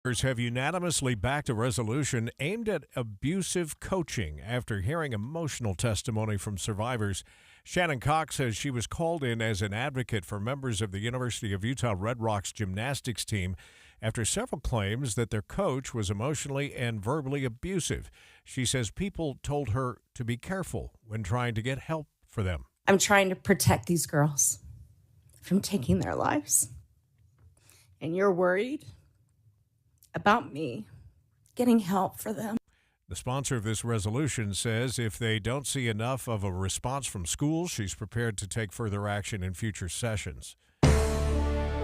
Have unanimously backed a resolution aimed at abusive coaching after hearing emotional testimony from survivors. Shannon Cox says she was called in as an advocate for members of the University of Utah Red Rocks gymnastics team after several claims that their coach was emotionally and verbally abusive. She says people told her to be careful when trying to get help for them. I'm trying to protect these girls from taking their lives. And you're worried about me getting help for them. The sponsor of this resolution says if they don't see enough of a response from schools, she's prepared to take further action in future sessions.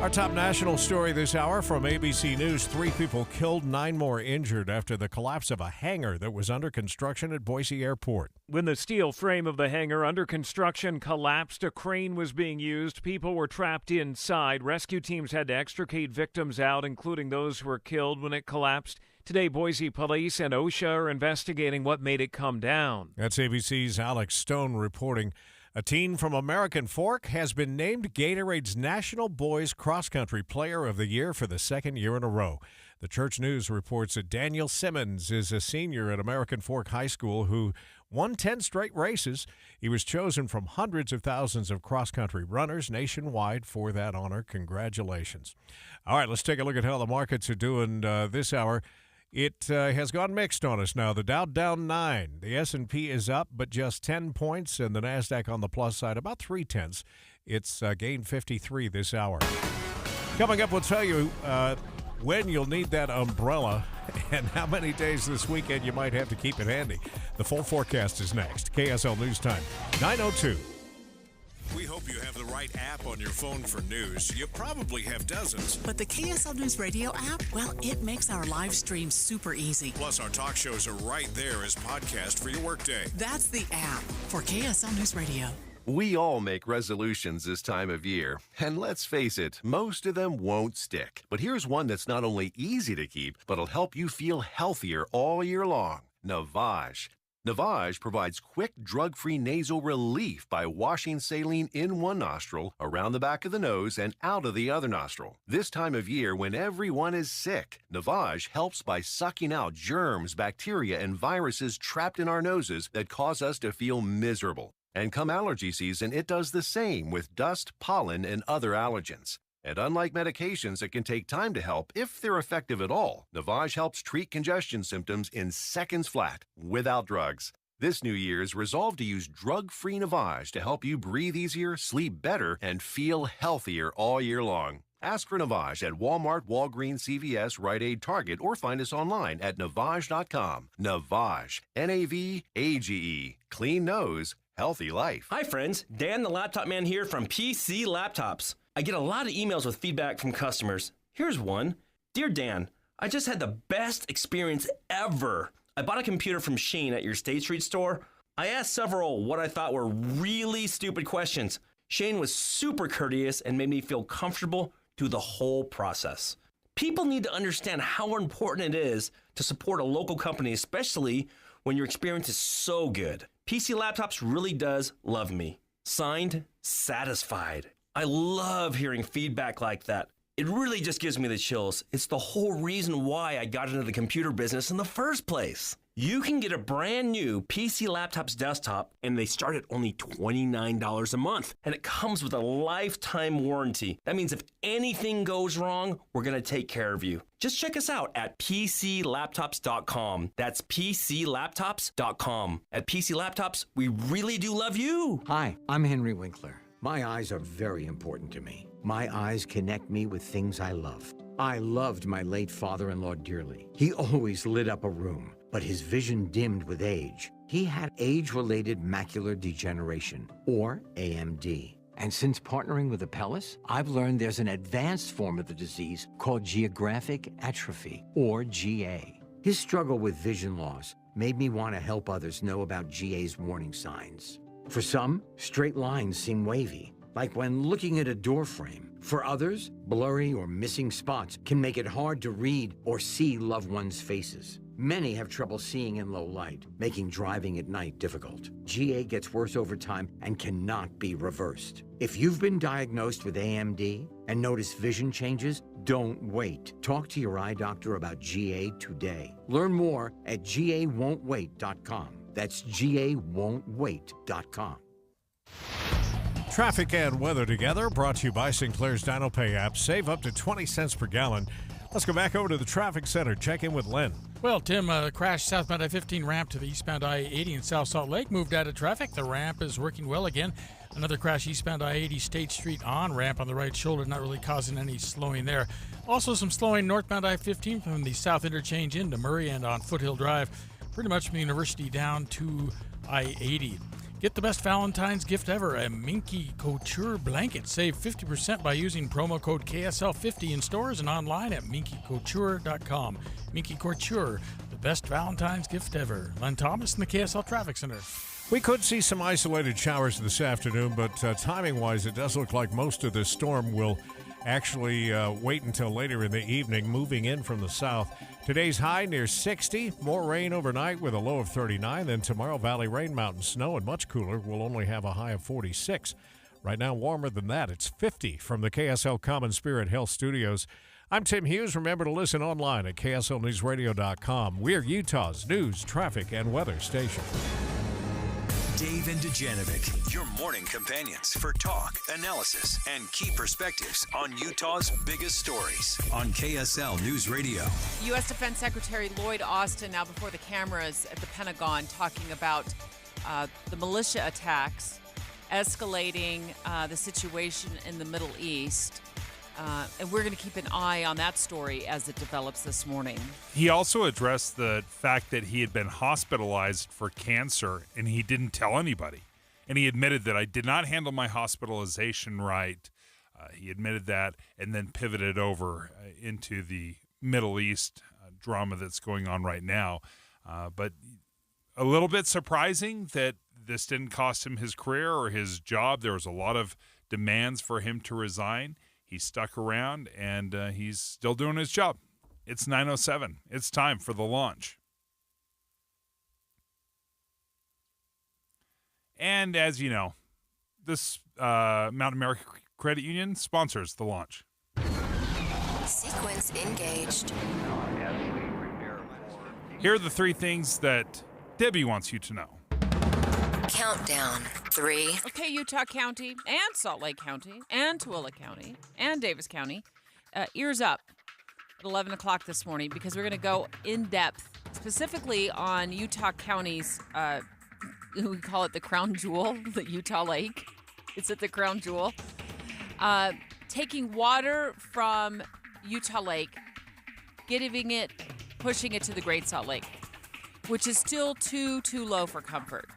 Our top national story this hour from ABC News. 3 people killed, 9 more injured after the collapse of a hangar that was under construction at Boise Airport. When the steel frame of the hangar under construction collapsed, a crane was being used. People were trapped inside. Rescue teams had to extricate victims out, including those who were killed when it collapsed. Today, Boise police and OSHA are investigating what made it come down. That's ABC's Alex Stone reporting. A teen from American Fork has been named Gatorade's National Boys Cross Country Player of the Year for the second year in a row. The Church News reports that Daniel Simmons is a senior at American Fork High School who won 10 straight races. He was chosen from hundreds of thousands of cross-country runners nationwide for that honor. Congratulations. All right, let's take a look at how the markets are doing this hour. It has gone mixed on us now. The Dow down 9. The S&P is up, but just 10 points, and the NASDAQ on the plus side about 0.3. It's gained 53 this hour. Coming up, we'll tell you when you'll need that umbrella and how many days this weekend you might have to keep it handy. The full forecast is next. KSL News Time, 9:02. We hope you have the right app on your phone for news. You probably have dozens. But the KSL News Radio app, well, it makes our live stream super easy. Plus, our talk shows are right there as podcast for your workday. That's the app for KSL News Radio. We all make resolutions this time of year, and let's face it, most of them won't stick. But here's one that's not only easy to keep, but will help you feel healthier all year long. Navage. Navage provides quick, drug-free nasal relief by washing saline in one nostril, around the back of the nose, and out of the other nostril. This time of year, when everyone is sick, Navage helps by sucking out germs, bacteria, and viruses trapped in our noses that cause us to feel miserable. And come allergy season, it does the same with dust, pollen, and other allergens. And unlike medications that can take time to help, if they're effective at all, Navage helps treat congestion symptoms in seconds flat, without drugs. This New Year's, resolve to use drug-free Navage to help you breathe easier, sleep better, and feel healthier all year long. Ask for Navage at Walmart, Walgreens, CVS, Rite Aid, Target, or find us online at Navage.com. Navage, N-A-V-A-G-E. Clean nose, healthy life. Hi friends, Dan the Laptop Man here from PC Laptops. I get a lot of emails with feedback from customers. Here's one. Dear Dan, I just had the best experience ever. I bought a computer from Shane at your State Street store. I asked several what I thought were really stupid questions. Shane was super courteous and made me feel comfortable through the whole process. People need to understand how important it is to support a local company, especially when your experience is so good. PC Laptops really does love me. Signed, Satisfied. I love hearing feedback like that. It really just gives me the chills. It's the whole reason why I got into the computer business in the first place. You can get a brand new PC Laptops desktop, and they start at only $29 a month. And it comes with a lifetime warranty. That means if anything goes wrong, we're going to take care of you. Just check us out at PCLaptops.com. That's PCLaptops.com. At PC Laptops, we really do love you. Hi, I'm Henry Winkler. My eyes are very important to me. My eyes connect me with things I love. I loved my late father-in-law dearly. He always lit up a room, but his vision dimmed with age. He had age-related macular degeneration, or AMD. And since partnering with Apellis, I've learned there's an advanced form of the disease called geographic atrophy, or GA. His struggle with vision loss made me want to help others know about GA's warning signs. For some, straight lines seem wavy, like when looking at a door frame. For others, blurry or missing spots can make it hard to read or see loved ones' faces. Many have trouble seeing in low light, making driving at night difficult. GA gets worse over time and cannot be reversed. If you've been diagnosed with AMD and notice vision changes, Don't wait. Talk to your eye doctor about GA today. Learn more at GAWon'tWait.com. That's GAWon'tWait.com. Traffic and weather together, brought to you by Sinclair's Dino Pay app. Save up to 20 cents per gallon. Let's go back over to the traffic center. Check in with Len. Well, Tim, crash southbound I-15 ramp to the eastbound I-80 in South Salt Lake moved out of traffic. The ramp is working well again. Another crash eastbound I-80 State Street on ramp on the right shoulder, not really causing any slowing there. Also some slowing northbound I-15 from the south interchange into Murray and on Foothill Drive, pretty much from the University down to I-80. Get the best Valentine's gift ever, a Minky Couture blanket. Save 50% by using promo code KSL50 in stores and online at minkycouture.com. Minky Couture, the best Valentine's gift ever. Len Thomas in the KSL Traffic Center. We could see some isolated showers this afternoon, but timing-wise, it does look like most of this storm will actually wait until later in the evening, moving in from the south. Today's high near 60. More rain overnight with a low of 39. Then tomorrow, valley rain, mountain snow, and much cooler. We'll only have a high of 46. Right now, warmer than that. It's 50 from the KSL Common Spirit Health Studios. I'm Tim Hughes. Remember to listen online at KSLNewsRadio.com. We're Utah's news, traffic, and weather station. Dave and Dujanovic, your morning companions for talk, analysis, and key perspectives on Utah's biggest stories on KSL News Radio. U.S. Defense Secretary Lloyd Austin now before the cameras at the Pentagon talking about the militia attacks, escalating the situation in the Middle East. And we're going to keep an eye on that story as it develops this morning. He also addressed the fact that he had been hospitalized for cancer and he didn't tell anybody. And he admitted that I did not handle my hospitalization right. He admitted that and then pivoted over into the Middle East drama that's going on right now. But a little bit surprising that this didn't cost him his career or his job. There was a lot of demands for him to resign. He stuck around, and he's still doing his job. It's 9:07. It's time for the launch. And as you know, this Mount America Credit Union sponsors the launch. Sequence engaged. Here are the three things that Debbie wants you to know. Countdown. 3. Okay, Utah County and Salt Lake County and Tooele County and Davis County. Ears up at 11 o'clock this morning because we're going to go in depth specifically on Utah County's, we call it the crown jewel, the Utah Lake. It's at the crown jewel. Taking water from Utah Lake, pushing it to the Great Salt Lake, which is still too low for comfort.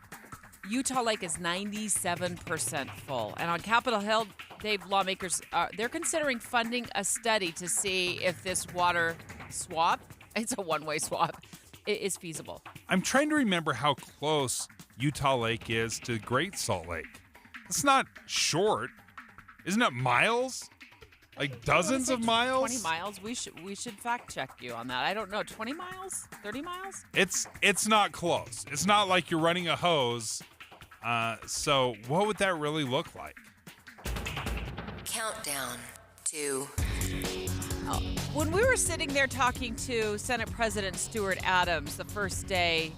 Utah Lake is 97% full. And on Capitol Hill, Dave, lawmakers, they're considering funding a study to see if this water swap, it's a one-way swap, is feasible. I'm trying to remember how close Utah Lake is to Great Salt Lake. It's not short. Isn't it miles? Like dozens of miles? 20 miles. We should fact check you on that. I don't know. 20 miles? 30 miles? It's not close. It's not like you're running a hose. So what would that really look like? Countdown. 2. When we were sitting there talking to Senate President Stuart Adams the first day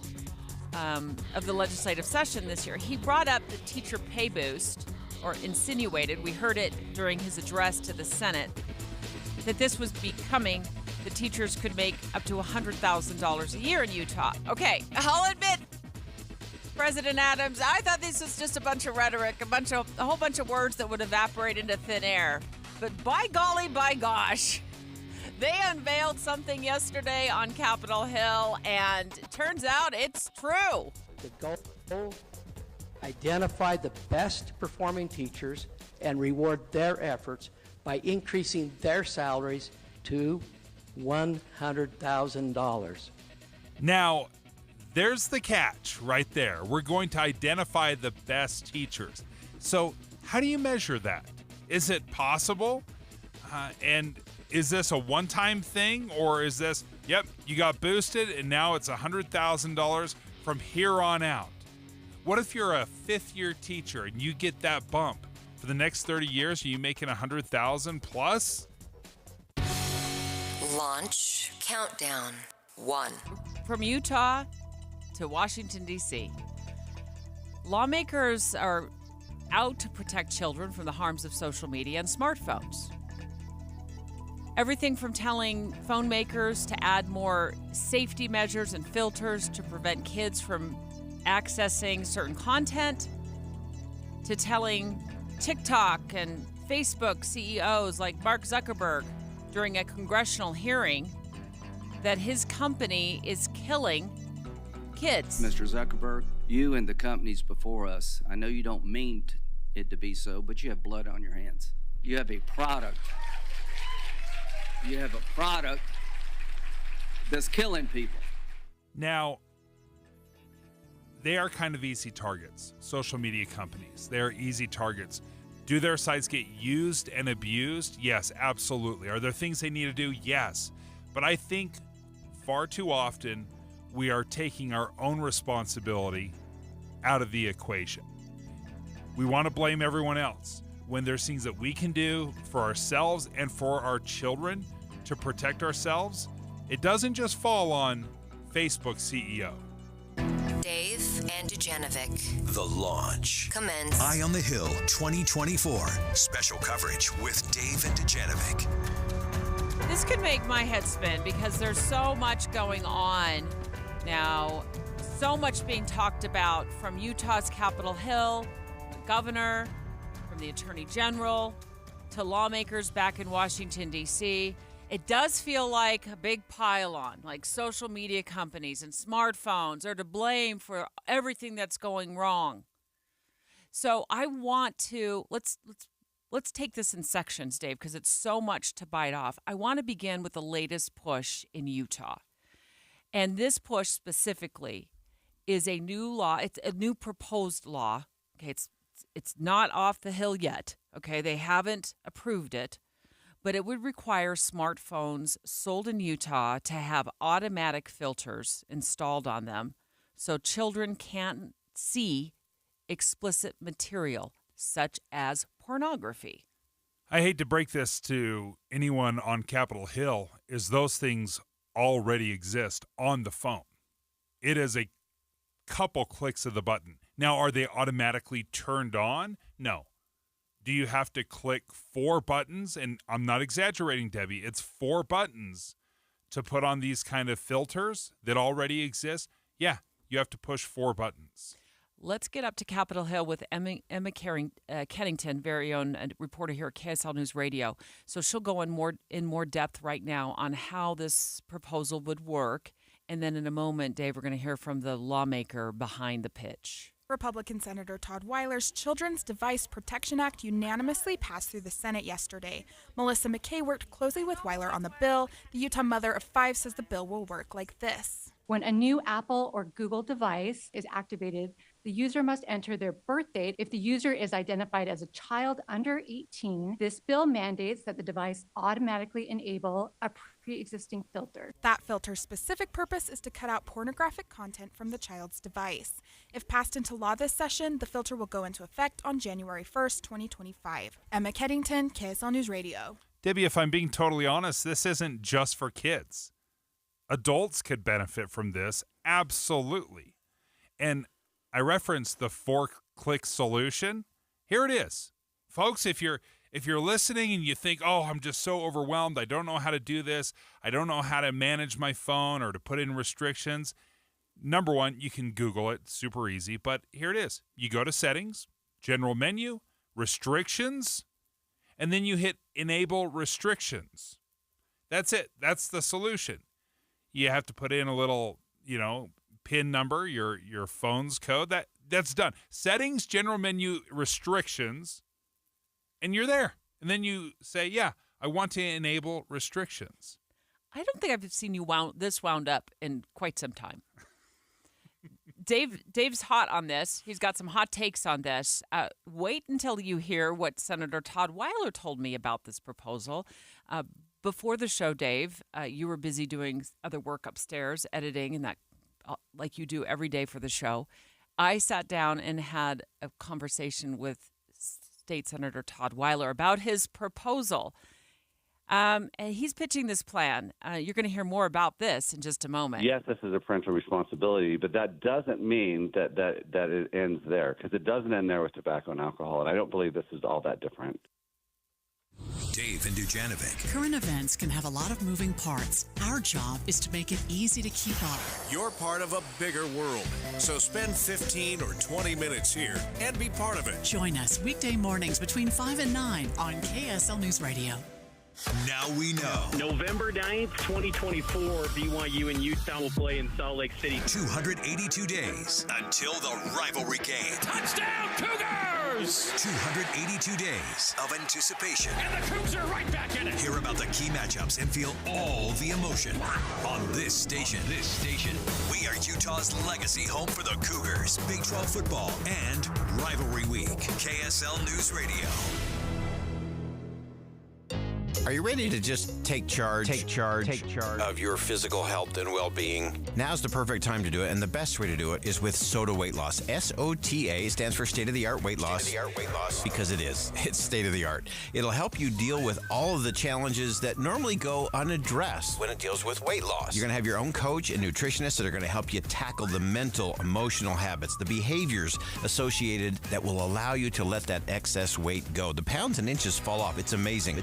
of the legislative session this year, he brought up the teacher pay boost, or insinuated, we heard it during his address to the Senate, that this was becoming, the teachers could make up to $100,000 a year in Utah. Okay, I'll admit, President Adams, I thought this was just a bunch of rhetoric, a whole bunch of words that would evaporate into thin air. But by golly, by gosh, they unveiled something yesterday on Capitol Hill, and it turns out it's true. The goal, identify the best performing teachers and reward their efforts by increasing their salaries to $100,000. Now, there's the catch right there. We're going to identify the best teachers. So how do you measure that? Is it possible? And is this a one-time thing, or is this, yep, you got boosted and now it's $100,000 from here on out? What if you're a fifth-year teacher and you get that bump for the next 30 years? Are you making $100,000 plus? Launch countdown 1. From Utah to Washington, D.C. Lawmakers are out to protect children from the harms of social media and smartphones. Everything from telling phone makers to add more safety measures and filters to prevent kids from accessing certain content, to telling TikTok and Facebook CEOs like Mark Zuckerberg during a congressional hearing that his company is killing kids. Mr. Zuckerberg, you and the companies before us, I know you don't mean it to be so, but you have blood on your hands. You have a product. You have a product that's killing people. Now, they are kind of easy targets, social media companies. They are easy targets. Do their sites get used and abused? Yes, absolutely. Are there things they need to do? Yes. But I think far too often we are taking our own responsibility out of the equation. We want to blame everyone else when there's things that we can do for ourselves and for our children to protect ourselves. It doesn't just fall on Facebook CEO. Dave and Dujanovic. The Launch. Commence. Eye on the Hill 2024. Special coverage with Dave and Dujanovic. This could make my head spin because there's so much going on now, so much being talked about from Utah's Capitol Hill, the governor, from the attorney general, to lawmakers back in Washington, D.C. It does feel like a big pile-on, like social media companies and smartphones are to blame for everything that's going wrong. So I want to, let's take this in sections, Dave, because it's so much to bite off. I want to begin with the latest push in Utah. And this push specifically is a new law. It's a new proposed law. Okay, it's not off the hill yet. Okay, they haven't approved it. But it would require smartphones sold in Utah to have automatic filters installed on them so children can't see explicit material such as pornography. I hate to break this to anyone on Capitol Hill, is those things already exist on the phone. It is a couple clicks of the button. Now, are they automatically turned on? No. Do you have to click 4 buttons? And I'm not exaggerating, Debbie. It's 4 buttons to put on these kind of filters that already exist. Yeah, you have to push 4 buttons. Let's get up to Capitol Hill with Emma Kennington, very own reporter here at KSL News Radio. So she'll go in more depth right now on how this proposal would work. And then in a moment, Dave, we're going to hear from the lawmaker behind the pitch. Republican Senator Todd Weiler's Children's Device Protection Act unanimously passed through the Senate yesterday. Melissa McKay worked closely with Weiler on the bill. The Utah mother of 5 says the bill will work like this. When a new Apple or Google device is activated, the user must enter their birth date. If the user is identified as a child under 18, this bill mandates that the device automatically enable a pre-existing filter. That filter's specific purpose is to cut out pornographic content from the child's device. If passed into law this session, the filter will go into effect on January 1st, 2025. Emma Kennington, KSL News Radio. Debbie, if I'm being totally honest, this isn't just for kids. Adults could benefit from this, absolutely. And I referenced the 4-click solution. Here it is. Folks, if you're listening and you think, oh, I'm just so overwhelmed, I don't know how to do this, I don't know how to manage my phone or to put in restrictions. Number one, you can Google it, super easy, but here it is. You go to settings, general menu, restrictions, and then you hit enable restrictions. That's it. That's the solution. You have to put in a little, PIN number, your phone's code. That's done. Settings, general menu, restrictions, and you're there. And then you say, yeah, I want to enable restrictions. I don't think I've seen you wound up in quite some time. Dave's hot on this. He's got some hot takes on this. Wait until you hear what Senator Todd Weiler told me about this proposal. Before the show, Dave, you were busy doing other work upstairs, editing, and that, like you do every day for the show. I sat down and had a conversation with State Senator Todd Weiler about his proposal. And he's pitching this plan. You're going to hear more about this in just a moment. Yes, this is a parental responsibility, but that doesn't mean that it ends there, because it doesn't end there with tobacco and alcohol, and I don't believe this is all that different. Dave and Dujanovic. Current events can have a lot of moving parts. Our job is to make it easy to keep up. You're part of a bigger world, so spend 15 or 20 minutes here and be part of it. Join us weekday mornings between 5 and 9 on KSL News Radio. Now we know. November 9th, 2024, BYU and Utah will play in Salt Lake City. 282 days until the rivalry game. Touchdown, Cougars! 282 days of anticipation. And the Cougs are right back in it. Hear about the key matchups and feel all the emotion on this station. We are Utah's legacy home for the Cougars, Big 12 football, and rivalry week. KSL News Radio. Are you ready to just take charge of your physical health and well-being? Now's the perfect time to do it, and the best way to do it is with SOTA Weight Loss. SOTA stands for State-of-the-Art Weight Loss. Because it is. It's state-of-the-art. It'll help you deal with all of the challenges that normally go unaddressed when it deals with weight loss. You're going to have your own coach and nutritionist that are going to help you tackle the mental, emotional habits, the behaviors associated that will allow you to let that excess weight go. The pounds and inches fall off. It's amazing.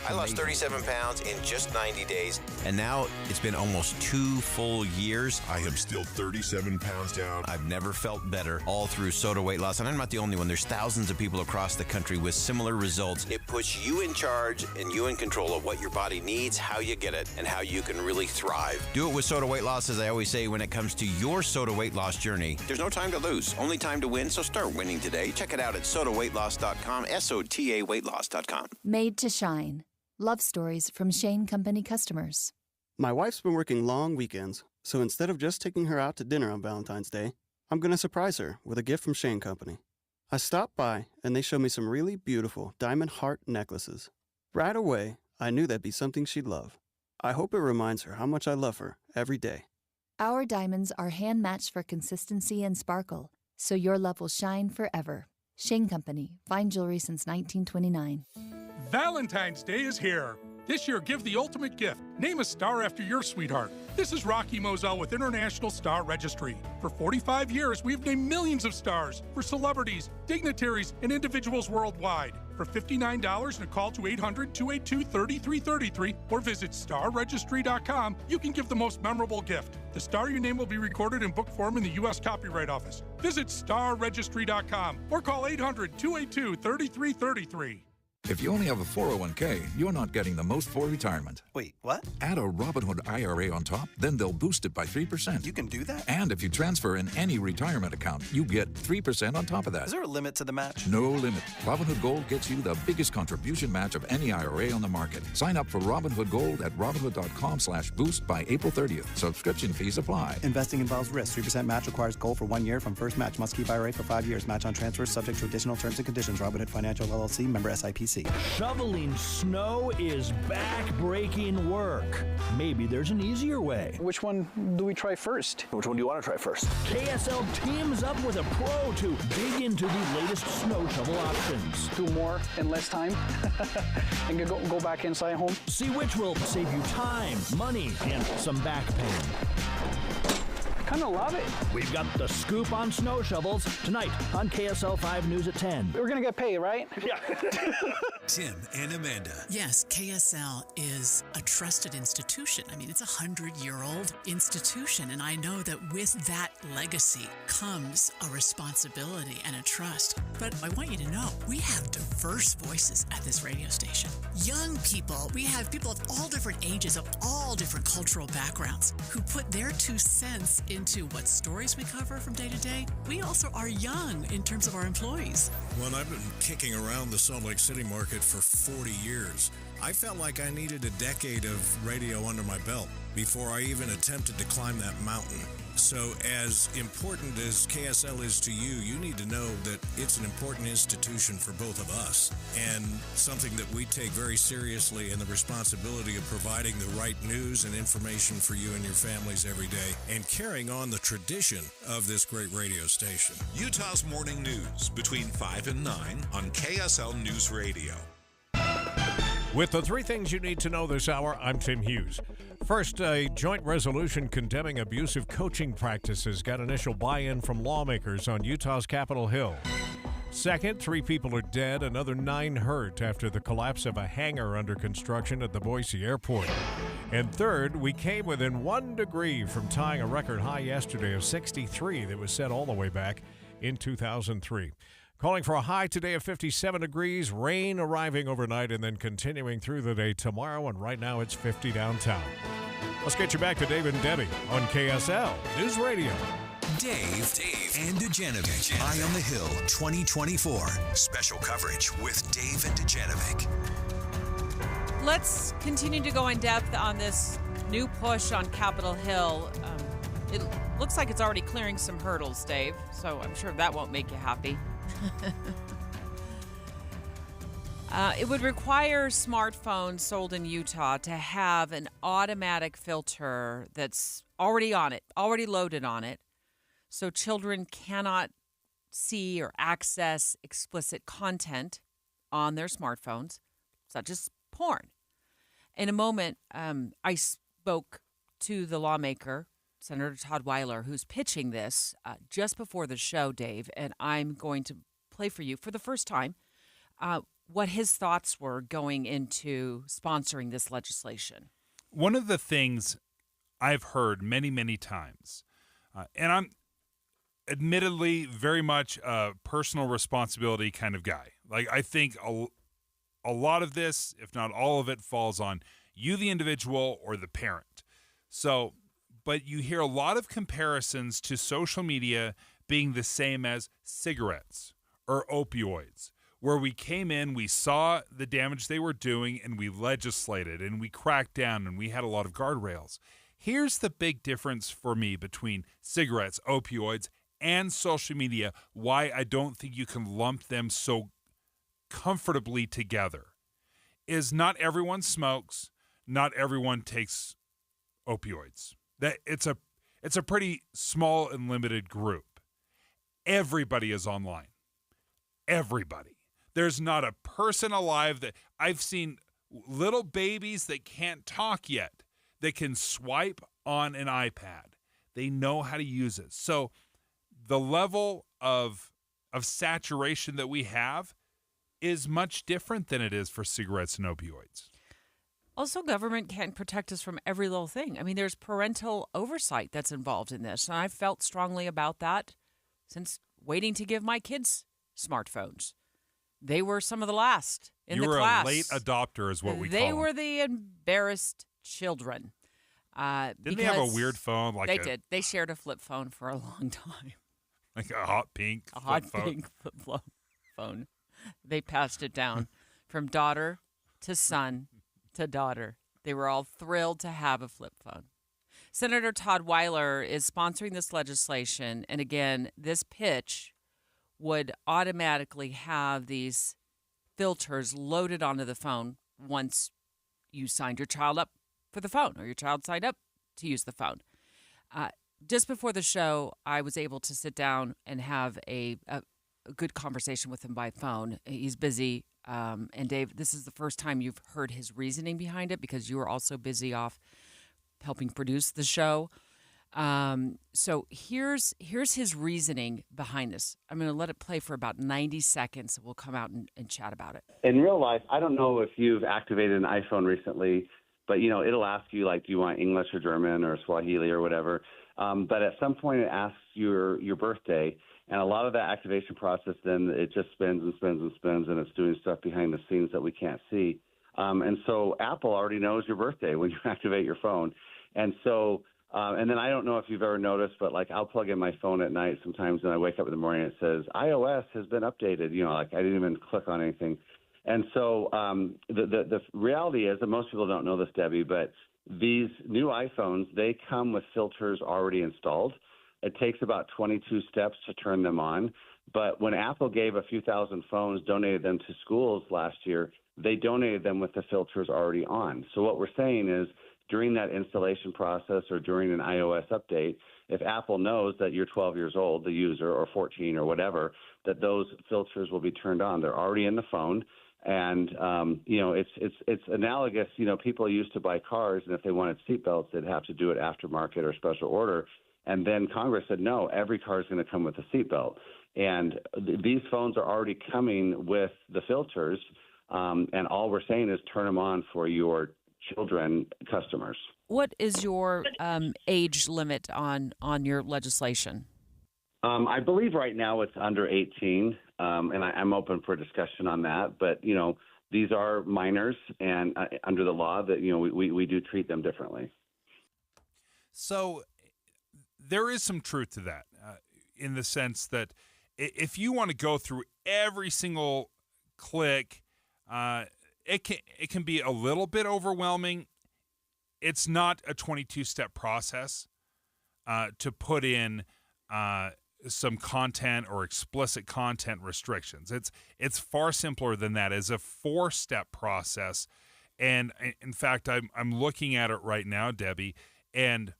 I lost 37 pounds in just 90 days, and now it's been almost 2 full years. I am still 37 pounds down. I've never felt better all through SOTA Weight Loss, and I'm not the only one. There's thousands of people across the country with similar results. It puts you in charge and you in control of what your body needs, how you get it, and how you can really thrive. Do it with SOTA Weight Loss, as I always say, when it comes to your SOTA Weight Loss journey. There's no time to lose, only time to win, so start winning today. Check it out at sotaweightloss.com, SOTA weightloss.com. Made to shine. Love stories from Shane Company customers. My wife's been working long weekends, so instead of just taking her out to dinner on Valentine's Day, I'm going to surprise her with a gift from Shane Company. I stopped by, and they showed me some really beautiful diamond heart necklaces. Right away, I knew that'd be something she'd love. I hope it reminds her how much I love her every day. Our diamonds are hand-matched for consistency and sparkle, so your love will shine forever. Shane Company. Fine jewelry since 1929. Valentine's Day is here. This year, give the ultimate gift. Name a star after your sweetheart. This is Rocky Moselle with International Star Registry. For 45 years, we've named millions of stars for celebrities, dignitaries, and individuals worldwide. For $59 and a call to 800-282-3333 or visit starregistry.com, you can give the most memorable gift. The star you name will be recorded in book form in the U.S. Copyright Office. Visit starregistry.com or call 800-282-3333. If you only have a 401k, you're not getting the most for retirement. Wait, what? Add a Robinhood IRA on top, then they'll boost it by 3%. You can do that? And if you transfer in any retirement account, you get 3% on top of that. Is there a limit to the match? No limit. Robinhood Gold gets you the biggest contribution match of any IRA on the market. Sign up for Robinhood Gold at Robinhood.com/boost by April 30th. Subscription fees apply. Investing involves risk. 3% match requires gold for 1 year from first match. Must keep IRA for 5 years. Match on transfers subject to additional terms and conditions. Robinhood Financial LLC, member SIPC. Shoveling snow is back-breaking work. Maybe there's an easier way. Which one do we try first? Which one do you want to try first? KSL teams up with a pro to dig into the latest snow shovel options. Do more in less time and go back inside home. See which will save you time, money, and some back pain. Kind of love it. We've got the scoop on snow shovels tonight on KSL 5 News at 10. We're going to get paid, right? Yeah. Tim and Amanda. Yes, KSL is a trusted institution. I mean, it's a 100-year-old institution, and I know that with that legacy comes a responsibility and a trust. But I want you to know, we have diverse voices at this radio station. Young people, we have people of all different ages, of all different cultural backgrounds, who put their 2 cents into what stories we cover from day to day. We also are young in terms of our employees. Well, I've been kicking around the Salt Lake City market for 40 years. I felt like I needed a decade of radio under my belt before I even attempted to climb that mountain. So as important as KSL is to you, you need to know that it's an important institution for both of us and something that we take very seriously, in the responsibility of providing the right news and information for you and your families every day and carrying on the tradition of this great radio station. Utah's Morning News between 5 and 9 on KSL News Radio. With the three things you need to know this hour, I'm Tim Hughes. First, a joint resolution condemning abusive coaching practices got initial buy-in from lawmakers on Utah's Capitol Hill. Second, 3 people are dead, another 9 hurt after the collapse of a hangar under construction at the Boise airport. And third, we came within 1 degree from tying a record high yesterday of 63 that was set all the way back in 2003. Calling for a high today of 57 degrees, rain arriving overnight and then continuing through the day tomorrow, and right now it's 50 downtown. Let's get you back to Dave and Debbie on KSL News Radio. Dave and Dujanovic. Eye on the Hill 2024. Special coverage with Dave and Dujanovic. Let's continue to go in depth on this new push on Capitol Hill. It looks like it's already clearing some hurdles, Dave, so I'm sure that won't make you happy. It would require smartphones sold in Utah to have an automatic filter that's already on it, already loaded on it, so children cannot see or access explicit content on their smartphones, such as porn. In a moment, I spoke to the lawmaker, Senator Todd Weiler, who's pitching this just before the show, Dave, and I'm going to play for you for the first time what his thoughts were going into sponsoring this legislation. One of the things I've heard many, many times, and I'm admittedly very much a personal responsibility kind of guy. Like, I think a lot of this, if not all of it, falls on you, the individual, or the parent. So, but you hear a lot of comparisons to social media being the same as cigarettes or opioids, where we came in, we saw the damage they were doing, and we legislated, and we cracked down, and we had a lot of guardrails. Here's the big difference for me between cigarettes, opioids, and social media, why I don't think you can lump them so comfortably together, is not everyone smokes, not everyone takes opioids. That it's a pretty small and limited group. Everybody is online. Everybody. There's not a person alive that I've seen little babies that can't talk yet that can swipe on an iPad. They know how to use it. So the level of saturation that we have is much different than it is for cigarettes and opioids. Also, government can't protect us from every little thing. I mean, there's parental oversight that's involved in this, and I've felt strongly about that since waiting to give my kids smartphones. They were some of the last in the class. You were a late adopter is what we call them. them. They were the embarrassed children. Didn't they have a weird phone? They did. They shared a flip phone for a long time. Like a hot pink flip phone. They passed it down from daughter to son to daughter. They were all thrilled to have a flip phone. Senator Todd Weiler is sponsoring this legislation, and again, this pitch would automatically have these filters loaded onto the phone once you signed your child up for the phone or your child signed up to use the phone. Just before the show, I was able to sit down and have a good conversation with him by phone. He's busy. And Dave, this is the first time you've heard his reasoning behind it because you were also busy off helping produce the show. So here's his reasoning behind this. I'm going to let it play for about 90 seconds. We'll come out and chat about it. In real life, I don't know if you've activated an iPhone recently, but, it'll ask you, like, do you want English or German or Swahili or whatever. But at some point it asks your birthday. And a lot of that activation process, then it just spins and spins and spins, and it's doing stuff behind the scenes that we can't see. And so Apple already knows your birthday when you activate your phone. And so, and then I don't know if you've ever noticed, but like I'll plug in my phone at night sometimes, and I wake up in the morning and it says iOS has been updated. Like I didn't even click on anything. And so the reality is that most people don't know this, Debbie, but these new iPhones, they come with filters already installed. It takes about 22 steps to turn them on. But when Apple gave a few thousand phones, donated them to schools last year, they donated them with the filters already on. So what we're saying is during that installation process or during an iOS update, if Apple knows that you're 12 years old, the user, or 14 or whatever, that those filters will be turned on. They're already in the phone. And it's analogous. People used to buy cars, and if they wanted seatbelts, they'd have to do it aftermarket or special order. And then Congress said, no, every car is going to come with a seatbelt. And these phones are already coming with the filters, and all we're saying is turn them on for your children customers. What is your age limit on your legislation? I believe right now it's under 18, and I'm open for discussion on that. But, these are minors, and under the law that, we do treat them differently. So there is some truth to that in the sense that if you want to go through every single click, it can be a little bit overwhelming. It's not a 22-step process to put in some content or explicit content restrictions. It's far simpler than that. It's a 4-step process. And in fact, I'm looking at it right now, Debbie, and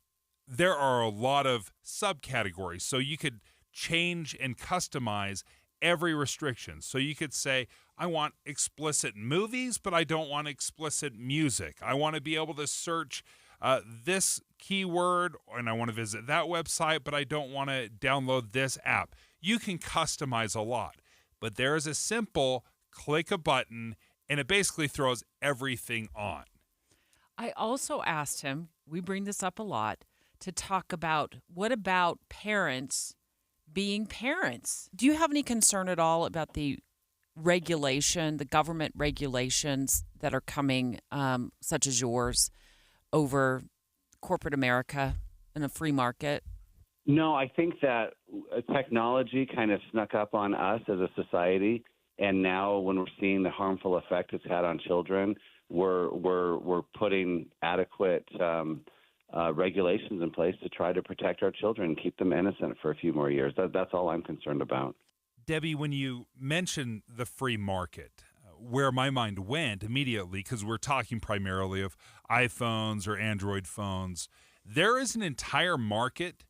there are a lot of subcategories. So you could change and customize every restriction. So you could say, I want explicit movies, but I don't want explicit music. I want to be able to search this keyword, and I want to visit that website, but I don't want to download this app. You can customize a lot, but there is a simple click a button, and it basically throws everything on. I also asked him, we bring this up a lot, to talk about what about parents being parents? Do you have any concern at all about the regulation, the government regulations that are coming, such as yours, over corporate America and a free market? No, I think that technology kind of snuck up on us as a society, and now when we're seeing the harmful effect it's had on children, we're putting adequate regulations in place to try to protect our children and keep them innocent for a few more years. That's all I'm concerned about. Debbie, when you mention the free market, where my mind went immediately, because we're talking primarily of iPhones or Android phones, there is an entire market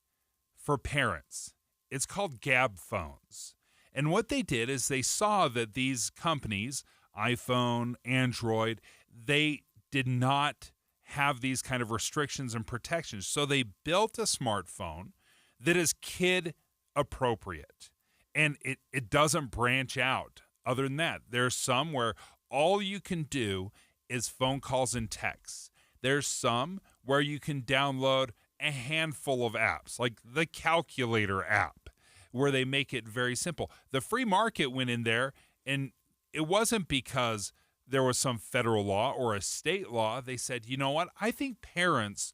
for parents. It's called Gab phones. And what they did is they saw that these companies, iPhone, Android, they did not have these kind of restrictions and protections. So they built a smartphone that is kid appropriate. And it doesn't branch out. Other than that, there's some where all you can do is phone calls and texts. There's some where you can download a handful of apps, like the calculator app, where they make it very simple. The free market went in there, and it wasn't because there was some federal law or a state law. They said, you know what? I think parents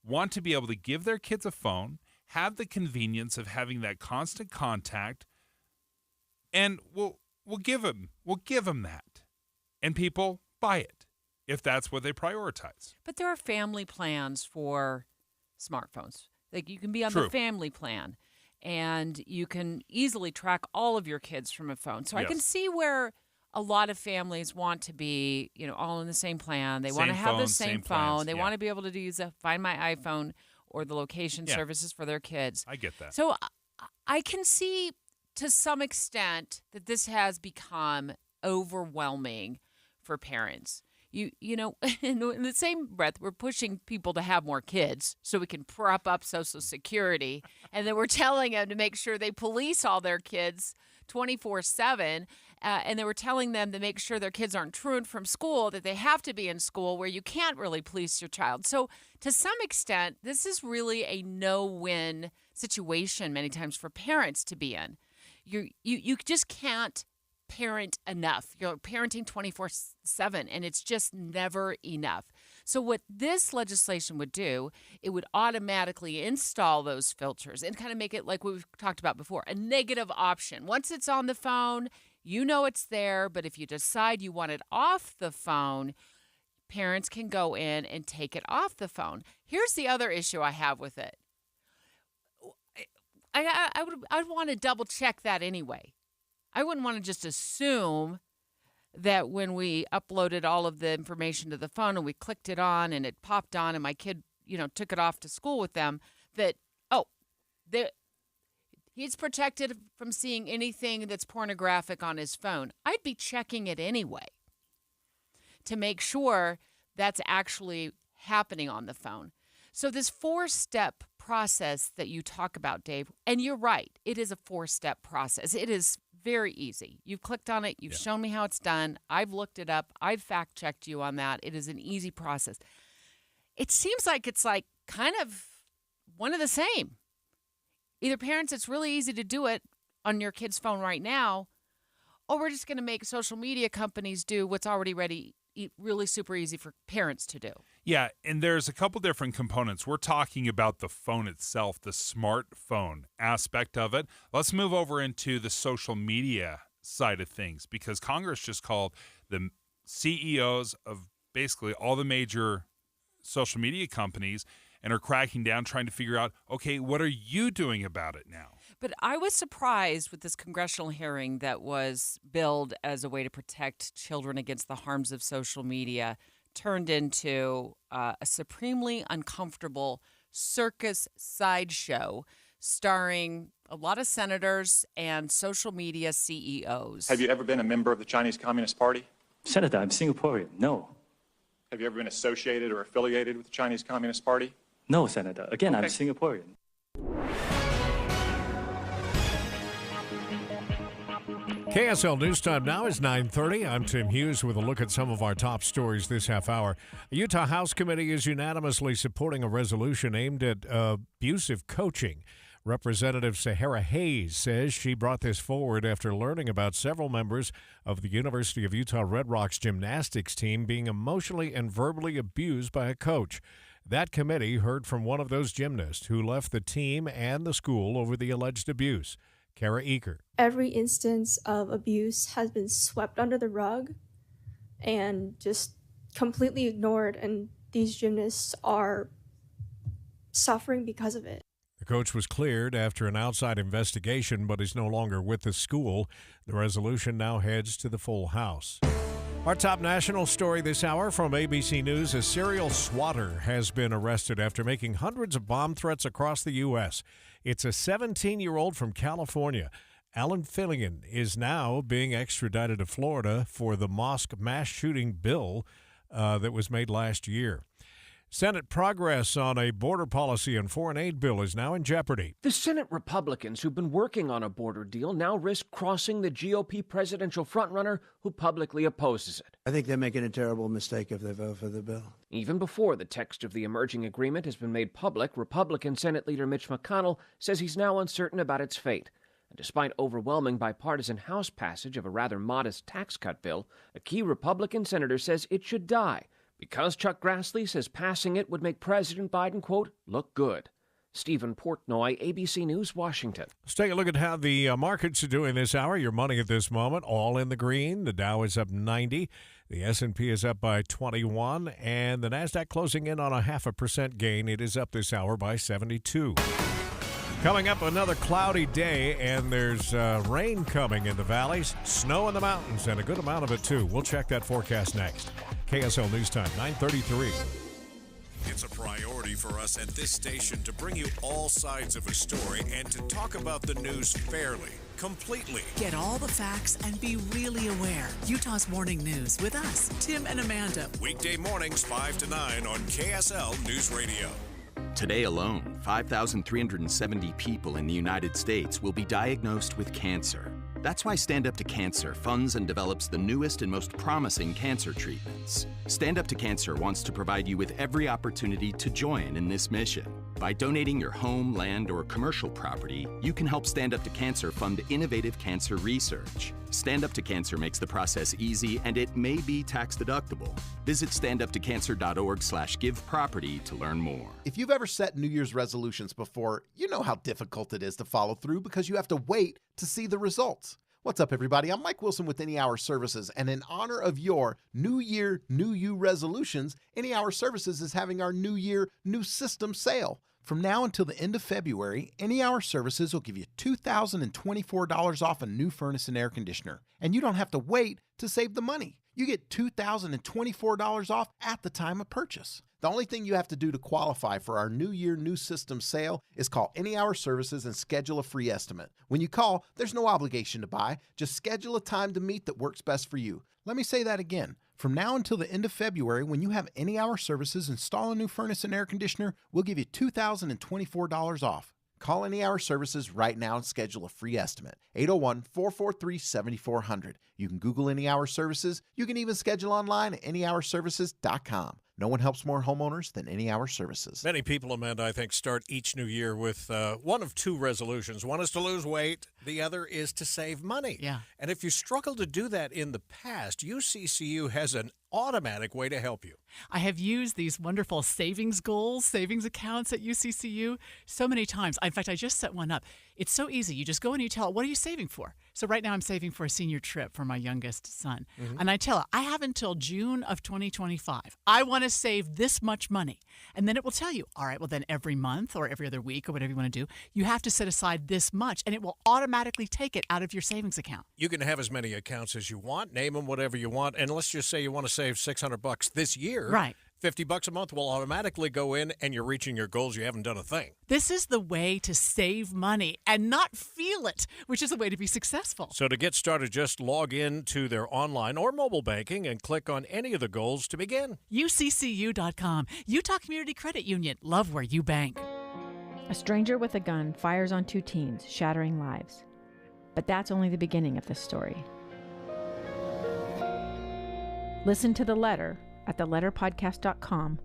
want to be able to give their kids a phone, have the convenience of having that constant contact, and we'll give them that. And people buy it if that's what they prioritize. But there are family plans for smartphones. Like you can be on True. the family plan, and you can easily track all of your kids from a phone. So I can see where a lot of families want to be, all in the same plan. They want to have the same phone. Plans, They want to be able to use Find My iPhone or the location services for their kids. I get that. So I can see to some extent that this has become overwhelming for parents. In the same breath, we're pushing people to have more kids so we can prop up Social Security, and then we're telling them to make sure they police all their kids 24/7, and then we're telling them to make sure their kids aren't truant from school, that they have to be in school where you can't really police your child. So to some extent, this is really a no-win situation many times for parents to be in. You just can't parent enough. You're parenting 24/7, and it's just never enough. So what this legislation would do, it would automatically install those filters and kind of make it like what we've talked about before, a negative option. Once it's on the phone, you know it's there, but if you decide you want it off the phone, parents can go in and take it off the phone. Here's the other issue I have with it. I'd want to double check that anyway. I wouldn't want to just assume that when we uploaded all of the information to the phone and we clicked it on and it popped on and my kid, took it off to school with them, that, he's protected from seeing anything that's pornographic on his phone. I'd be checking it anyway. to make sure that's actually happening on the phone. So this 4-step process that you talk about, Dave, and you're right, it is a 4-step process. It is very easy. You've clicked on it. You've shown me how it's done. I've looked it up. I've fact-checked you on that. It is an easy process. It seems like it's like kind of one of the same. Either parents, it's really easy to do it on your kid's phone right now, or we're just going to make social media companies do what's already really super easy for parents to do. Yeah, and there's a couple different components. We're talking about the phone itself, the smartphone aspect of it. Let's move over into the social media side of things, because Congress just called the CEOs of basically all the major social media companies and are cracking down, trying to figure out, okay, what are you doing about it now? But I was surprised with this congressional hearing that was billed as a way to protect children against the harms of social media turned into a supremely uncomfortable circus sideshow starring a lot of senators and social media CEOs. Have you ever been a member of the Chinese Communist Party? Senator, I'm Singaporean. No. Have you ever been associated or affiliated with the Chinese Communist Party? No, Senator. Again, I'm Singaporean. KSL News Time now is 9:30. I'm Tim Hughes with a look at some of our top stories this half hour. The Utah House Committee is unanimously supporting a resolution aimed at abusive coaching. Representative Sahara Hayes says she brought this forward after learning about several members of the University of Utah Red Rocks gymnastics team being emotionally and verbally abused by a coach. That committee heard from one of those gymnasts who left the team and the school over the alleged abuse. Kara Eaker. Every instance of abuse has been swept under the rug and just completely ignored, and these gymnasts are suffering because of it. The coach was cleared after an outside investigation, but is no longer with the school. The resolution now heads to the full House. Our top national story this hour from ABC News: a serial swatter has been arrested after making hundreds of bomb threats across the U.S. It's a 17-year-old from California. Alan Fillion is now being extradited to Florida for the mosque mass shooting bill that was made last year. Senate progress on a border policy and foreign aid bill is now in jeopardy. The Senate Republicans who've been working on a border deal now risk crossing the GOP presidential frontrunner who publicly opposes it. I think they're making a terrible mistake if they vote for the bill. Even before the text of the emerging agreement has been made public, Republican Senate Leader Mitch McConnell says he's now uncertain about its fate. And despite overwhelming bipartisan House passage of a rather modest tax cut bill, a key Republican senator says it should die, because Chuck Grassley says passing it would make President Biden, quote, look good. Stephen Portnoy, ABC News, Washington. Let's take a look at how the markets are doing this hour. Your money at this moment, all in the green. The Dow is up 90. The S&P is up by 21. And the NASDAQ closing in on a 0.5% gain. It is up this hour by 72. Coming up, another cloudy day, and there's rain coming in the valleys, snow in the mountains, and a good amount of it, too. We'll check that forecast next. KSL News Time, 9:33. It's a priority for us at this station to bring you all sides of a story and to talk about the news fairly, completely. Get all the facts and be really aware. Utah's Morning News with us, Tim and Amanda. Weekday mornings 5 to 9 on KSL News Radio. Today alone, 5,370 people in the United States will be diagnosed with cancer. That's why Stand Up to Cancer funds and develops the newest and most promising cancer treatments. Stand Up to Cancer wants to provide you with every opportunity to join in this mission. By donating your home, land, or commercial property, you can help Stand Up to Cancer fund innovative cancer research. Stand Up to Cancer makes the process easy, and it may be tax deductible. Visit standuptocancer.org/giveproperty to learn more. If you've ever set New Year's resolutions before, you know how difficult it is to follow through because you have to wait to see the results. What's up, everybody? I'm Mike Wilson with Any Hour Services, and in honor of your New Year, New You resolutions, Any Hour Services is having our New Year, New System sale. From now until the end of February, Any Hour Services will give you $2,024 off a new furnace and air conditioner, and you don't have to wait to save the money. You get $2,024 off at the time of purchase. The only thing you have to do to qualify for our New Year, New System sale is call Any Hour Services and schedule a free estimate. When you call, there's no obligation to buy. Just schedule a time to meet that works best for you. Let me say that again. From now until the end of February, when you have Any Hour Services install a new furnace and air conditioner, we'll give you $2,024 off. Call Any Hour Services right now and schedule a free estimate. 801-443-7400. You can Google Any Hour Services. You can even schedule online at anyhourservices.com. No one helps more homeowners than Any Hour Services. Many people, Amanda, I think, start each new year with one of two resolutions. One is to lose weight. The other is to save money. Yeah. And if you struggle to do that in the past, UCCU has an automatic way to help you. I have used these wonderful savings goals, savings accounts at UCCU so many times. In fact, I just set one up. It's so easy. You just go and you tell it, what are you saving for? So right now I'm saving for a senior trip for my youngest son. Mm-hmm. And I tell it, I have until June of 2025. I want to save this much money. And then it will tell you, all right, well then every month or every other week or whatever you want to do, you have to set aside this much and it will automatically take it out of your savings account. You can have as many accounts as you want, name them whatever you want, and let's just say you want to save $600 this year. Right. $50 a month will automatically go in and you're reaching your goals. You haven't done a thing. This is the way to save money and not feel it, which is the way to be successful. So to get started, just log in to their online or mobile banking and click on any of the goals to begin. UCCU.com. Utah Community Credit Union. Love where you bank. A stranger with a gun fires on two teens, shattering lives. But that's only the beginning of this story. Listen to The Letter at theletterpodcast.com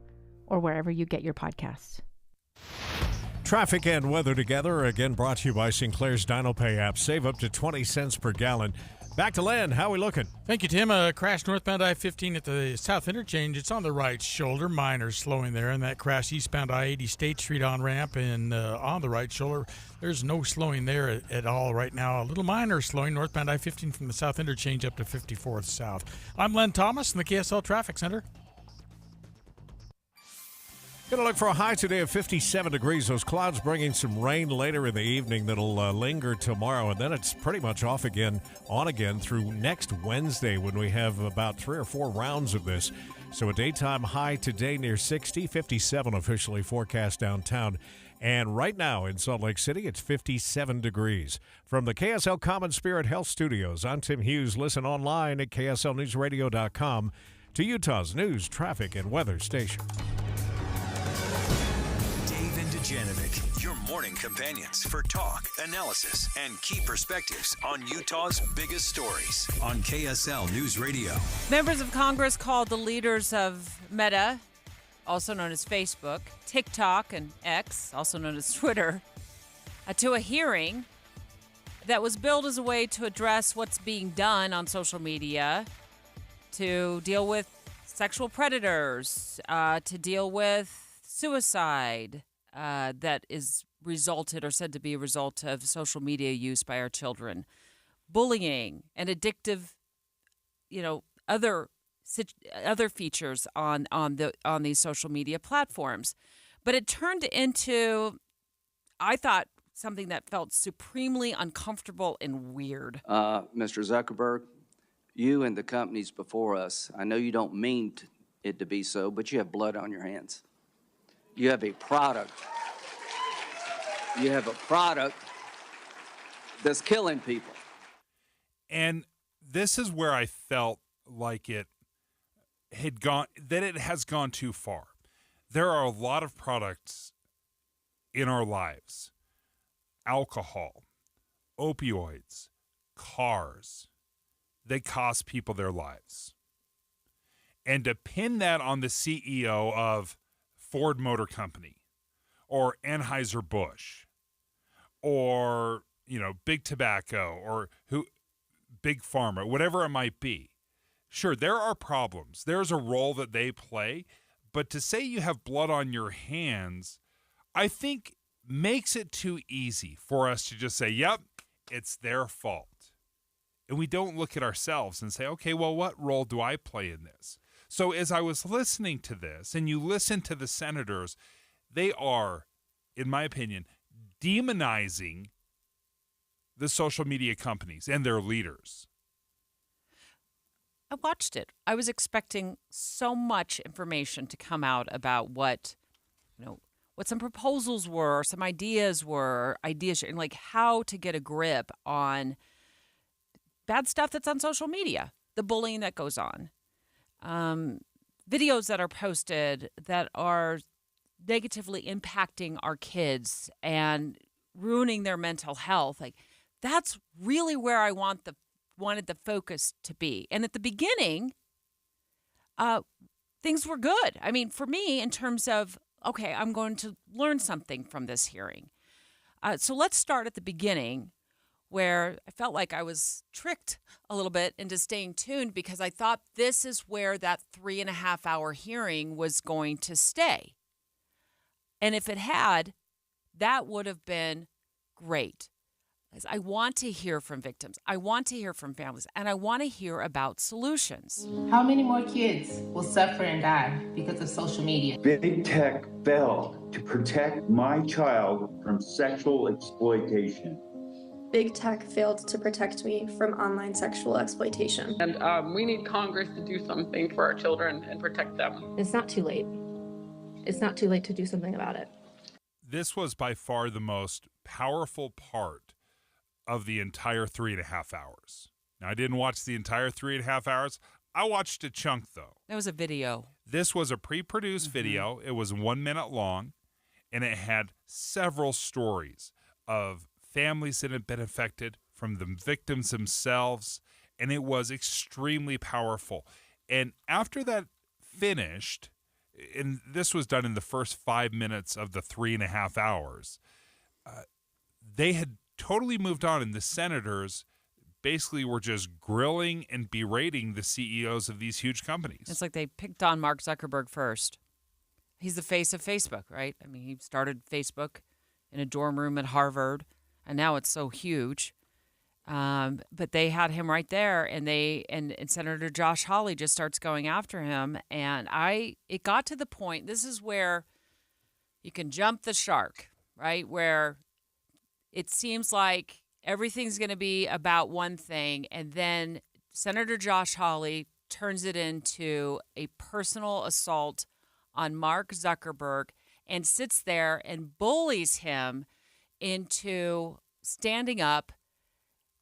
or wherever you get your podcasts. Traffic and weather together, again brought to you by Sinclair's DinoPay app. Save up to 20 cents per gallon. Back to Len. How are we looking? Thank you, Tim. A crash northbound I-15 at the south interchange. It's on the right shoulder. Minors slowing there. And that crash eastbound I-80 State Street on ramp and on the right shoulder. There's no slowing there at all right now. A little minor slowing northbound I-15 from the south interchange up to 54th South. I'm Len Thomas in the KSL Traffic Center. Going to look for a high today of 57 degrees. Those clouds bringing some rain later in the evening that'll linger tomorrow. And then it's pretty much off again, on again through next Wednesday when we have about 3 or 4 rounds of this. So a daytime high today near 60, 57 officially forecast downtown. And right now in Salt Lake City, it's 57 degrees. From the KSL Common Spirit Health Studios, I'm Tim Hughes. Listen online at kslnewsradio.com to Utah's news, traffic, and weather station. Dujanovic, your morning companions for talk, analysis, and key perspectives on Utah's biggest stories on KSL News Radio. Members of Congress called the leaders of Meta, also known as Facebook, TikTok, and X, also known as Twitter, to a hearing that was billed as a way to address what's being done on social media to deal with sexual predators, to deal with suicide, that is resulted or said to be a result of social media use by our children, bullying and addictive, other features on these social media platforms. But it turned into, I thought, something that felt supremely uncomfortable and weird. Mr. Zuckerberg, you and the companies before us, I know you don't mean it to be so, but you have blood on your hands. You have a product. You have a product that's killing people. And this is where I felt like it has gone too far. There are a lot of products in our lives. Alcohol, opioids, cars, they cost people their lives. And to pin that on the CEO of Ford Motor Company or Anheuser-Busch or, Big Tobacco or Big Pharma, whatever it might be. Sure, there are problems. There's a role that they play. But to say you have blood on your hands, I think makes it too easy for us to just say, yep, it's their fault. And we don't look at ourselves and say, okay, well, what role do I play in this? So as I was listening to this, and you listen to the senators, they are, in my opinion, demonizing the social media companies and their leaders. I watched it. I was expecting so much information to come out about what some proposals were, or some ideas were, and like how to get a grip on bad stuff that's on social media, the bullying that goes on. videos that are posted that are negatively impacting our kids and ruining their mental health. Like, that's really where I wanted the focus to be. And at the beginning, things were good. I mean, for me, in terms of, okay, I'm going to learn something from this hearing. So let's start at the beginning, where I felt like I was tricked a little bit into staying tuned because I thought this is where that 3.5-hour hearing was going to stay. And if it had, that would have been great. Because I want to hear from victims. I want to hear from families. And I want to hear about solutions. How many more kids will suffer and die because of social media? Big tech failed to protect my child from sexual exploitation. Big tech failed to protect me from online sexual exploitation. And we need Congress to do something for our children and protect them. It's not too late. It's not too late to do something about it. This was by far the most powerful part of the entire 3.5 hours. Now, I didn't watch the entire 3.5 hours. I watched a chunk, though. It was a video. This was a pre-produced video. It was 1 minute long, and it had several stories of families that had been affected, from the victims themselves, and it was extremely powerful. And after that finished, and this was done in the first 5 minutes of the 3.5 hours, they had totally moved on, and the senators basically were just grilling and berating the CEOs of these huge companies. It's like they picked on Mark Zuckerberg first. He's the face of Facebook, right? I mean, he started Facebook in a dorm room at Harvard, and now it's so huge. But they had him right there, and Senator Josh Hawley just starts going after him. And it got to the point, this is where you can jump the shark, right? Where it seems like everything's going to be about one thing, and then Senator Josh Hawley turns it into a personal assault on Mark Zuckerberg and sits there and bullies him into standing up.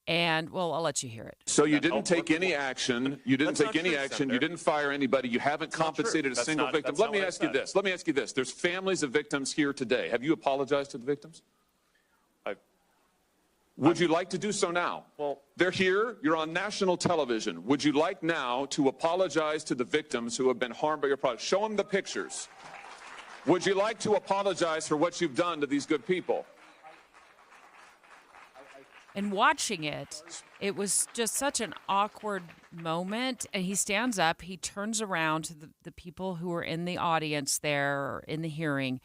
And, well, I'll let you hear it. So you didn't take any action. You didn't take any action. You didn't fire anybody. You haven't compensated a single victim. Let me ask you this. Let me ask you this. There's families of victims here today. Have you apologized to the victims? Would you like to do so now? Well, they're here. You're on national television. Would you like now to apologize to the victims who have been harmed by your product? Show them the pictures. Would you like to apologize for what you've done to these good people? And watching it, it was just such an awkward moment. And he stands up, he turns around to the people who were in the audience there, or in the hearing,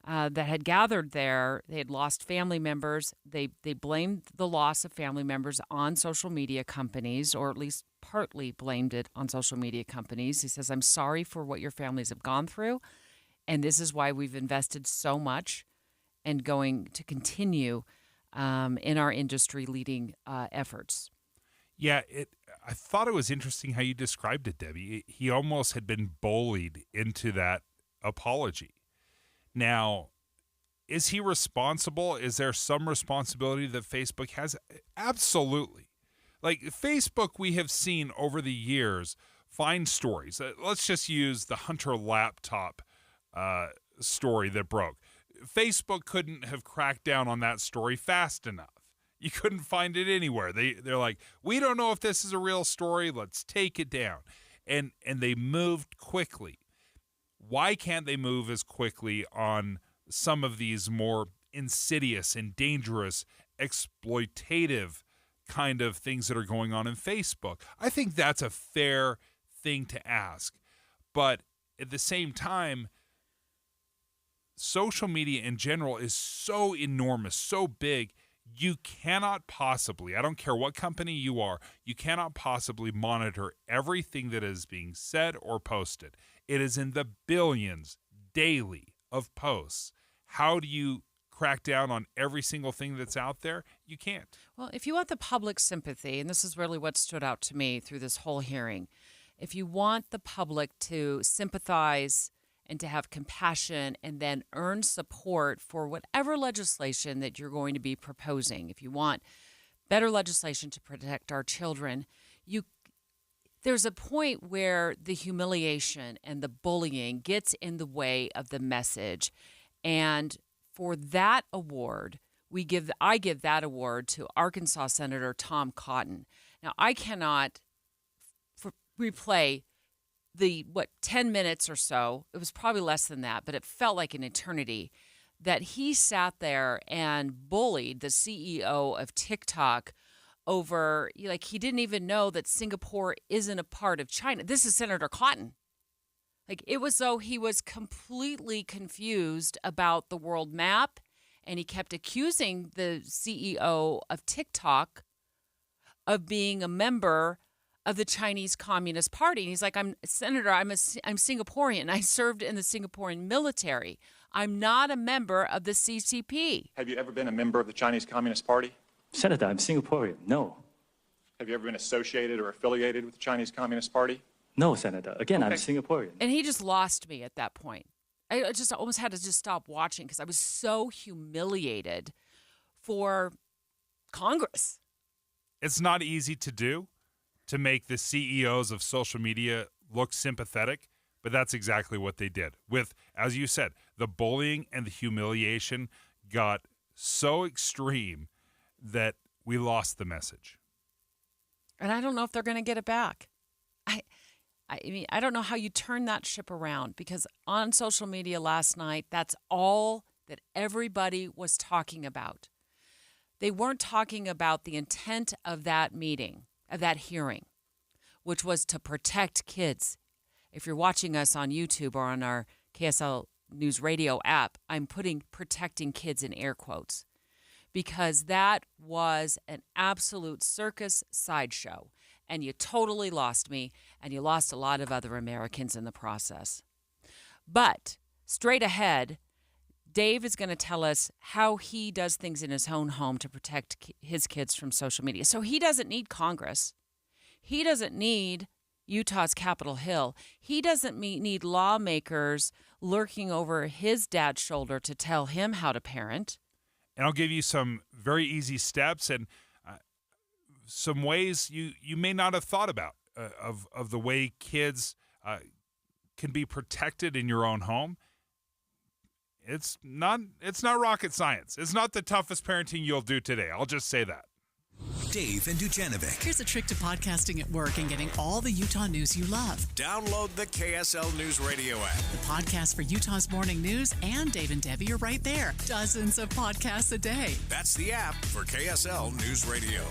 that had gathered there. They had lost family members. They blamed the loss of family members on social media companies, or at least partly blamed it on social media companies. He says, I'm sorry for what your families have gone through, and this is why we've invested so much and going to continue in our industry-leading efforts. Yeah, I thought it was interesting how you described it, Debbie. He almost had been bullied into that apology. Now, is he responsible? Is there some responsibility that Facebook has? Absolutely. Like, Facebook, we have seen over the years find stories. Let's just use the Hunter laptop story that broke. Facebook couldn't have cracked down on that story fast enough. You couldn't find it anywhere. They're like, we don't know if this is a real story. Let's take it down. And they moved quickly. Why can't they move as quickly on some of these more insidious and dangerous, exploitative kind of things that are going on in Facebook? I think that's a fair thing to ask. But at the same time, social media in general is so enormous, so big, you cannot possibly, I don't care what company you are, you cannot possibly monitor everything that is being said or posted. It is in the billions daily of posts. How do you crack down on every single thing that's out there? You can't. Well, if you want the public sympathy, and this is really what stood out to me through this whole hearing, if you want the public to sympathize and to have compassion and then earn support for whatever legislation that you're going to be proposing, if you want better legislation to protect our children, there's a point where the humiliation and the bullying gets in the way of the message. And for that award, I give that award to Arkansas Senator Tom Cotton. Now, I cannot replay the 10 minutes or so, it was probably less than that, but it felt like an eternity, that he sat there and bullied the CEO of TikTok over, like, he didn't even know that Singapore isn't a part of China. This is Senator Cotton. Like, it was though he was completely confused about the world map, and he kept accusing the CEO of TikTok of being a member of the Chinese Communist Party. And he's like, I'm Singaporean. I served in the Singaporean military. I'm not a member of the CCP. Have you ever been a member of the Chinese Communist Party? Senator, I'm Singaporean. No. Have you ever been associated or affiliated with the Chinese Communist Party? No, Senator. Again, Okay. I'm Singaporean. And he just lost me at that point. I just almost had to just stop watching because I was so humiliated for Congress. It's not easy to do, to make the CEOs of social media look sympathetic, but that's exactly what they did. With, as you said, the bullying and the humiliation got so extreme that we lost the message. And I don't know if they're going to get it back. I mean, I don't know how you turn that ship around, because on social media last night, that's all that everybody was talking about. They weren't talking about the intent of that meeting, of that hearing, which was to protect kids. If you're watching us on YouTube or on our KSL News Radio app, I'm putting protecting kids in air quotes, because that was an absolute circus sideshow. And you totally lost me, and you lost a lot of other Americans in the process. But straight ahead, Dave is going to tell us how he does things in his own home to protect his kids from social media. So he doesn't need Congress. He doesn't need Utah's Capitol Hill. He doesn't need lawmakers lurking over his dad's shoulder to tell him how to parent. And I'll give you some very easy steps and some ways you may not have thought about of the way kids can be protected in your own home. It's not rocket science. It's not the toughest parenting you'll do today. I'll just say that. Dave and Dujanovic. Here's a trick to podcasting at work and getting all the Utah news you love. Download the KSL News Radio app. The podcast for Utah's morning news and Dave and Debbie are right there. Dozens of podcasts a day. That's the app for KSL News Radio.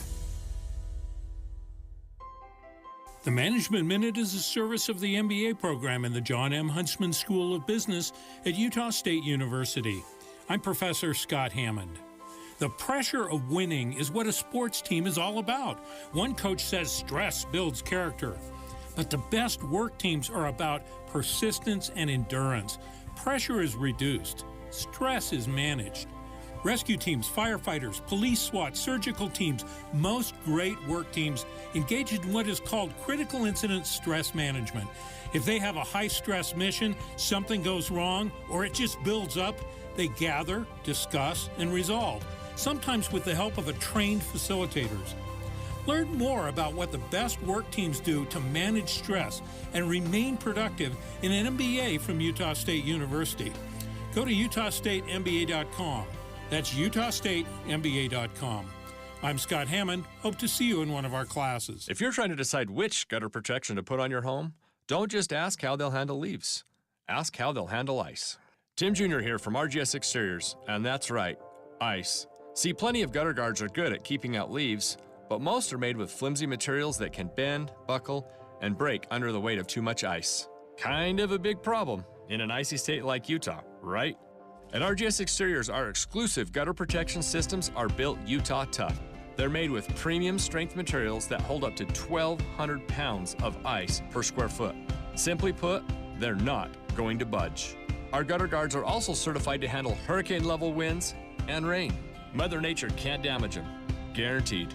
The Management Minute is a service of the MBA program in the John M. Huntsman School of Business at Utah State University. I'm Professor Scott Hammond. The pressure of winning is what a sports team is all about. One coach says stress builds character. But the best work teams are about persistence and endurance. Pressure is reduced. Stress is managed. Rescue teams, firefighters, police SWAT, surgical teams, most great work teams engage in what is called critical incident stress management. If they have a high-stress mission, something goes wrong, or it just builds up, they gather, discuss, and resolve, sometimes with the help of a trained facilitators. Learn more about what the best work teams do to manage stress and remain productive in an MBA from Utah State University. Go to utahstatemba.com. That's utahstatemba.com. I'm Scott Hammond. Hope to see you in one of our classes. If you're trying to decide which gutter protection to put on your home, don't just ask how they'll handle leaves. Ask how they'll handle ice. Tim Jr. here from RGS Exteriors, and that's right, ice. See, plenty of gutter guards are good at keeping out leaves, but most are made with flimsy materials that can bend, buckle, and break under the weight of too much ice. Kind of a big problem in an icy state like Utah, right? At RGS Exteriors, our exclusive gutter protection systems are built Utah tough. They're made with premium strength materials that hold up to 1,200 pounds of ice per square foot. Simply put, they're not going to budge. Our gutter guards are also certified to handle hurricane-level winds and rain. Mother Nature can't damage them. Guaranteed.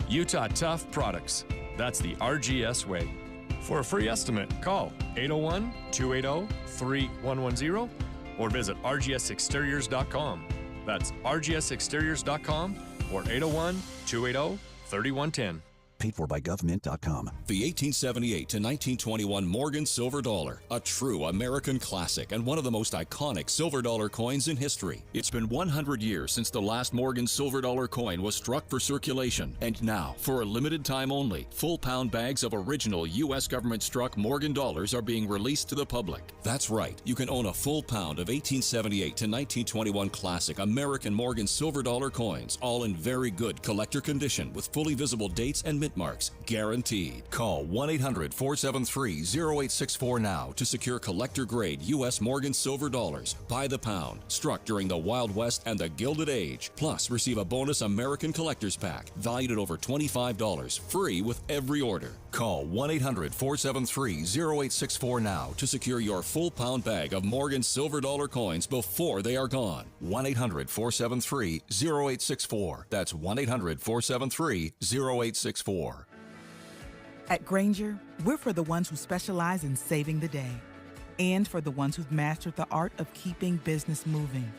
Utah Tough Products. That's the RGS way. For a free estimate, call 801-280-3110 or visit rgsexteriors.com. That's rgsexteriors.com or 801-280-3110. Paid for by GovMint.com. The 1878 to 1921 Morgan silver dollar, a true American classic and one of the most iconic silver dollar coins in history. It's been 100 years since the last Morgan silver dollar coin was struck for circulation, and now, for a limited time only, full pound bags of original U.S. government-struck Morgan dollars are being released to the public. That's right, you can own a full pound of 1878 to 1921 classic American Morgan silver dollar coins, all in very good collector condition with fully visible dates and mint marks, guaranteed. Call 1-800-473-0864 now to secure collector-grade U.S. Morgan silver dollars by the pound, struck during the Wild West and the Gilded Age. Plus, receive a bonus American Collector's Pack valued at over $25, free with every order. Call 1-800-473-0864 now to secure your full pound bag of Morgan silver dollar coins before they are gone. 1-800-473-0864. That's 1-800-473-0864. At Grainger, we're for the ones who specialize in saving the day and for the ones who've mastered the art of keeping business moving.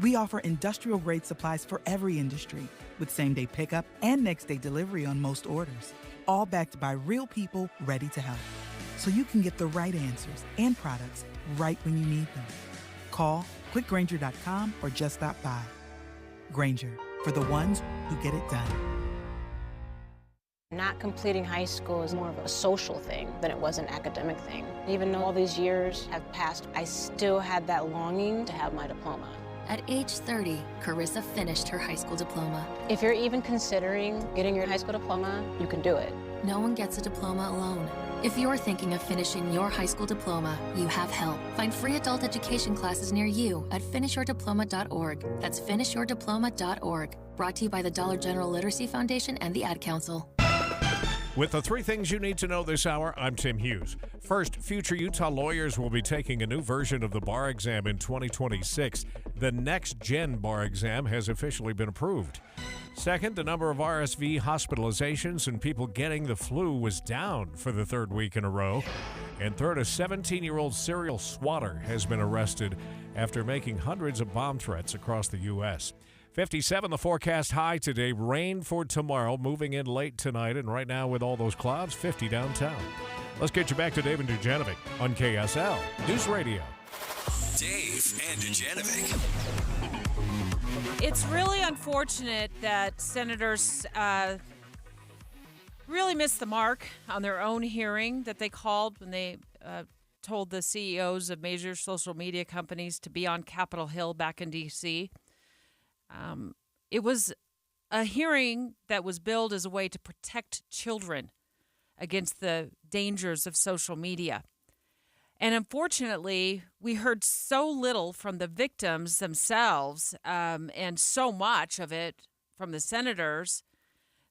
We offer industrial-grade supplies for every industry with same-day pickup and next-day delivery on most orders, all backed by real people ready to help. So you can get the right answers and products right when you need them. Call quickgrainger.com or just stop by. Grainger, for the ones who get it done. Not completing high school is more of a social thing than it was an academic thing. Even though all these years have passed, I still had that longing to have my diploma. At age 30, Carissa finished her high school diploma. If you're even considering getting your high school diploma, you can do it. No one gets a diploma alone. If you're thinking of finishing your high school diploma, you have help. Find free adult education classes near you at finishyourdiploma.org. That's finishyourdiploma.org. Brought to you by the Dollar General Literacy Foundation and the Ad Council. With the three things you need to know this hour, I'm Tim Hughes. First, future Utah lawyers will be taking a new version of the bar exam in 2026. The next-gen bar exam has officially been approved. Second, the number of RSV hospitalizations and people getting the flu was down for the third week in a row. And third, a 17-year-old serial swatter has been arrested after making hundreds of bomb threats across the U.S. 57 the forecast high today. Rain for tomorrow, moving in late tonight. And right now with all those clouds, 50 downtown. Let's get you back to Dave and Dujanovic on KSL News Radio. Dave and Dujanovic. It's really unfortunate that senators really missed the mark on their own hearing that they called when they told the CEOs of major social media companies to be on Capitol Hill back in D.C. It was a hearing that was billed as a way to protect children against the dangers of social media. And unfortunately, we heard so little from the victims themselves and so much of it from the senators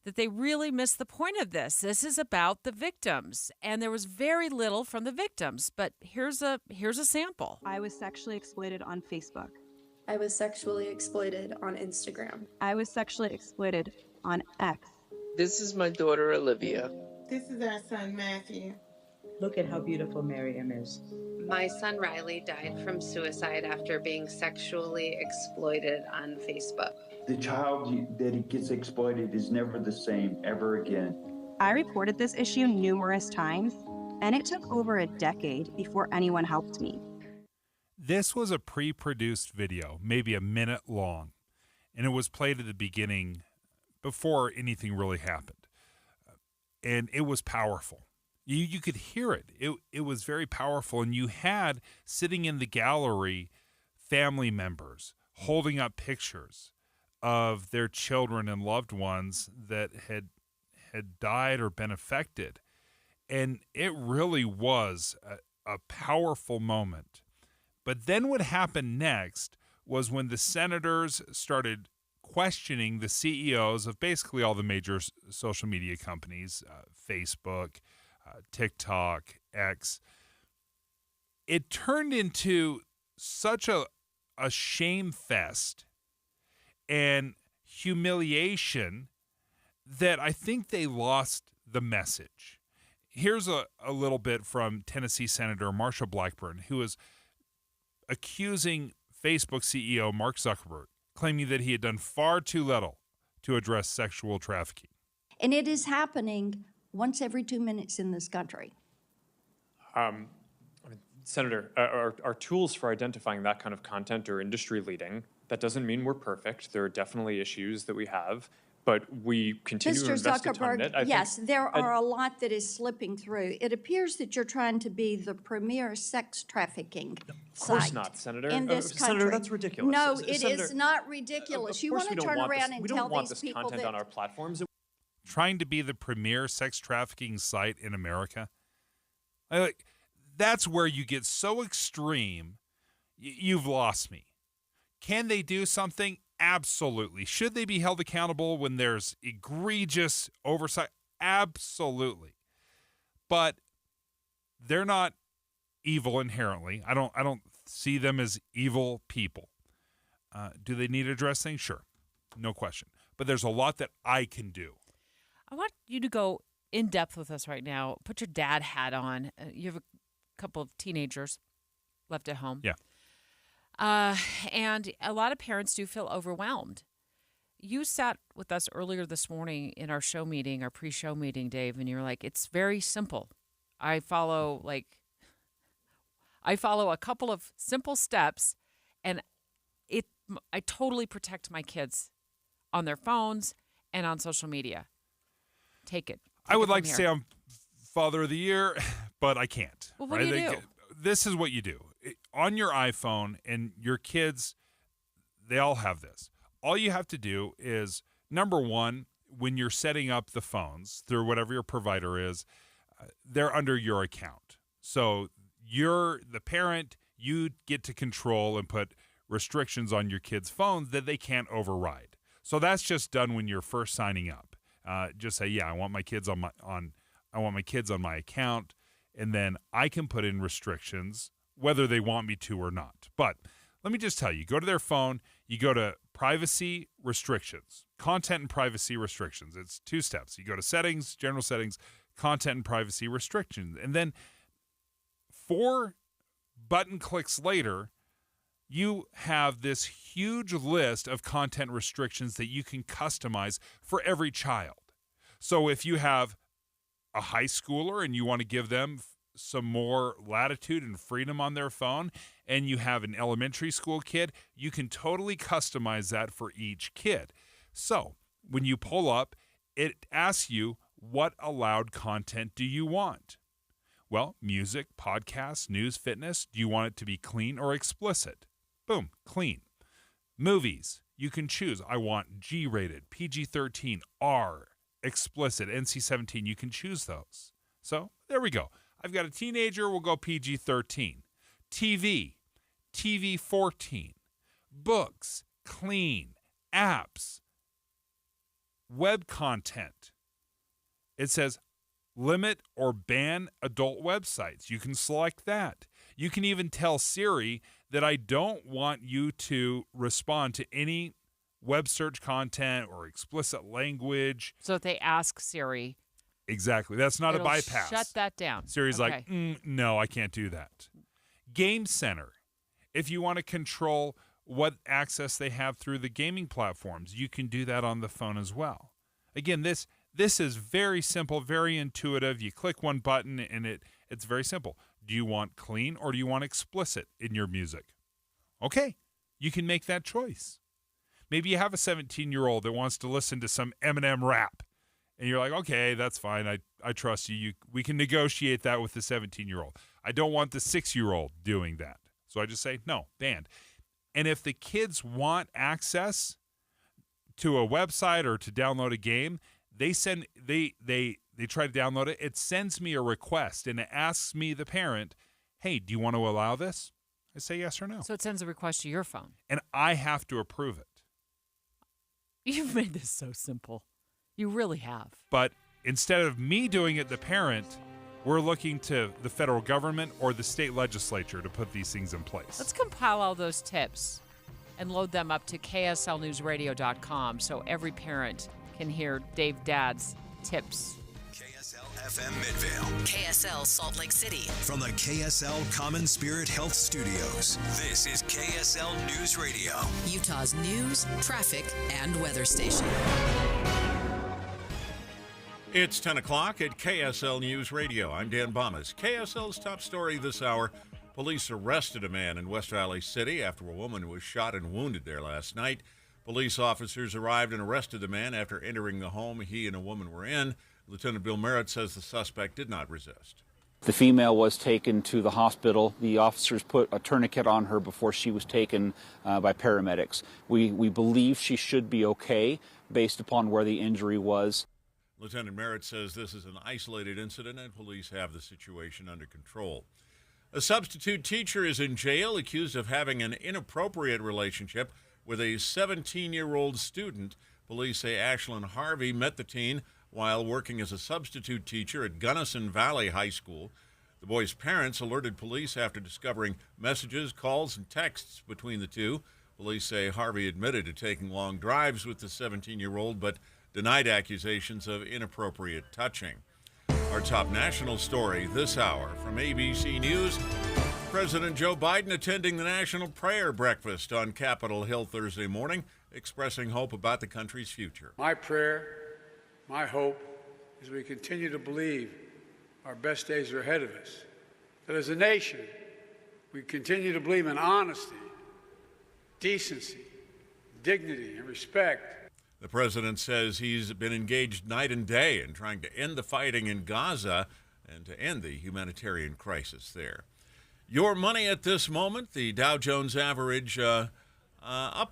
that they really missed the point of this. This is about the victims, and there was very little from the victims. But here's a sample. I was sexually exploited on Facebook. I was sexually exploited on Instagram. I was sexually exploited on X. This is my daughter, Olivia. This is our son, Matthew. Look at how beautiful Miriam is. My son, Riley, died from suicide after being sexually exploited on Facebook. The child that gets exploited is never the same ever again. I reported this issue numerous times, and it took over a decade before anyone helped me. This was a pre-produced video, maybe a minute long, and it was played at the beginning before anything really happened. And it was powerful. You could hear it. It was very powerful, and you had, sitting in the gallery, family members holding up pictures of their children and loved ones that had died or been affected. And it really was a powerful moment. But then what happened next was when the senators started questioning the CEOs of basically all the major social media companies, Facebook, TikTok, X. It turned into such a shame fest and humiliation that I think they lost the message. Here's a little bit from Tennessee Senator Marsha Blackburn, who is accusing Facebook CEO Mark Zuckerberg, claiming that he had done far too little to address sexual trafficking. And it is happening once every 2 minutes in this country. Senator, our tools for identifying that kind of content are industry leading. That doesn't mean we're perfect. There are definitely issues that we have, but we continue to invest a ton in it. Yes, there are a lot that is slipping through. It appears that you're trying to be the premier sex trafficking Of course site not, Senator. in this country. Senator, that's ridiculous. No, it Senator, is not ridiculous. You want to turn around and tell these people we don't want this content on our platforms. Trying to be the premier sex trafficking site in America. That's where you get so extreme, you've lost me. Can they do something? Absolutely. Should they be held accountable when there's egregious oversight? Absolutely. But they're not evil inherently. I don't see them as evil people. Do they need to address things? Sure. No question. But there's a lot that I can do. I want you to go in depth with us right now. Put your dad hat on. You have a couple of teenagers left at home. Yeah. And a lot of parents do feel overwhelmed. You sat with us earlier this morning in our show meeting, our pre-show meeting, Dave, and you're like, it's very simple. I follow a couple of simple steps, and I totally protect my kids on their phones and on social media. Take it. I would like to say I'm Father of the Year, but I can't. Well, what do you do? This is what you do. On your iPhone, and your kids, they all have this. All you have to do is, number one, when you're setting up the phones through whatever your provider is, they're under your account. So you're the parent, you get to control and put restrictions on your kids' phones that they can't override. So that's just done when you're first signing up. Just say, yeah, I want my kids on my account, and then I can put in restrictions whether they want me to or not. But let me just tell you, go to their phone, you go to privacy restrictions, content and privacy restrictions. It's 2 steps. You go to settings, general settings, content and privacy restrictions. And then 4 button clicks later, you have this huge list of content restrictions that you can customize for every child. So if you have a high schooler and you want to give them some more latitude and freedom on their phone, and you have an elementary school kid, you can totally customize that for each kid. So when you pull up, it asks you, what allowed content do you want? Well, music, podcasts, news, fitness. Do you want it to be clean or explicit? Boom, clean. Movies, you can choose. I want G-rated, PG-13, R, explicit, NC-17. You can choose those. So there we go. I've got a teenager, we'll go PG-13. TV, TV-14. Books, clean. Apps, web content. It says limit or ban adult websites. You can select that. You can even tell Siri that I don't want you to respond to any web search content or explicit language. So if they ask Siri. Exactly. That's not a bypass. Shut that down. Siri's like, no, I can't do that. Game Center. If you want to control what access they have through the gaming platforms, you can do that on the phone as well. Again, this is very simple, very intuitive. You click one button and it's very simple. Do you want clean or do you want explicit in your music? Okay, you can make that choice. Maybe you have a 17-year-old that wants to listen to some Eminem rap. And you're like, okay, that's fine. I trust you. We can negotiate that with the 17-year-old. I don't want the 6-year-old doing that. So I just say, no, banned. And if the kids want access to a website or to download a game, they try to download it. It sends me a request and it asks me, the parent, hey, do you want to allow this? I say yes or no. So it sends a request to your phone. And I have to approve it. You've made this so simple. You really have. But instead of me doing it, the parent, we're looking to the federal government or the state legislature to put these things in place. Let's compile all those tips and load them up to kslnewsradio.com so every parent can hear Dave Dad's tips. KSL FM Midvale. KSL Salt Lake City. From the KSL Common Spirit Health Studios, this is KSL News Radio. Utah's news, traffic, and weather station. It's 10 o'clock at KSL News Radio. I'm Dan Bomas. KSL's top story this hour. Police arrested a man in West Valley City after a woman was shot and wounded there last night. Police officers arrived and arrested the man after entering the home he and a woman were in. Lieutenant Bill Merritt says the suspect did not resist. The female was taken to the hospital. The officers put a tourniquet on her before she was taken by paramedics. We believe she should be okay based upon where the injury was. Lieutenant Merritt says this is an isolated incident and police have the situation under control. A substitute teacher is in jail accused of having an inappropriate relationship with a 17-year-old student. Police say Ashlyn Harvey met the teen while working as a substitute teacher at Gunnison Valley High School. The boy's parents alerted police after discovering messages, calls, and texts between the two. Police say Harvey admitted to taking long drives with the 17-year-old, but denied accusations of inappropriate touching. Our top national story this hour from ABC News. President Joe Biden attending the National Prayer Breakfast on Capitol Hill Thursday morning, expressing hope about the country's future. My prayer, my hope, is we continue to believe our best days are ahead of us. That as a nation, we continue to believe in honesty, decency, dignity, and respect. The president says he's been engaged night and day in trying to end the fighting in Gaza and to end the humanitarian crisis there. Your money at this moment, the Dow Jones average up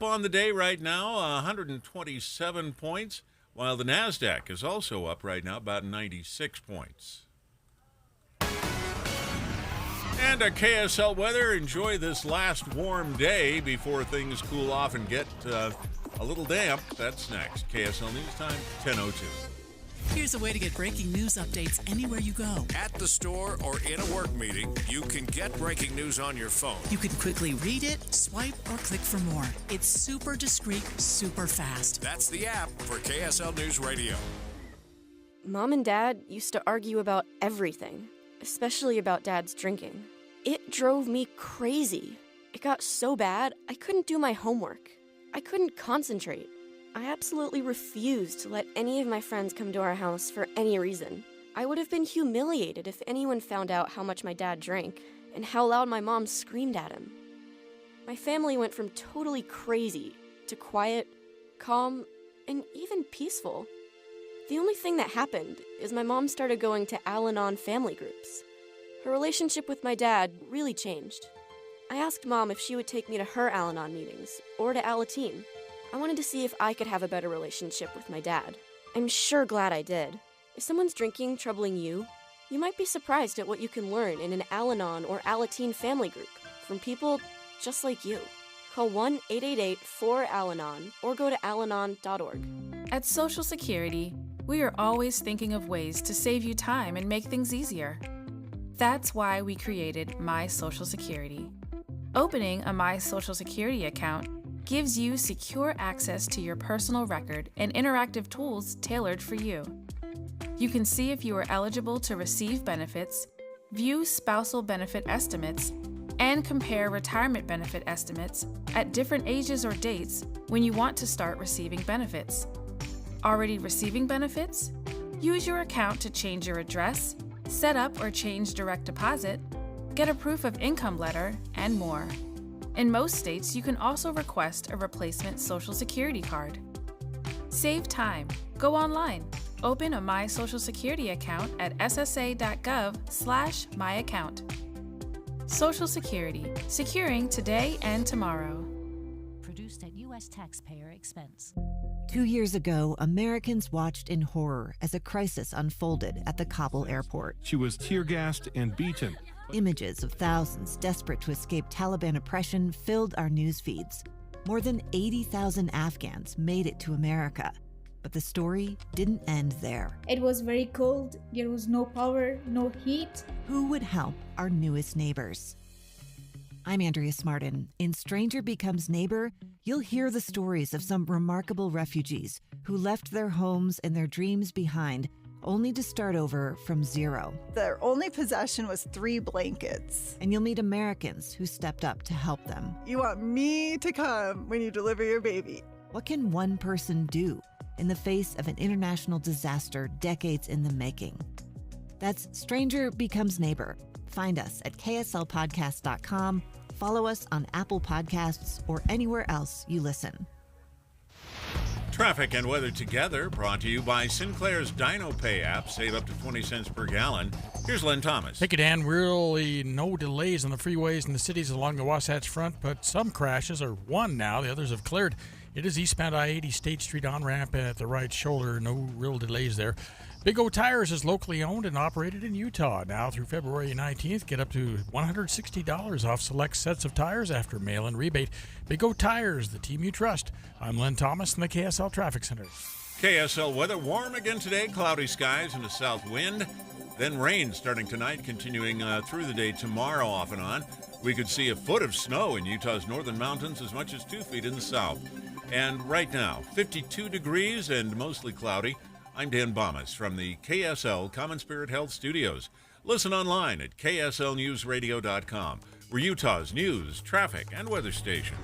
on the day right now, 127 points, while the NASDAQ is also up right now, about 96 points. And a KSL weather. Enjoy this last warm day before things cool off and get a little damp. That's next. KSL News Time, 10:02. Here's a way to get breaking news updates anywhere you go. At the store or in a work meeting, you can get breaking news on your phone. You can quickly read it, swipe, or click for more. It's super discreet, super fast. That's the app for KSL News Radio. Mom and Dad used to argue about everything, especially about Dad's drinking. It drove me crazy. It got so bad, I couldn't do my homework. I couldn't concentrate. I absolutely refused to let any of my friends come to our house for any reason. I would have been humiliated if anyone found out how much my dad drank and how loud my mom screamed at him. My family went from totally crazy to quiet, calm, and even peaceful. The only thing that happened is my mom started going to Al-Anon family groups. Her relationship with my dad really changed. I asked Mom if she would take me to her Al-Anon meetings or to Alateen. I wanted to see if I could have a better relationship with my dad. I'm sure glad I did. If someone's drinking troubling you, you might be surprised at what you can learn in an Al-Anon or Alateen family group from people just like you. Call 1-888-4-ALANON or go to alanon.org. At Social Security, we are always thinking of ways to save you time and make things easier. That's why we created My Social Security. Opening a My Social Security account gives you secure access to your personal record and interactive tools tailored for you. You can see if you are eligible to receive benefits, view spousal benefit estimates, and compare retirement benefit estimates at different ages or dates when you want to start receiving benefits. Already receiving benefits? Use your account to change your address, set up or change direct deposit, get a proof of income letter, and more. In most states, you can also request a replacement Social Security card. Save time. Go online. Open a My Social Security account at ssa.gov/myaccount. Social Security, securing today and tomorrow. Produced at U.S. taxpayer expense. 2 years ago, Americans watched in horror as a crisis unfolded at the Kabul airport. She was tear-gassed and beaten. Images of thousands desperate to escape Taliban oppression filled our news feeds. More than 80,000 Afghans made it to America. But the story didn't end there. It was very cold. There was no power, no heat. Who would help our newest neighbors? I'm Andrea Smartin. In Stranger Becomes Neighbor, you'll hear the stories of some remarkable refugees who left their homes and their dreams behind, only to start over from zero. Their only possession was 3 blankets. And you'll meet Americans who stepped up to help them. You want me to come when you deliver your baby. What can one person do? in the face of an international disaster decades in the making. That's Stranger Becomes Neighbor. Find us at kslpodcast.com, follow us on Apple Podcasts, or anywhere else you listen. Traffic and weather together, brought to you by Sinclair's DinoPay app. Save up to 20 cents per gallon. Here's Len Thomas. Thank you, Dan. Really no delays on the freeways in the cities along the Wasatch Front, but some crashes are one now. The others have cleared. It is eastbound I-80 State Street on-ramp at the right shoulder. No real delays there. Big O Tires is locally owned and operated in Utah. Now through February 19th, get up to $160 off select sets of tires after mail-in rebate. Big O Tires, the team you trust. I'm Len Thomas in the KSL Traffic Center. KSL weather, warm again today, cloudy skies and a south wind. Then rain starting tonight, continuing through the day tomorrow off and on. We could see a foot of snow in Utah's northern mountains, as much as 2 feet in the south. And right now, 52 degrees and mostly cloudy. I'm Dan Bomas from the KSL Common Spirit Health Studios. Listen online at kslnewsradio.com. We're Utah's news, traffic, and weather station.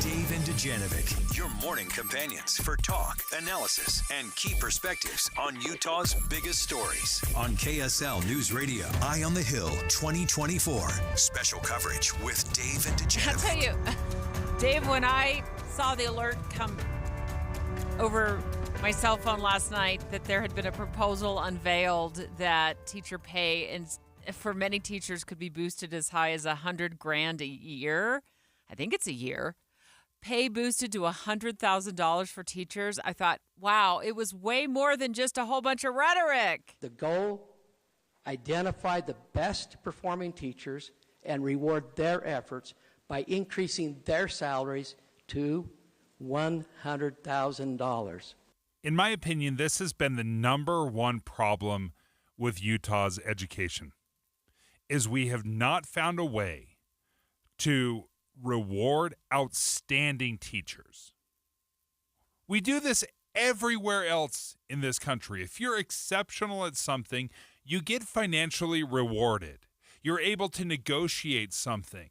Dave and Dujanovic, your morning companions for talk, analysis, and key perspectives on Utah's biggest stories. On KSL News Radio, Eye on the Hill 2024. Special coverage with Dave and Dujanovic. I'll tell you, Dave, when I saw the alert come over my cell phone last night that there had been a proposal unveiled that teacher pay for many teachers could be boosted as high as $100,000 a year. I think it's a year. Pay boosted to $100,000 for teachers. I thought, wow, it was way more than just a whole bunch of rhetoric. The goal, identify the best performing teachers and reward their efforts by increasing their salaries to $100,000. In my opinion, this has been the number one problem with Utah's education, is we have not found a way to reward outstanding teachers. We do this everywhere else in this country. If you're exceptional at something, you get financially rewarded. You're able to negotiate something.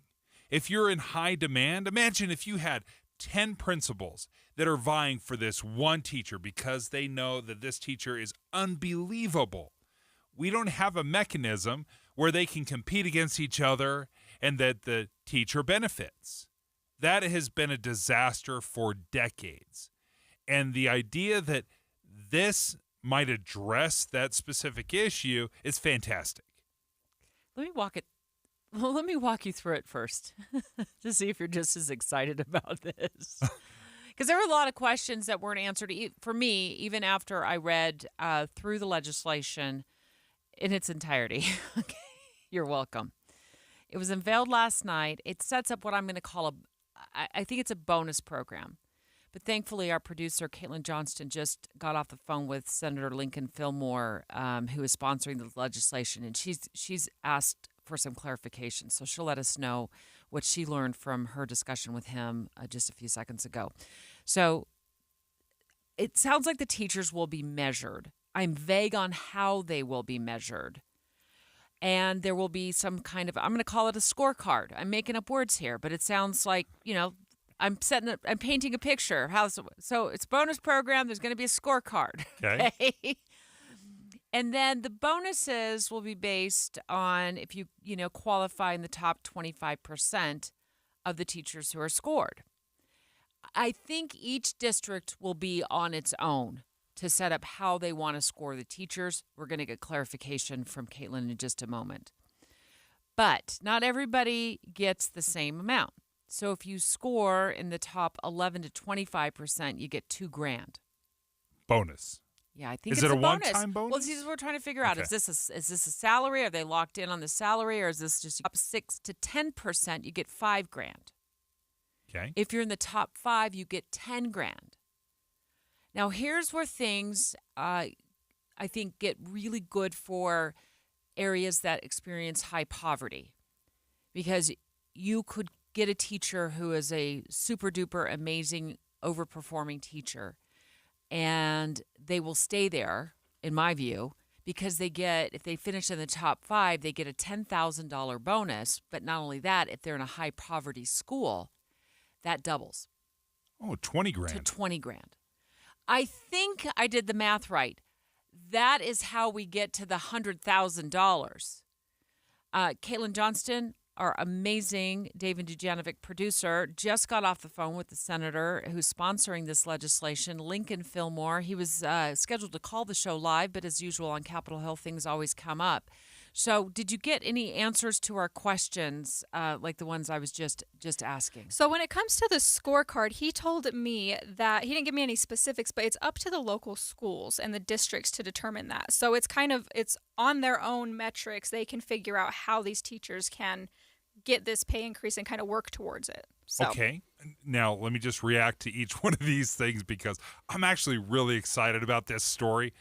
If you're in high demand, imagine if you had 10 principals that are vying for this one teacher because they know that this teacher is unbelievable. We don't have a mechanism where they can compete against each other and that the teacher benefits. That has been a disaster for decades. And the idea that this might address that specific issue is fantastic. Let me walk you through it first to see if you're just as excited about this. Because there were a lot of questions that weren't answered for me, even after I read through the legislation in its entirety. Okay, you're welcome. It was unveiled last night. It sets up what I'm going to call I think it's a bonus program. But thankfully, our producer, Caitlin Johnston, just got off the phone with Senator Lincoln Fillmore, who is sponsoring the legislation, and she's asked for some clarification. So she'll let us know what she learned from her discussion with him just a few seconds ago. So it sounds like the teachers will be measured. I'm vague on how they will be measured. And there will be some kind of, I'm going to call it a scorecard. I'm making up words here, but it sounds like, I'm painting a picture. So it's a bonus program. There's going to be a scorecard. Okay. And then the bonuses will be based on if you qualify in the top 25% of the teachers who are scored. I think each district will be on its own to set up how they want to score the teachers. We're going to get clarification from Caitlin in just a moment. But not everybody gets the same amount. So if you score in the top 11 to 25%, you get $2,000. Bonus. Yeah, I think is it's it a bonus. one-time bonus? Well, this is what we're trying to figure out. Okay. Is this a salary? Are they locked in on the salary, or is this just up 6 to 10%? You get $5,000. Okay. If you're in the top 5, you get $10,000. Now, here's where things I think get really good for areas that experience high poverty, because you could get a teacher who is a super duper amazing overperforming teacher, and they will stay there, in my view, because if they finish in the top 5, they get a $10,000 bonus. But not only that, if they're in a high poverty school, that doubles. Oh, $20,000. To $20,000. I think I did the math right. That is how we get to the $100,000. Caitlin Johnston, our amazing David Dujanovic producer, just got off the phone with the senator who's sponsoring this legislation, Lincoln Fillmore. He was scheduled to call the show live, but as usual on Capitol Hill, things always come up. So did you get any answers to our questions like the ones I was just asking? So when it comes to the scorecard, he told me that he didn't give me any specifics, but it's up to the local schools and the districts to determine that. So it's on their own metrics. They can figure out how these teachers can get this pay increase and kind of work towards it. So. Okay. Now, let me just react to each one of these things because I'm actually really excited about this story.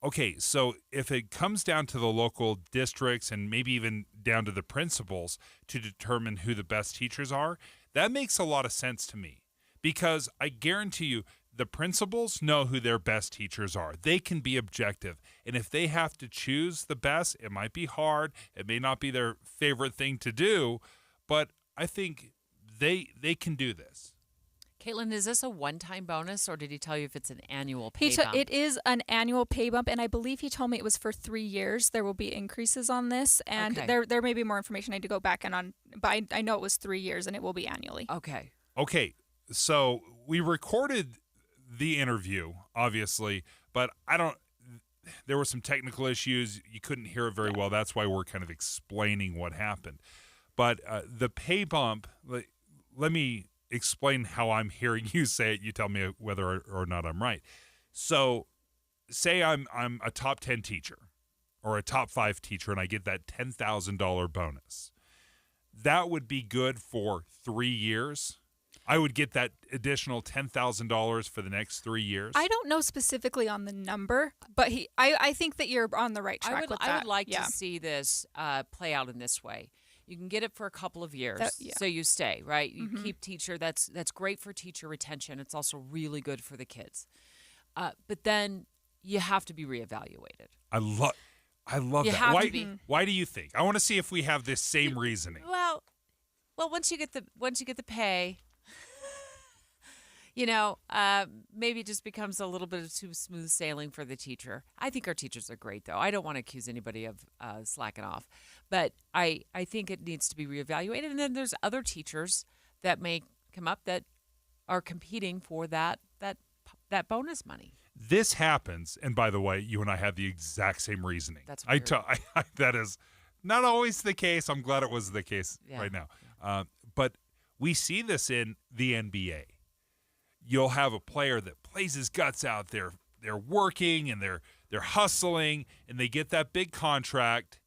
Okay, so if it comes down to the local districts and maybe even down to the principals to determine who the best teachers are, that makes a lot of sense to me because I guarantee you the principals know who their best teachers are. They can be objective. And if they have to choose the best, it might be hard. It may not be their favorite thing to do, but I think they can do this. Caitlin, is this a one-time bonus, or did he tell you if it's an annual pay bump? It is an annual pay bump, and I believe he told me it was for 3 years. There will be increases on this, and there may be more information I need to go back and on, but I know it was 3 years, and it will be annually. Okay, so we recorded the interview, obviously, but there were some technical issues. You couldn't hear it very well. That's why we're kind of explaining what happened. But the pay bump, let me explain how I'm hearing you say it. You tell me whether or not I'm right. So say I'm a top 10 teacher or a top 5 teacher and I get that $10,000 bonus. That would be good for 3 years. I would get that additional $10,000 for the next 3 years. I don't know specifically on the number, but I think that you're on the right track with that. I would like to see this play out in this way. You can get it for a couple of years, so you stay, right? You keep teacher. That's great for teacher retention. It's also really good for the kids. But then you have to be reevaluated. I love that. Why do you think? I want to see if we have this same reasoning. Well, once you get the pay, maybe it just becomes a little bit of too smooth sailing for the teacher. I think our teachers are great, though. I don't want to accuse anybody of slacking off. But I think it needs to be reevaluated. And then there's other teachers that may come up that are competing for that bonus money. This happens, and by the way, you and I have the exact same reasoning. That's weird. That is not always the case. I'm glad it was the case right now. But we see this in the NBA. You'll have a player that plays his guts out there. They're working and they're hustling, and they get that big contract,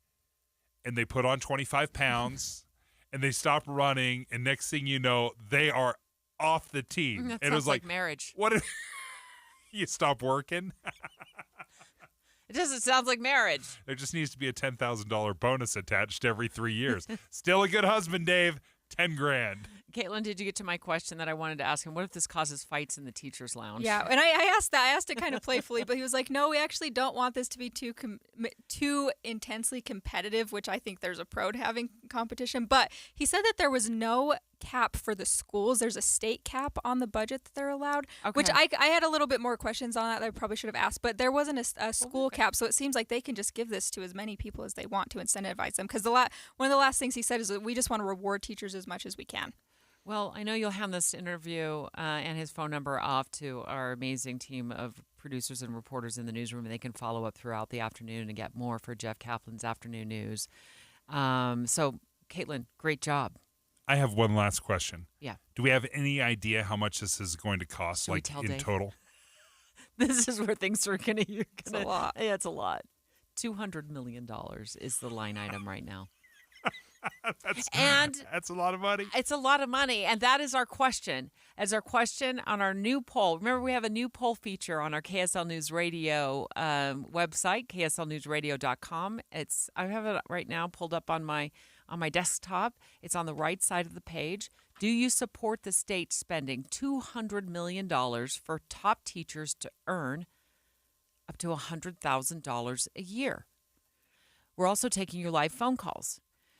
and they put on 25 pounds, and they stop running, and next thing you know, they are off the team. That and sounds it was like marriage. What if you stop working? It doesn't sound like marriage. There just needs to be a $10,000 bonus attached every 3 years. Still a good husband, Dave. $10,000. Caitlin, did you get to my question that I wanted to ask him? What if this causes fights in the teacher's lounge? Yeah, and I asked that. I asked it kind of playfully, but he was like, no, we actually don't want this to be too intensely competitive, which I think there's a pro to having competition. But he said that there was no cap for the schools. There's a state cap on the budget that they're allowed, which I had a little bit more questions on that I probably should have asked, but there wasn't a school cap, so it seems like they can just give this to as many people as they want to incentivize them, because one of the last things he said is that we just want to reward teachers as much as we can. Well, I know you'll hand this interview and his phone number off to our amazing team of producers and reporters in the newsroom, and they can follow up throughout the afternoon and get more for Jeff Kaplan's afternoon news. So, Caitlin, great job. I have one last question. Yeah. Do we have any idea how much this is going to cost, in total? This is where things are going to... It's a lot. Yeah, it's a lot. $200 million is the line item right now. That's a lot of money. It's a lot of money, and that is our question. As our question on our new poll. Remember, we have a new poll feature on our KSL News Radio website, kslnewsradio.com. I have it right now pulled up on my desktop. It's on the right side of the page. Do you support the state spending $200 million for top teachers to earn up to $100,000 a year? We're also taking your live phone calls.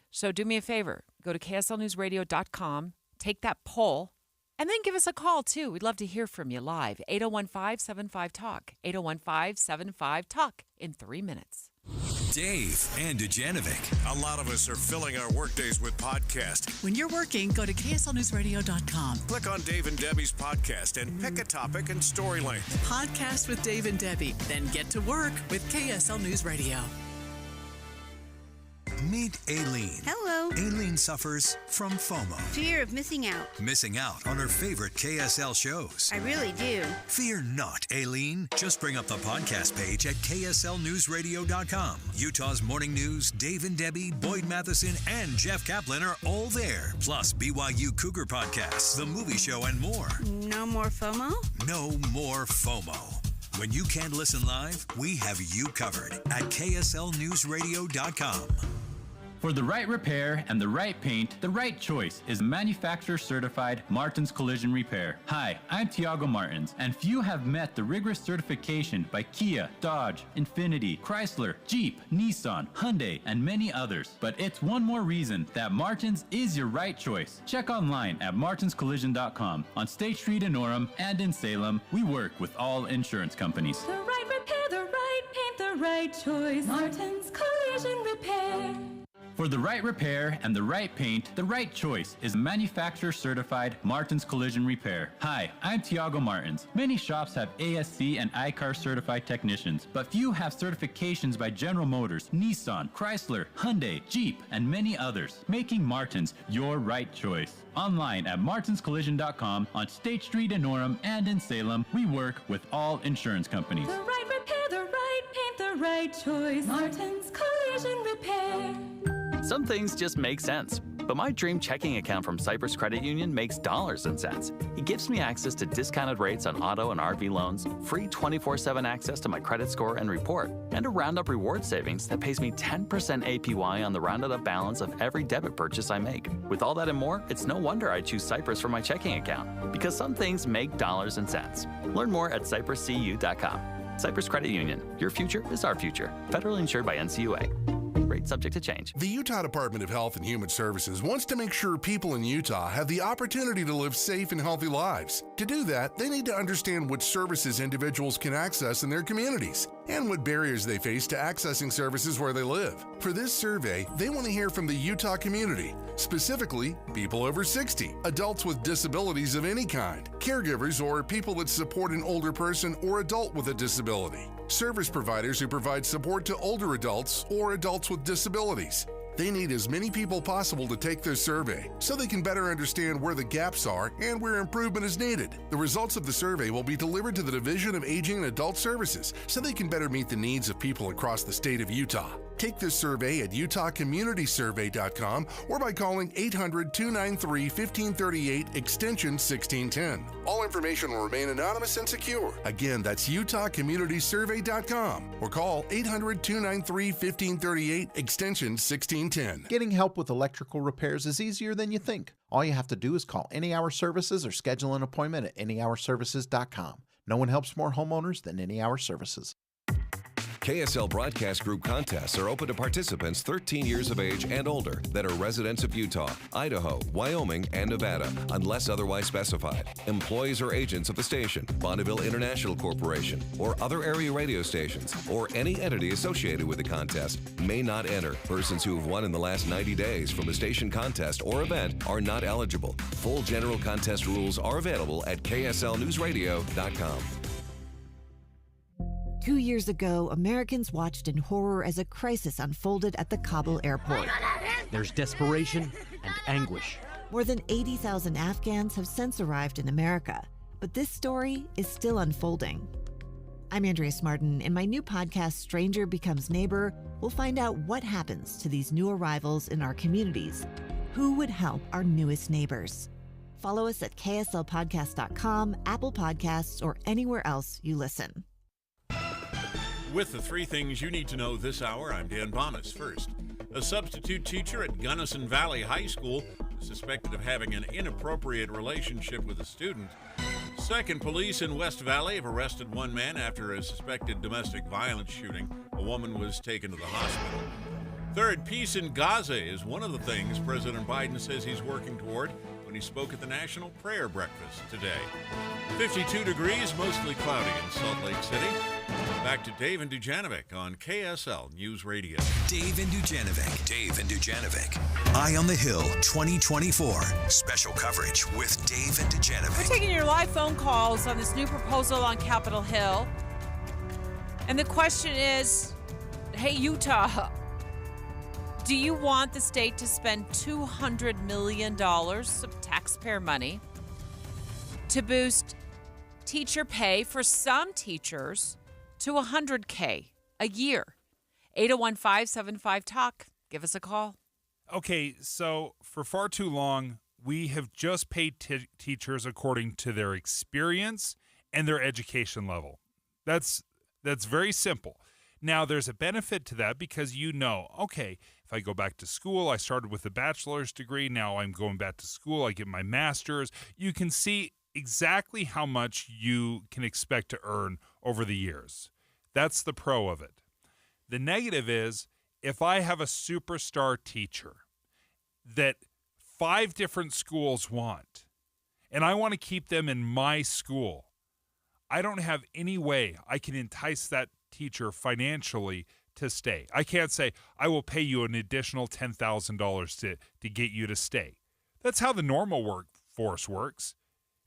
So do me a favor. Go to kslnewsradio.com, take that poll, And then give us a call, too. We'd love to hear from you live. 801-575-TALK. 801-575-TALK in 3 minutes. Dave and Dujanovic. A lot of us are filling our workdays with podcasts. When you're working, go to KSLNewsRadio.com. Click on Dave and Debbie's podcast and pick a topic and story length. Podcast with Dave and Debbie. Then get to work with KSL News Radio. Meet Aileen. Hello. Aileen suffers from FOMO. Fear of missing out. Missing out on her favorite KSL shows. I really do. Fear not, Aileen. Just bring up the podcast page at KSLNewsRadio.com. Utah's Morning News, Dave and Debbie, Boyd Matheson, and Jeff Kaplan are all there. Plus BYU Cougar Podcasts, The Movie Show, and more. No more FOMO? No more FOMO. When you can't listen live, we have you covered at KSLNewsRadio.com. For the right repair and the right paint, the right choice is manufacturer-certified Martins Collision Repair. Hi, I'm Tiago Martins, and few have met the rigorous certification by Kia, Dodge, Infiniti, Chrysler, Jeep, Nissan, Hyundai, and many others. But it's one more reason that Martins is your right choice. Check online at martinscollision.com. On State Street in Orem and in Salem, we work with all insurance companies. The right repair, the right paint, the right choice. Martins Collision Repair. For the right repair and the right paint, the right choice is manufacturer-certified Martins Collision Repair. Hi, I'm Tiago Martins. Many shops have ASC and ICAR certified technicians, but few have certifications by General Motors, Nissan, Chrysler, Hyundai, Jeep, and many others, making Martins your right choice. Online at martinscollision.com, on State Street in Orem and in Salem, we work with all insurance companies. The right repair, the right paint, the right choice. Martins Collision Repair. Some things just make sense, but my dream checking account from Cyprus Credit Union makes dollars and cents. It gives me access to discounted rates on auto and RV loans, free 24/7 access to my credit score and report, and a Roundup reward savings that pays me 10% APY on the rounded up balance of every debit purchase I make. With all that and more, it's no wonder I choose Cyprus for my checking account, because some things make dollars and cents. Learn more at cypruscu.com. Cyprus Credit Union. Your future is our future. Federally insured by NCUA. Rate subject to change. The Utah Department of Health and Human Services wants to make sure people in Utah have the opportunity to live safe and healthy lives. To do that, they need to understand what services individuals can access in their communities and what barriers they face to accessing services where they live. For this survey, they want to hear from the Utah community, specifically people over 60, adults with disabilities of any kind, caregivers or people that support an older person or adult with a disability, service providers who provide support to older adults or adults with disabilities. They need as many people possible to take their survey so they can better understand where the gaps are and where improvement is needed. The results of the survey will be delivered to the Division of Aging and Adult Services so they can better meet the needs of people across the state of Utah. Take this survey at utahcommunitysurvey.com or by calling 800-293-1538 extension 1610. All information will remain anonymous and secure. Again, that's utahcommunitysurvey.com or call 800-293-1538 extension 1610. Getting help with electrical repairs is easier than you think. All you have to do is call Any Hour Services or schedule an appointment at anyhourservices.com. No one helps more homeowners than Any Hour Services. KSL Broadcast Group contests are open to participants 13 years of age and older that are residents of Utah, Idaho, Wyoming, and Nevada, unless otherwise specified. Employees or agents of the station, Bonneville International Corporation, or other area radio stations, or any entity associated with the contest may not enter. Persons who have won in the last 90 days from a station contest or event are not eligible. Full general contest rules are available at KSLNewsRadio.com. 2 years ago, Americans watched in horror as a crisis unfolded at the Kabul airport. There's desperation and anguish. More than 80,000 Afghans have since arrived in America, but this story is still unfolding. I'm Andrea Smartin. In my new podcast, Stranger Becomes Neighbor, we'll find out what happens to these new arrivals in our communities. Who would help our newest neighbors? Follow us at kslpodcast.com, Apple Podcasts, or anywhere else you listen. With the three things you need to know this hour, I'm Dan Bomas. First, a substitute teacher at Gunnison Valley High School is suspected of having an inappropriate relationship with a student. Second, police in West Valley have arrested one man after a suspected domestic violence shooting. A woman was taken to the hospital. Third, peace in Gaza is one of the things President Biden says he's working toward when he spoke at the National Prayer Breakfast today. 52 degrees, mostly cloudy in Salt Lake City. Back to Dave and Dujanovic on KSL News Radio. Dave and Dujanovic. Dave and Dujanovic. Eye on the Hill 2024. Special coverage with Dave and Dujanovic. We're taking your live phone calls on this new proposal on Capitol Hill. And the question is, hey, Utah, do you want the state to spend $200 million of taxpayer money to boost teacher pay for some teachers to $100K a year? 801-575-TALK. Give us a call. Okay, so for far too long, we have just paid teachers according to their experience and their education level. That's very simple. Now, there's a benefit to that because okay, if I go back to school, I started with a bachelor's degree. Now I'm going back to school. I get my master's. You can see exactly how much you can expect to earn over the years. That's the pro of it. The negative is if I have a superstar teacher that 5 different schools want, and I want to keep them in my school, I don't have any way I can entice that teacher financially to stay. I can't say, I will pay you an additional $10,000 to get you to stay. That's how the normal workforce works.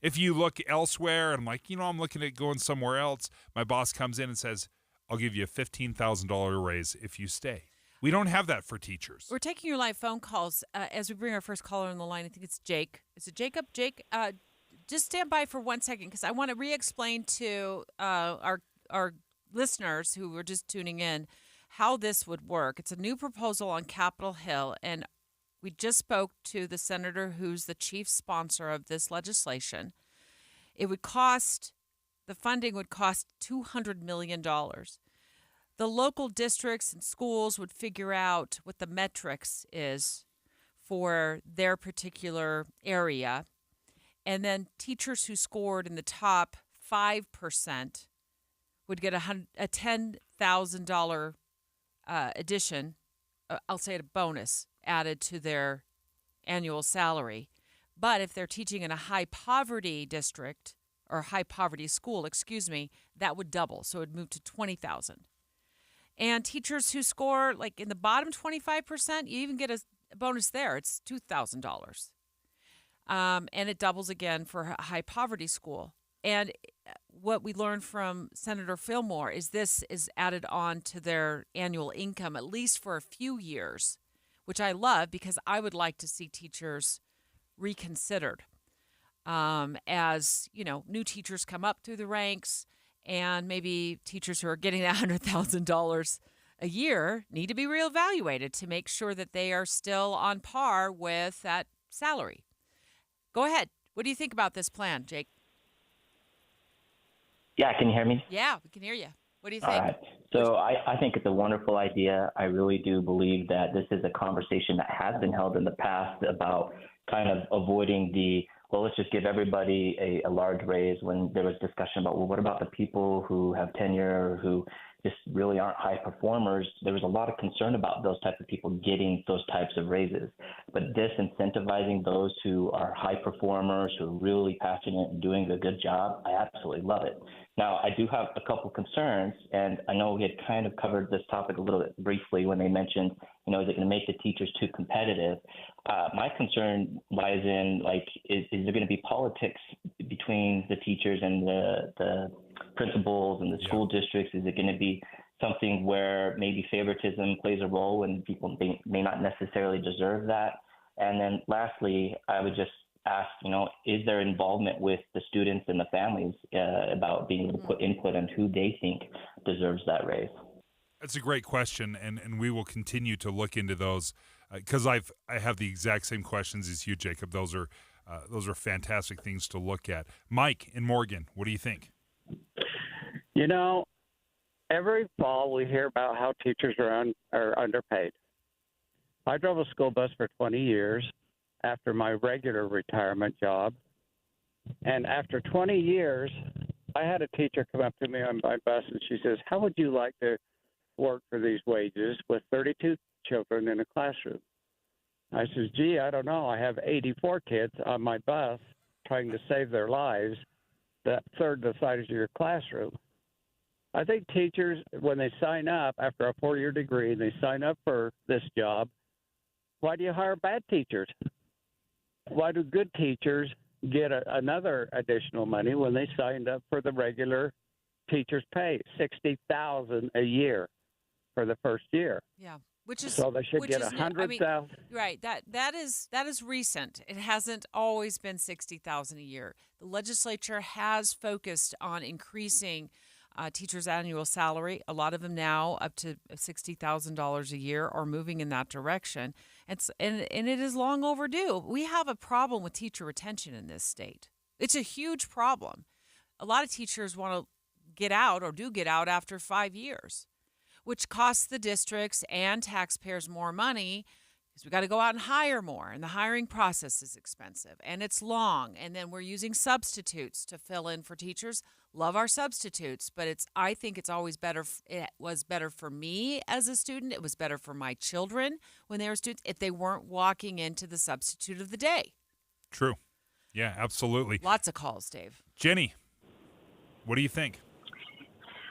If you look elsewhere and I'm like, I'm looking at going somewhere else, my boss comes in and says, I'll give you a $15,000 raise if you stay. We don't have that for teachers. We're taking your live phone calls as we bring our first caller on the line. I think it's Jake. Is it Jacob? Jake, just stand by for 1 second because I want to re-explain to our listeners who were just tuning in how this would work. It's a new proposal on Capitol Hill, and we just spoke to the senator who's the chief sponsor of this legislation. The funding would cost $200 million. The local districts and schools would figure out what the metrics is for their particular area. And then teachers who scored in the top 5% would get a $10,000 addition, I'll say a bonus, added to their annual salary. But if they're teaching in a high-poverty district, or high-poverty school, that would double. So it would move to $20,000. And teachers who score, like in the bottom 25%, you even get a bonus there. It's $2,000. And it doubles again for a high-poverty school. And what we learned from Senator Fillmore is this is added on to their annual income, at least for a few years, which I love because I would like to see teachers reconsidered as, new teachers come up through the ranks, and maybe teachers who are getting that $100,000 a year need to be reevaluated to make sure that they are still on par with that salary. Go ahead. What do you think about this plan, Jake? Yeah, can you hear me? Yeah, we can hear you. What do you think? All right. So I think it's a wonderful idea. I really do believe that this is a conversation that has been held in the past about kind of avoiding let's just give everybody a large raise when there was discussion about, what about the people who have tenure, who just really aren't high performers? There was a lot of concern about those types of people getting those types of raises. But disincentivizing those who are high performers, who are really passionate and doing a good job, I absolutely love it. Now, I do have a couple concerns, and I know we had kind of covered this topic a little bit briefly when they mentioned, is it going to make the teachers too competitive? My concern lies in, is there going to be politics between the teachers and the principals and the school districts? Is it going to be something where maybe favoritism plays a role and people may not necessarily deserve that? And then lastly, I would just ask, is there involvement with the students and the families about being able to put input on who they think deserves that raise? That's a great question, and we will continue to look into those because I have the exact same questions as you, Jacob. Those are fantastic things to look at. Mike in Morgan, what do you think? Every fall we hear about how teachers are underpaid. I drove a school bus for 20 years after my regular retirement job, and after 20 years, I had a teacher come up to me on my bus, and she says, "How would you like to work for these wages with 32 children in a classroom?" I says, gee, I don't know. I have 84 kids on my bus trying to save their lives, that third the size of your classroom. I think teachers, when they sign up after a 4-year degree and they sign up for this job, why do you hire bad teachers? Why do good teachers get another additional money when they signed up for the regular teacher's pay, $60,000 a year for the first year? Yeah. Which is so they should get $100,000. Right. That is recent. It hasn't always been $60,000 a year. The legislature has focused on increasing teachers' annual salary. A lot of them now up to $60,000 a year are moving in that direction. And it is long overdue. We have a problem with teacher retention in this state. It's a huge problem. A lot of teachers want to get out or do get out after 5 years, which costs the districts and taxpayers more money because we got to go out and hire more. And the hiring process is expensive and it's long. And then we're using substitutes to fill in for teachers. Love our substitutes, but I think it's always better. It was better for me as a student. It was better for my children when they were students if they weren't walking into the substitute of the day. True. Yeah, absolutely. Lots of calls, Dave. Jenny, what do you think?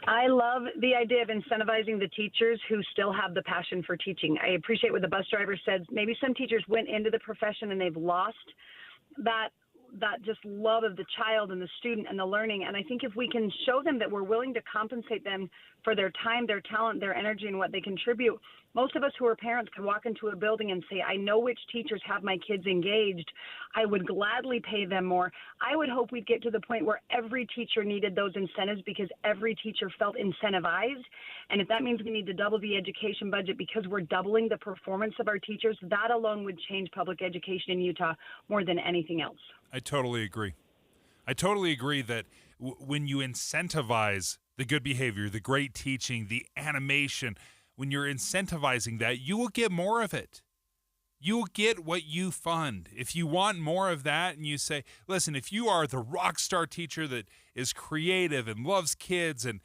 I love the idea of incentivizing the teachers who still have the passion for teaching. I appreciate what the bus driver said. Maybe some teachers went into the profession and they've lost that just love of the child and the student and the learning. And I think if we can show them that we're willing to compensate them for their time, their talent, their energy, and what they contribute, most of us who are parents can walk into a building and say, I know which teachers have my kids engaged. I would gladly pay them more. I would hope we'd get to the point where every teacher needed those incentives because every teacher felt incentivized. And if that means we need to double the education budget because we're doubling the performance of our teachers, that alone would change public education in Utah more than anything else. I totally agree. I totally agree that when you incentivize the good behavior, the great teaching, the animation, when you're incentivizing that, you will get more of it. You will get what you fund. If you want more of that and you say, listen, if you are the rock star teacher that is creative and loves kids and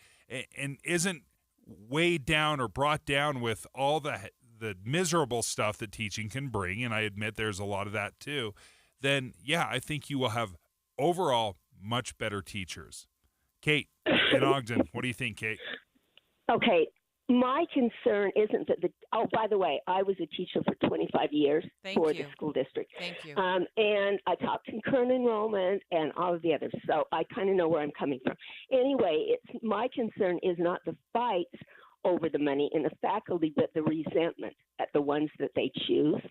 isn't weighed down or brought down with all the miserable stuff that teaching can bring, and I admit there's a lot of that too, then yeah, I think you will have overall much better teachers. Kate in Ogden, what do you think, Kate? Okay, my concern isn't that by the way, I was a teacher for 25 years for the school district. Thank you. And I taught concurrent enrollment and all of the others, so I kind of know where I'm coming from. Anyway, my concern is not the fights over the money in the faculty, but the resentment at the ones that they choose.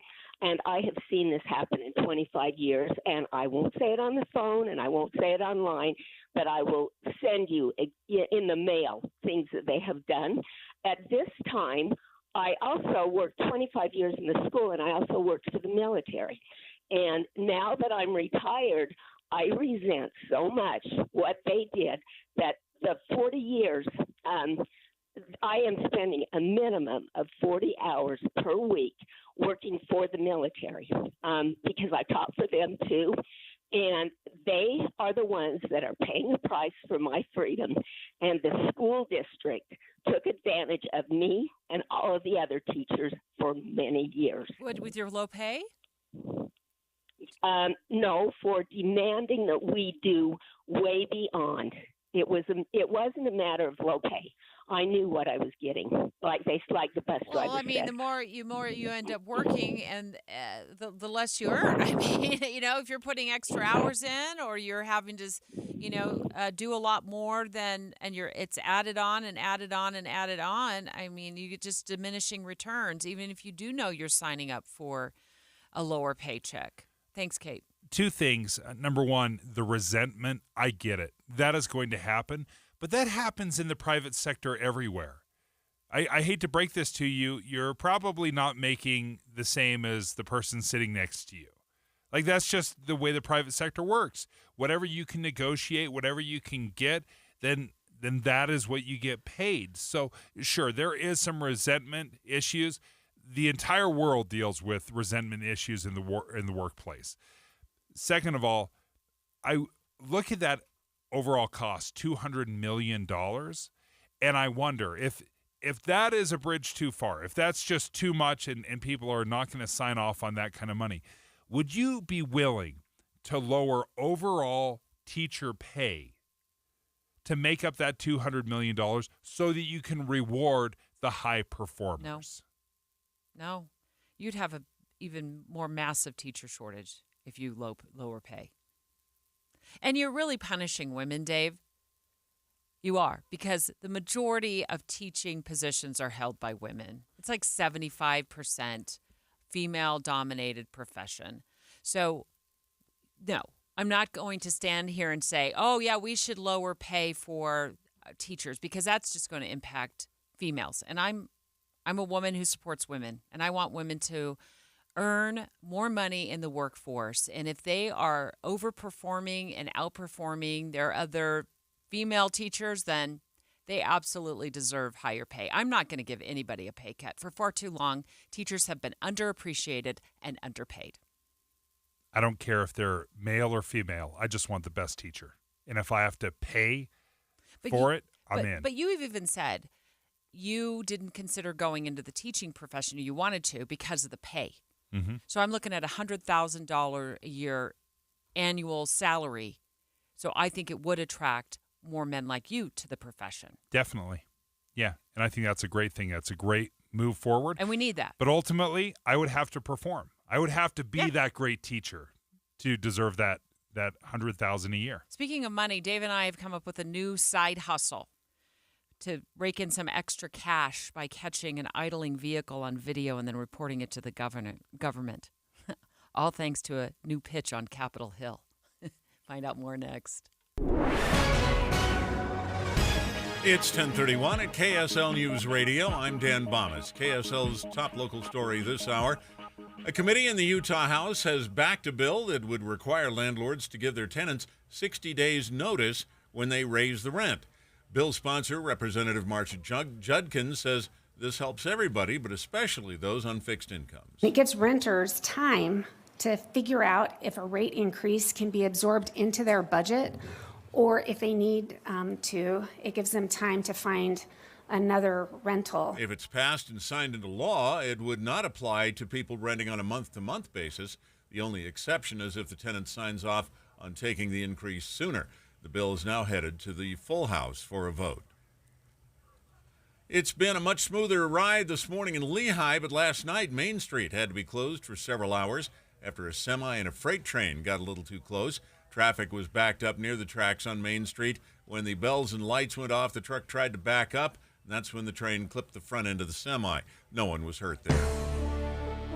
And I have seen this happen in 25 years, and I won't say it on the phone and I won't say it online, but I will send you in the mail things that they have done. At this time, I also worked 25 years in the school, and I also worked for the military. And now that I'm retired, I resent so much what they did that the 40 years I am spending a minimum of 40 hours per week working for the military because I taught for them too. And they are the ones that are paying the price for my freedom. And the school district took advantage of me and all of the other teachers for many years. What, with your low pay? No, for demanding that we do way beyond. It wasn't a matter of low pay. I knew what I was getting, like the bus driver Well, I mean, said. the more you end up working, and the less you earn. I mean, if you're putting extra hours in, or you're having to, do a lot more than, and it's added on and added on and added on. I mean, you get just diminishing returns, even if you do know you're signing up for a lower paycheck. Thanks, Kate. Two things. Number one, the resentment. I get it. That is going to happen. But that happens in the private sector everywhere. I hate to break this to you. You're probably not making the same as the person sitting next to you. Like, that's just the way the private sector works. Whatever you can negotiate, whatever you can get, then that is what you get paid. So, sure, there is some resentment issues. The entire world deals with resentment issues in the workplace. Second of all, I look at that overall cost, $200 million, and I wonder if if that is a bridge too far, if that's just too much and people are not going to sign off on that kind of money, would you be willing to lower overall teacher pay to make up that $200 million so that you can reward the high performers? No. You'd have an even more massive teacher shortage if you lower pay. And you're really punishing women, Dave. You are, because the majority of teaching positions are held by women. It's like 75% female-dominated profession. So, no, I'm not going to stand here and say, oh, yeah, we should lower pay for teachers, because that's just going to impact females. And I'm a woman who supports women, and I want women to earn more money in the workforce. And if they are overperforming and outperforming their other female teachers, then they absolutely deserve higher pay. I'm not going to give anybody a pay cut. For far too long, teachers have been underappreciated and underpaid. I don't care if they're male or female. I just want the best teacher. And if I have to pay I'm in. But you've even said you didn't consider going into the teaching profession. You wanted to because of the pay. Mm-hmm. So I'm looking at $100,000 a year annual salary. So I think it would attract more men like you to the profession. Definitely. Yeah. And I think that's a great thing. That's a great move forward. And we need that. But ultimately, I would have to perform. I would have to be that great teacher to deserve that $100,000 a year. Speaking of money, Dave and I have come up with a new side hustle to rake in some extra cash by catching an idling vehicle on video and then reporting it to the government. All thanks to a new pitch on Capitol Hill. Find out more next. It's 10:31 at KSL News Radio. I'm Dan Bomas. KSL's top local story this hour. A committee in the Utah House has backed a bill that would require landlords to give their tenants 60 days notice when they raise the rent. Bill sponsor Representative Marcia Judkins says this helps everybody, but especially those on fixed incomes. It gives renters time to figure out if a rate increase can be absorbed into their budget, or if they need to, it gives them time to find another rental. If it's passed and signed into law, it would not apply to people renting on a month-to-month basis. The only exception is if the tenant signs off on taking the increase sooner. The bill is now headed to the full House for a vote. It's been a much smoother ride this morning in Lehigh, but last night Main Street had to be closed for several hours after a semi and a freight train got a little too close. Traffic was backed up near the tracks on Main Street. When the bells and lights went off, the truck tried to back up, and that's when the train clipped the front end of the semi. No one was hurt there.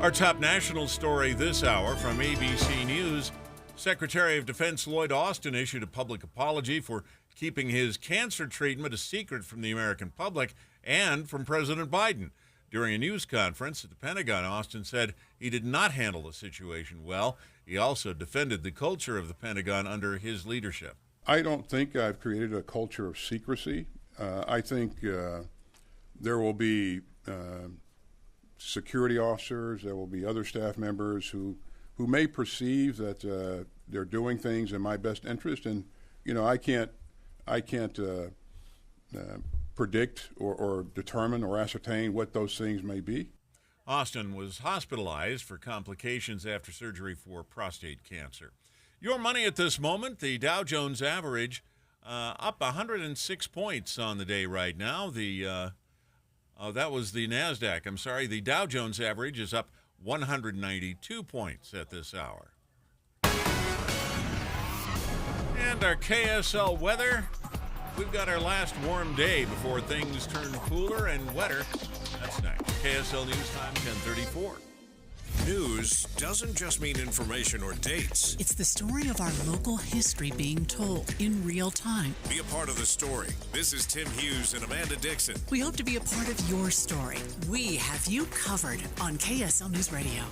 Our top national story this hour from ABC News. Secretary of Defense Lloyd Austin issued a public apology for keeping his cancer treatment a secret from the American public and from President Biden. During a news conference at the Pentagon, Austin said he did not handle the situation well. He also defended the culture of the Pentagon under his leadership. I don't think I've created a culture of secrecy. I think there will be security officers, there will be other staff members who may perceive that they're doing things in my best interest, and I can't predict or determine or ascertain what those things may be. Austin was hospitalized for complications after surgery for prostate cancer. Your money at this moment, the Dow Jones average up 106 points on the day right now. That was the NASDAQ. I'm sorry. The Dow Jones average is up 192 points at this hour. And our KSL weather. We've got our last warm day before things turn cooler and wetter. That's next. KSL News Time, 10:34. News doesn't just mean information or dates. It's the story of our local history being told in real time. Be a part of the story. This is Tim Hughes and Amanda Dixon. We hope to be a part of your story. We have you covered on KSL News Radio.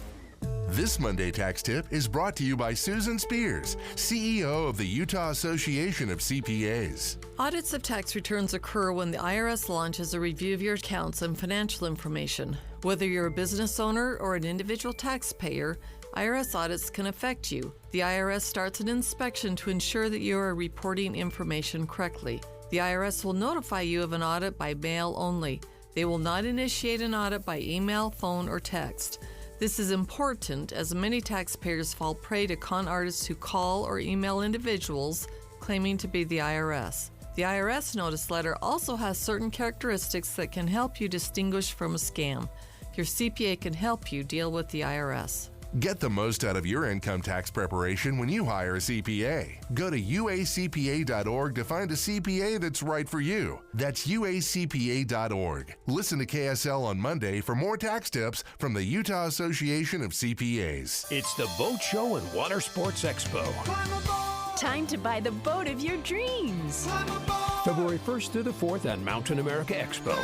This Monday Tax Tip is brought to you by Susan Spears, CEO of the Utah Association of CPAs. Audits of tax returns occur when the IRS launches a review of your accounts and financial information. Whether you're a business owner or an individual taxpayer, IRS audits can affect you. The IRS starts an inspection to ensure that you are reporting information correctly. The IRS will notify you of an audit by mail only. They will not initiate an audit by email, phone, or text. This is important as many taxpayers fall prey to con artists who call or email individuals claiming to be the IRS. The IRS notice letter also has certain characteristics that can help you distinguish from a scam. Your CPA can help you deal with the IRS. Get the most out of your income tax preparation when you hire a CPA. Go to uacpa.org to find a CPA that's right for you. That's uacpa.org. Listen to KSL on Monday for more tax tips from the Utah Association of CPAs. It's the Boat Show and Water Sports Expo. Time to buy the boat of your dreams. February 1st through the 4th at Mountain America Expo.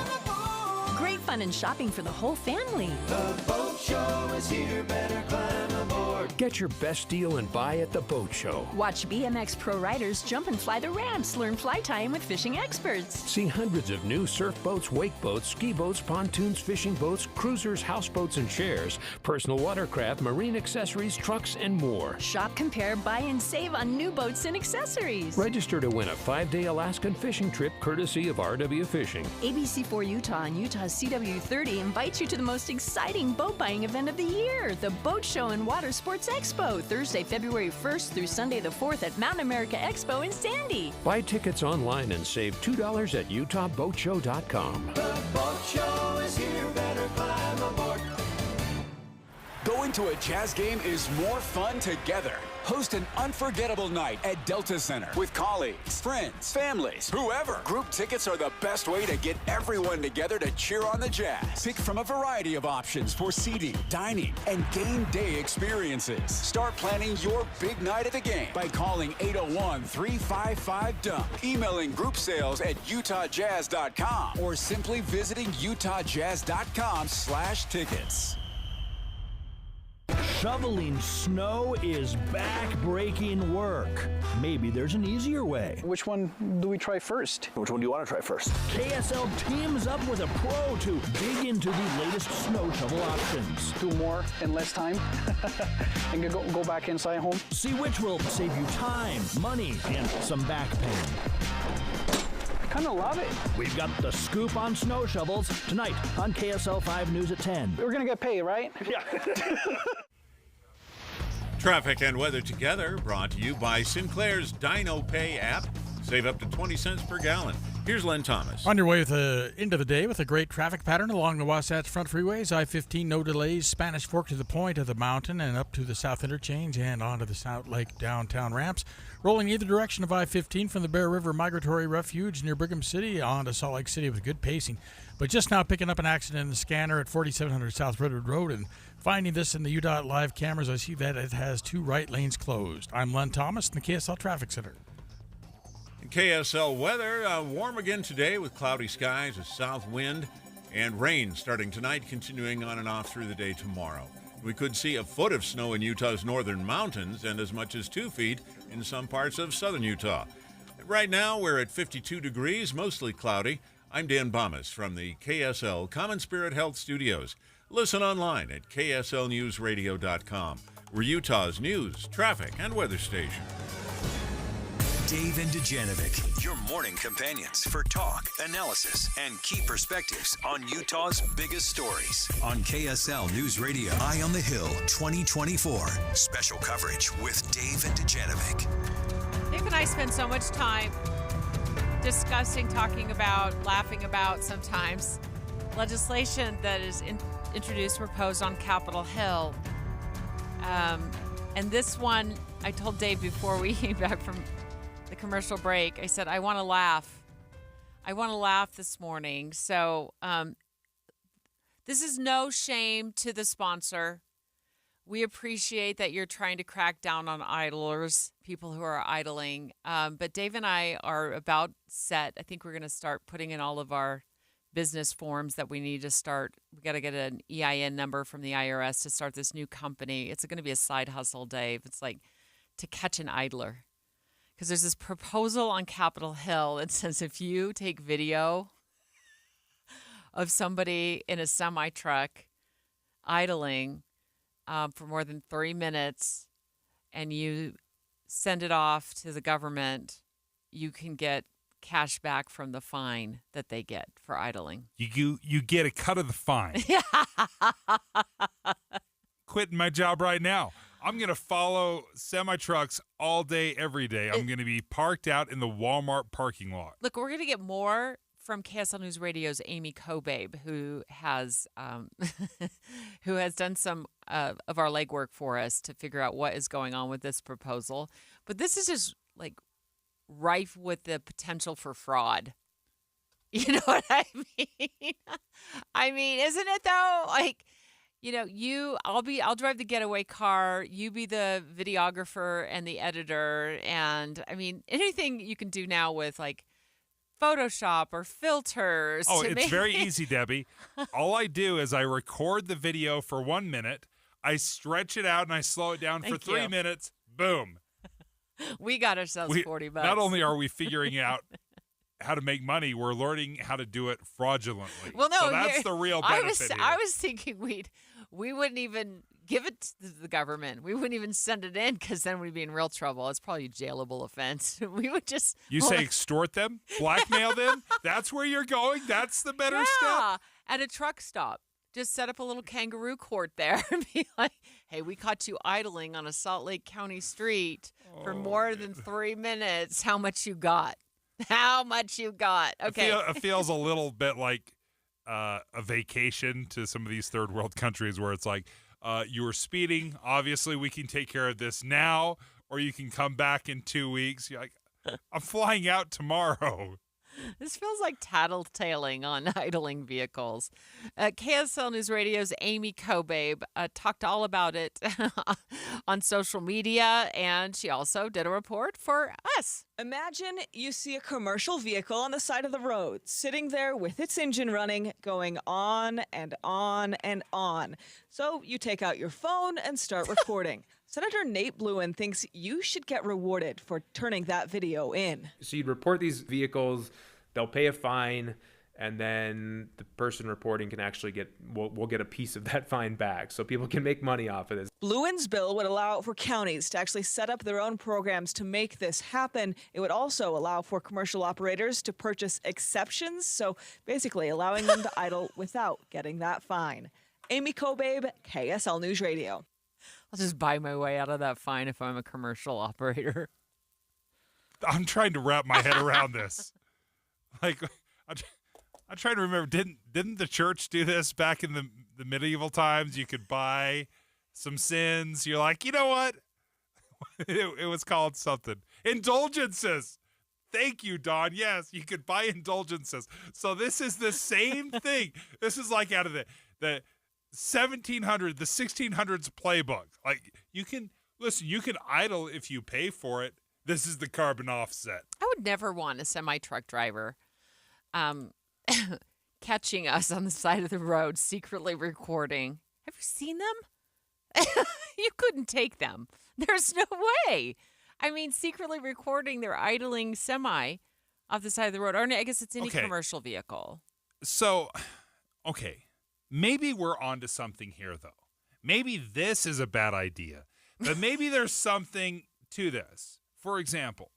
Great fun and shopping for the whole family. The Boat Show is here, better climb aboard. Get your best deal and buy at the Boat Show. Watch BMX pro riders jump and fly the ramps. Learn fly tying with fishing experts. See hundreds of new surf boats, wake boats, ski boats, pontoons, fishing boats, cruisers, houseboats and shares, personal watercraft, marine accessories, trucks, and more. Shop, compare, buy, and save on new boats and accessories. Register to win a 5-day Alaskan fishing trip courtesy of RW Fishing. ABC4 Utah and Utah's CW30 invites you to the most exciting boat buying event of the year, the Boat Show and Water Sports Expo, Thursday, February 1st through Sunday the 4th at Mountain America Expo in Sandy. Buy tickets online and save $2 at utahboatshow.com. The Boat Show is here, better climb aboard. Going to a Jazz game is more fun together. Host an unforgettable night at Delta Center with colleagues, friends, families, whoever. Group tickets are the best way to get everyone together to cheer on the Jazz. Pick from a variety of options for seating, dining, and game day experiences. Start planning your big night at the game by calling 801-355-DUNK, emailing group sales at utahjazz.com, or simply visiting utahjazz.com/tickets. Shoveling snow is back-breaking work. Maybe there's an easier way. Which one do we try first? Which one do you want to try first? KSL teams up with a pro to dig into the latest snow shovel options. Do more in less time and go back inside home. See which will save you time, money, and some back pain. Kind of love it. We've got the scoop on snow shovels tonight on KSL 5 News at 10. We're going to get paid, right? Yeah. Traffic and weather together brought to you by Sinclair's Dino Pay app. Save up to 20 cents per gallon. Here's Len Thomas. On your way with the end of the day with a great traffic pattern along the Wasatch Front freeways. I-15, no delays. Spanish Fork to the point of the mountain and up to the South Interchange and onto the South Lake downtown ramps. Rolling either direction of I-15 from the Bear River Migratory Refuge near Brigham City on to Salt Lake City with good pacing. But just now picking up an accident in the scanner at 4700 South Redwood Road, and finding this in the UDOT live cameras, I see that it has 2 right lanes closed. I'm Len Thomas in the KSL Traffic Center. KSL weather, warm again today with cloudy skies, a south wind, and rain starting tonight, continuing on and off through the day tomorrow. We could see a foot of snow in Utah's northern mountains and as much as 2 feet in some parts of southern Utah. Right now, we're at 52 degrees, mostly cloudy. I'm Dan Bomas from the KSL Common Spirit Health Studios. Listen online at kslnewsradio.com. We're Utah's news, traffic, and weather station. Dave and Dujanovic, your morning companions for talk, analysis, and key perspectives on Utah's biggest stories. On KSL News Radio, Eye on the Hill 2024. Special coverage with Dave and Dujanovic. Dave and I spend so much time discussing, talking about, laughing about sometimes legislation that is introduced, proposed on Capitol Hill. And this one, I told Dave before we came back from the commercial break, I said, I want to laugh. I want to laugh this morning. So this is no shame to the sponsor. We appreciate that you're trying to crack down on idlers, people who are idling. But Dave and I are about set. I think we're going to start putting in all of our business forms that we need to start. We got to get an EIN number from the IRS to start this new company. It's going to be a side hustle, Dave. It's like to catch an idler. Because there's this proposal on Capitol Hill that says if you take video of somebody in a semi-truck idling for more than 3 minutes and you send it off to the government, you can get cash back from the fine that they get for idling. You get a cut of the fine. Quitting my job right now. I'm going to follow semi-trucks all day, every day. I'm going to be parked out in the Walmart parking lot. Look, we're going to get more from KSL News Radio's Amy Kobabe, who has who has done some of our legwork for us to figure out what is going on with this proposal. But this is just like rife with the potential for fraud. You know what I mean? I mean, isn't it though? Like, you know, I'll drive the getaway car. You be the videographer and the editor. And I mean, anything you can do now with like Photoshop or filters. Oh, it's very easy, Debbie. All I do is I record the video for 1 minute. I stretch it out and I slow it down for 3 minutes. Boom. We got ourselves $40. Not only are we figuring out how to make money, we're learning how to do it fraudulently. Well, no, so that's the real benefit here. I was thinking we wouldn't even give it to the government. We wouldn't even send it in because then we'd be in real trouble. It's probably a jailable offense. We would just... You say extort them? Blackmail them? That's where you're going? That's the better step? At a truck stop. Just set up a little kangaroo court there and be like, hey, we caught you idling on a Salt Lake County street for more than 3 minutes. How much you got? How much you got? Okay. It feels a little bit like a vacation to some of these third world countries where it's like, you were speeding. Obviously, we can take care of this now, or you can come back in 2 weeks. You're like, I'm flying out tomorrow. This feels like tattletaling on idling vehicles. KSL News Radio's Amy Kobabe talked all about it on social media, and she also did a report for us. Imagine you see a commercial vehicle on the side of the road, sitting there with its engine running, going on and on and on. So you take out your phone and start recording. Senator Nate Bluin thinks you should get rewarded for turning that video in. So you'd report these vehicles, they'll pay a fine, and then the person reporting can actually we'll get a piece of that fine back, so people can make money off of this. Bluin's bill would allow for counties to actually set up their own programs to make this happen. It would also allow for commercial operators to purchase exceptions, so basically allowing them to idle without getting that fine. Amy Kobabe, KSL News Radio. I'll just buy my way out of that fine if I'm a commercial operator. I'm trying to wrap my head around this. Like, I'm trying to remember, didn't the church do this back in the medieval times? You could buy some sins. You're like, you know what? It was called something. Indulgences. Thank you, Don. Yes, you could buy indulgences. So this is the same thing. This is like out of the 1700, the 1600s playbook. Like, you can idle if you pay for it. This is the carbon offset. I would never want a semi-truck driver catching us on the side of the road, secretly recording. Have you seen them? You couldn't take them. There's no way. I mean, secretly recording their idling semi off the side of the road. Or I guess it's any commercial vehicle. So, okay. Maybe we're onto something here, though. Maybe this is a bad idea, but maybe there's something to this. For example,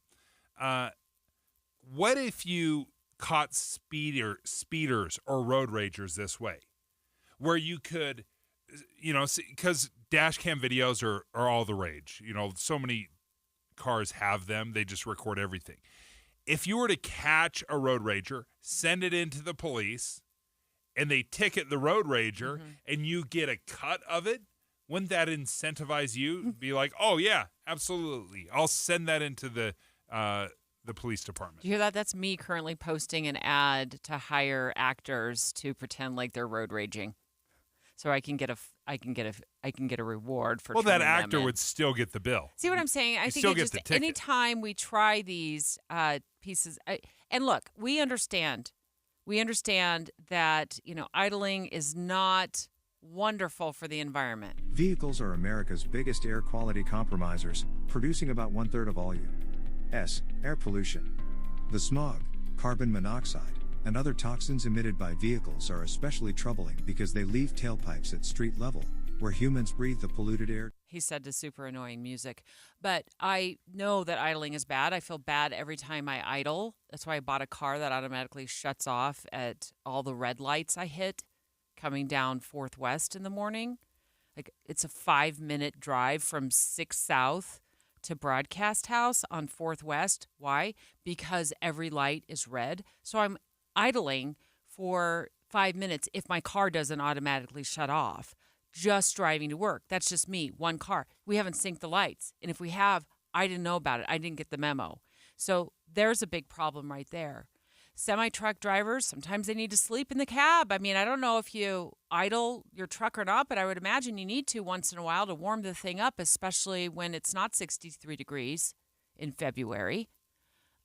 what if you caught speeders or road ragers this way, where you could, because dash cam videos are all the rage. So many cars have them. They just record everything. If you were to catch a road rager, send it into the police, and they ticket the road rager, and you get a cut of it, wouldn't that incentivize you? Be like, oh, yeah, absolutely. I'll send that into the police department. You hear that? That's me currently posting an ad to hire actors to pretend like they're road raging, so I can get a reward for. Well, that actor would still get the bill. See what I'm saying? I think still get the ticket. Anytime we try these pieces, and look, we understand that idling is not wonderful for the environment. Vehicles are America's biggest air quality compromisers, producing about 1/3 of all U.S. air pollution. The smog, carbon monoxide, and other toxins emitted by vehicles are especially troubling because they leave tailpipes at street level, where humans breathe the polluted air. He said to super annoying music. But I know that idling is bad. I feel bad every time I idle. That's why I bought a car that automatically shuts off at all the red lights I hit coming down 4th West in the morning. Like, it's a 5-minute drive from 6 South to Broadcast House on 4th West. Why? Because every light is red. So I'm idling for 5 minutes if my car doesn't automatically shut off. Just driving to work. That's just me, one car. We haven't synced the lights. And if we have, I didn't know about it. I didn't get the memo. So there's a big problem right there. Semi-truck drivers, sometimes they need to sleep in the cab. I mean, I don't know if you idle your truck or not, but I would imagine you need to once in a while to warm the thing up, especially when it's not 63 degrees in February.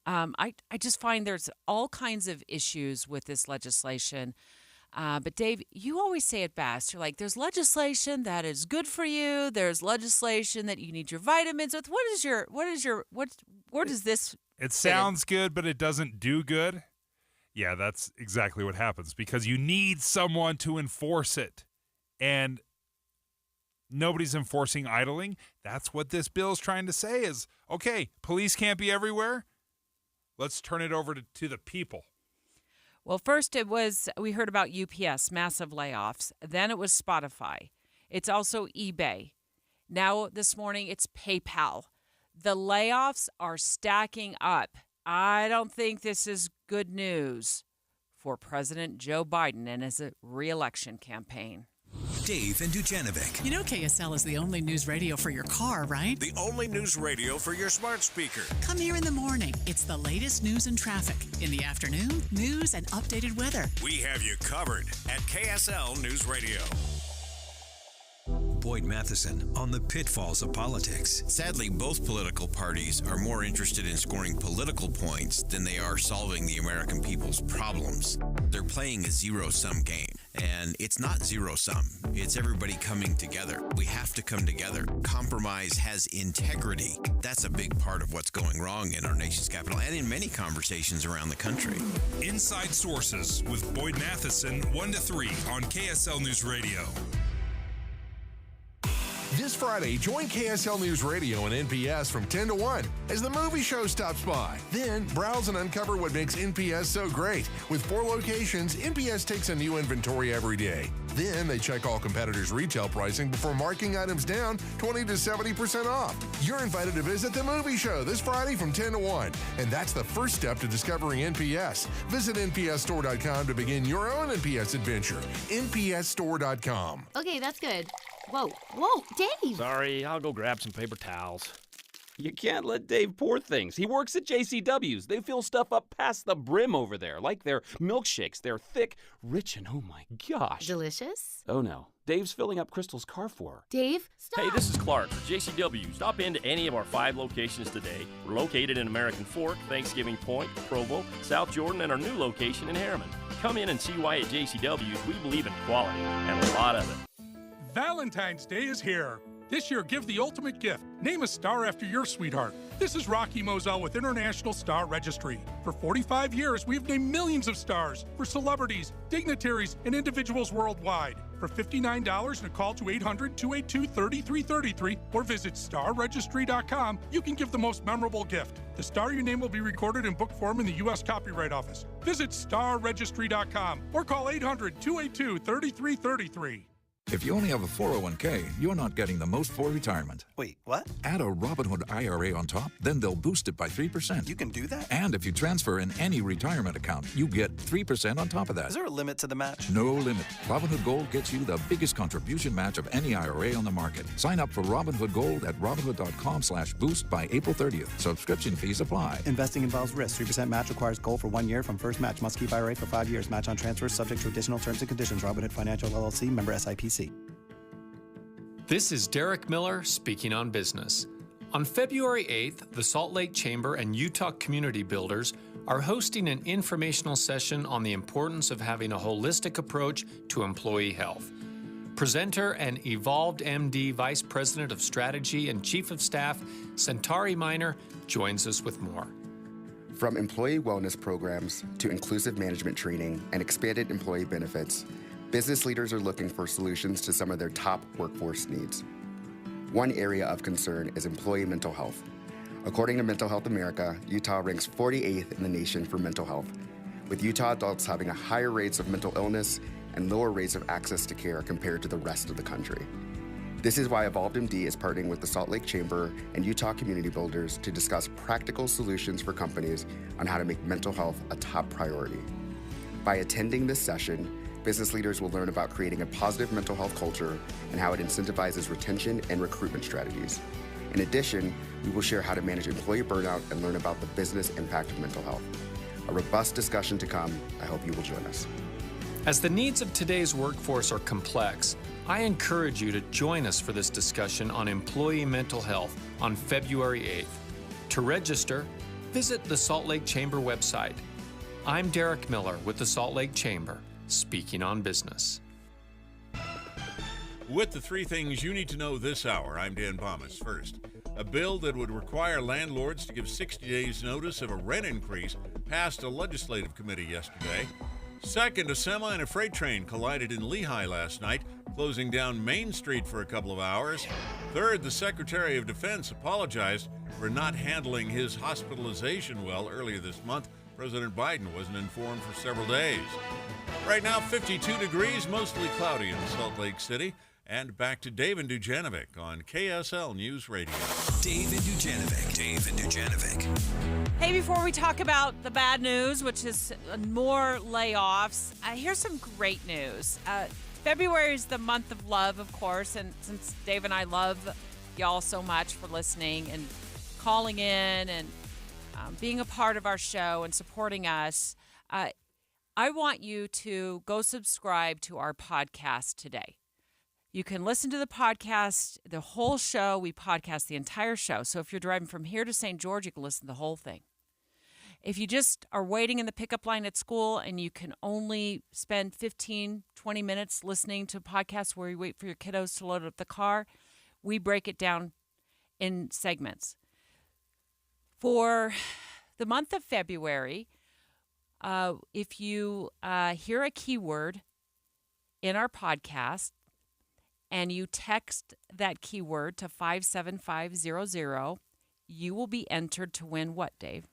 I just find there's all kinds of issues with this legislation. But Dave, you always say it best. You're like, there's legislation that is good for you. There's legislation that you need your vitamins with. Where does this? It sounds good, but it doesn't do good. Yeah, that's exactly what happens because you need someone to enforce it. And nobody's enforcing idling. That's what this bill is trying to say is, okay, police can't be everywhere. Let's turn it over to the people. Well, first we heard about UPS, massive layoffs. Then it was Spotify. It's also eBay. Now this morning it's PayPal. The layoffs are stacking up. I don't think this is good news for President Joe Biden and his re-election campaign. Dave and Dujanovic. You know KSL is the only news radio for your car, right? The only news radio for your smart speaker. Come here in the morning. It's the latest news and traffic. In the afternoon, news and updated weather. We have you covered at KSL News Radio. Boyd Matheson on the pitfalls of politics. Sadly, both political parties are more interested in scoring political points than they are solving the American people's problems. They're playing a zero-sum game, and it's not zero-sum. It's everybody coming together. We have to come together. Compromise has integrity. That's a big part of what's going wrong in our nation's capital and in many conversations around the country. Inside Sources with Boyd Matheson, 1 to 3 on KSL News Radio. This Friday, join KSL News Radio and NPS from 10 to 1 as the movie show stops by. Then, browse and uncover what makes NPS so great. With 4 locations, NPS takes a new inventory every day. Then, they check all competitors' retail pricing before marking items down 20 to 70% off. You're invited to visit the movie show this Friday from 10 to 1. And that's the first step to discovering NPS. Visit npsstore.com to begin your own NPS adventure. npsstore.com. Okay, that's good. Whoa, Dave! Sorry, I'll go grab some paper towels. You can't let Dave pour things. He works at JCW's. They fill stuff up past the brim over there, like their milkshakes. They're thick, rich, and oh my gosh. Delicious? Oh no, Dave's filling up Crystal's car for her. Dave, stop! Hey, this is Clark, JCW. Stop into any of our 5 locations today. We're located in American Fork, Thanksgiving Point, Provo, South Jordan, and our new location in Harriman. Come in and see why at JCW's we believe in quality and a lot of it. Valentine's Day is here. This year, give the ultimate gift. Name a star after your sweetheart. This is Rocky Moselle with International Star Registry. For 45 years, we've named millions of stars for celebrities, dignitaries, and individuals worldwide. For $59 and a call to 800-282-3333 or visit starregistry.com, you can give the most memorable gift. The star your name will be recorded in book form in the U.S. Copyright Office. Visit starregistry.com or call 800-282-3333. If you only have a 401k, you're not getting the most for retirement. Wait, what? Add a Robinhood IRA on top, then they'll boost it by 3%. You can do that? And if you transfer in any retirement account, you get 3% on top of that. Is there a limit to the match? No limit. Robinhood Gold gets you the biggest contribution match of any IRA on the market. Sign up for Robinhood Gold at Robinhood.com/boost by April 30th. Subscription fees apply. Investing involves risk. 3% match requires gold for 1 year from first match. Must keep IRA for 5 years. Match on transfers subject to additional terms and conditions. Robinhood Financial LLC, member SIPC. This is Derek Miller speaking on business. On February 8th, the Salt Lake Chamber and Utah Community Builders are hosting an informational session on the importance of having a holistic approach to employee health. Presenter and Evolved MD Vice President of Strategy and Chief of Staff, Centauri Minor, joins us with more. From employee wellness programs to inclusive management training and expanded employee benefits, business leaders are looking for solutions to some of their top workforce needs. One area of concern is employee mental health. According to Mental Health America, Utah ranks 48th in the nation for mental health, with Utah adults having a higher rates of mental illness and lower rates of access to care compared to the rest of the country. This is why EvolvedMD is partnering with the Salt Lake Chamber and Utah Community Builders to discuss practical solutions for companies on how to make mental health a top priority. By attending this session, business leaders will learn about creating a positive mental health culture and how it incentivizes retention and recruitment strategies. In addition, we will share how to manage employee burnout and learn about the business impact of mental health. A robust discussion to come. I hope you will join us. As the needs of today's workforce are complex, I encourage you to join us for this discussion on employee mental health on February 8th. To register, visit the Salt Lake Chamber website. I'm Derek Miller with the Salt Lake Chamber, speaking on business. With the three things you need to know this hour, I'm Dan Bomas. First, a bill that would require landlords to give 60 days notice of a rent increase passed a legislative committee yesterday. Second, a semi and a freight train collided in Lehigh last night, closing down Main Street for a couple of hours. Third, the Secretary of Defense apologized for not handling his hospitalization well earlier this month. President Biden wasn't informed for several days. Right now, 52 degrees, mostly cloudy in Salt Lake City. And back to Dave and Dujanovic on KSL News Radio. Dave and Dujanovic. Hey, before we talk about the bad news, which is more layoffs, here's some great news. February is the month of love, of course, and since Dave and I love y'all so much for listening and calling in and being a part of our show and supporting us, I want you to go subscribe to our podcast today. You can listen to the podcast, the whole show. We podcast the entire show. So if you're driving from here to St. George, you can listen to the whole thing. If you just are waiting in the pickup line at school and you can only spend 15, 20 minutes listening to podcasts where you wait for your kiddos to load up the car, we break it down in segments. For the month of February, if you hear a keyword in our podcast, and you text that keyword to 57500, you will be entered to win what, Dave?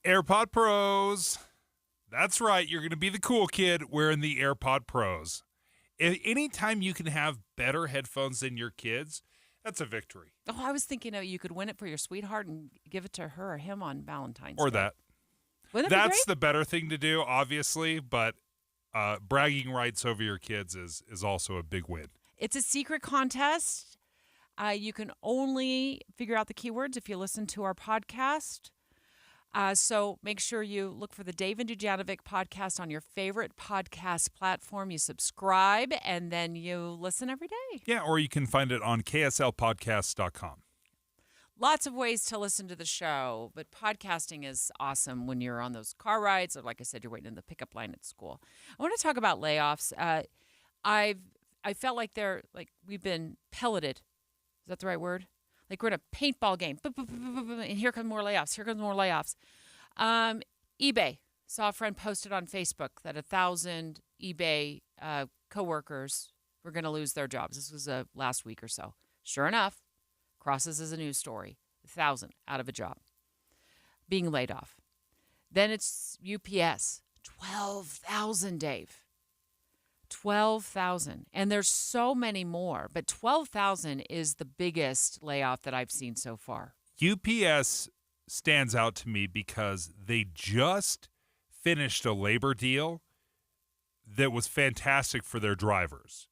AirPod Pros. That's right. You're going to be the cool kid wearing the AirPod Pros. Anytime you can have better headphones than your kids, that's a victory. Oh, I was thinking you could win it for your sweetheart and give it to her or him on Valentine's Day. Or that. Wouldn't that be That's great? the better thing to do, obviously, but bragging rights over your kids is also a big win. It's a secret contest. You can only figure out the keywords if you listen to our podcast. So make sure you look for the Dave and Dujanovic podcast on your favorite podcast platform. You subscribe, and then you listen every day. Yeah, or you can find it on kslpodcast.com. Lots of ways to listen to the show, but podcasting is awesome when you're on those car rides or, like I said, you're waiting in the pickup line at school. I want to talk about layoffs. I felt like we've been pelleted. Is that the right word? Like we're in a paintball game. And here come more layoffs. Here comes more layoffs. eBay. Saw a friend posted on Facebook that 1,000 eBay coworkers were going to lose their jobs. This was last week or so. Sure enough, crosses as a news story. 1,000 out of a job. Being laid off. Then it's UPS. 12,000, Dave. 12,000. And there's so many more, but 12,000 is the biggest layoff that I've seen so far. UPS stands out to me because they just finished a labor deal that was fantastic for their drivers.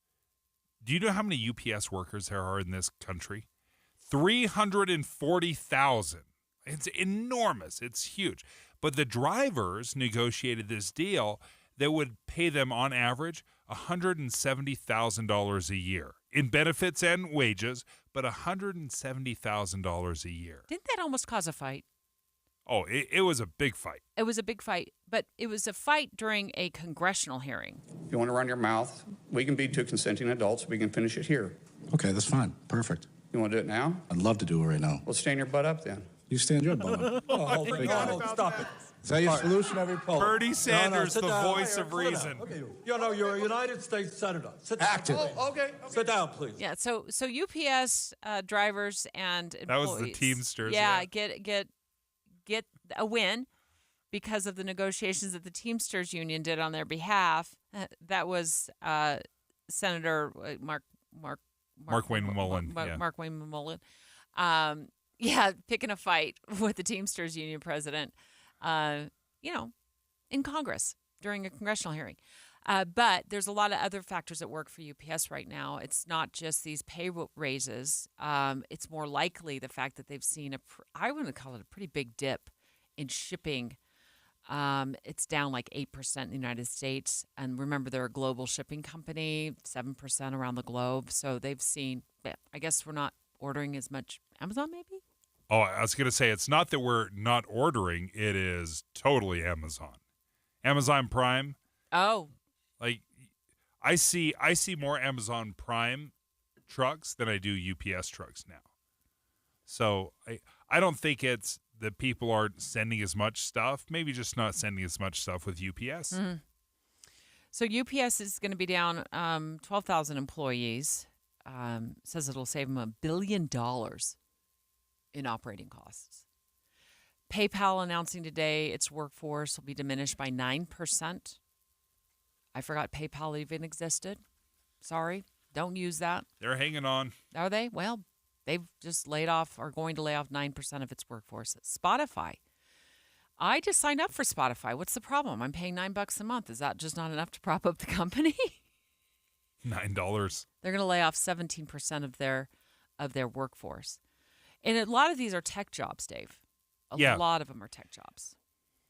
Do you know how many UPS workers there are in this country? 340,000. It's enormous. It's huge. But the drivers negotiated this deal that would pay them on average $170,000 a year in benefits and wages, but $170,000 a year. Didn't that almost cause a fight? Oh, it was a big fight. It was a big fight, but it was a fight during a congressional hearing. If you want to run your mouth, we can be two consenting adults. We can finish it here. Okay, that's fine. Perfect. You want to do it now? I'd love to do it right now. Well, stand your butt up then. You stand your butt up. Oh, stop it. Is that your solution, every poll? Bernie Sanders, sit the down. voice of reason. Okay, you're a United States Senator. Sit down. Active. Oh, okay. Sit down, please. Yeah, so UPS drivers and employees. That was the Teamsters. Yeah, get a win because of the negotiations that the Teamsters Union did on their behalf. That was Senator Mark Wayne Mullen. Mark Wayne Mullen. Picking a fight with the Teamsters Union president, in Congress during a congressional hearing. But there's a lot of other factors at work for UPS right now. It's not just these pay raises. It's more likely the fact that they've seen I would call it a pretty big dip in shipping. It's down like 8% in the United States. And remember, they're a global shipping company, 7% around the globe. So they've seen, I guess we're not ordering as much Amazon maybe? Oh, I was going to say, it's not that we're not ordering. It is totally Amazon. Amazon Prime. Oh. Like, I see more Amazon Prime trucks than I do UPS trucks now. So I don't think it's that people aren't sending as much stuff. Maybe just not sending as much stuff with UPS. Mm-hmm. So UPS is going to be down 12,000 employees. Says it'll save them $1 billion in operating costs. PayPal announcing today its workforce will be diminished by 9%. I forgot PayPal even existed. Sorry, don't use that. They're hanging on. Are they? Well, they've just laid off or going to lay off 9% of its workforce. Spotify. I just signed up for Spotify. What's the problem? I'm paying $9 a month. Is that just not enough to prop up the company? $9. They're going to lay off 17% of their workforce. And a lot of these are tech jobs, Dave. A lot of them are tech jobs.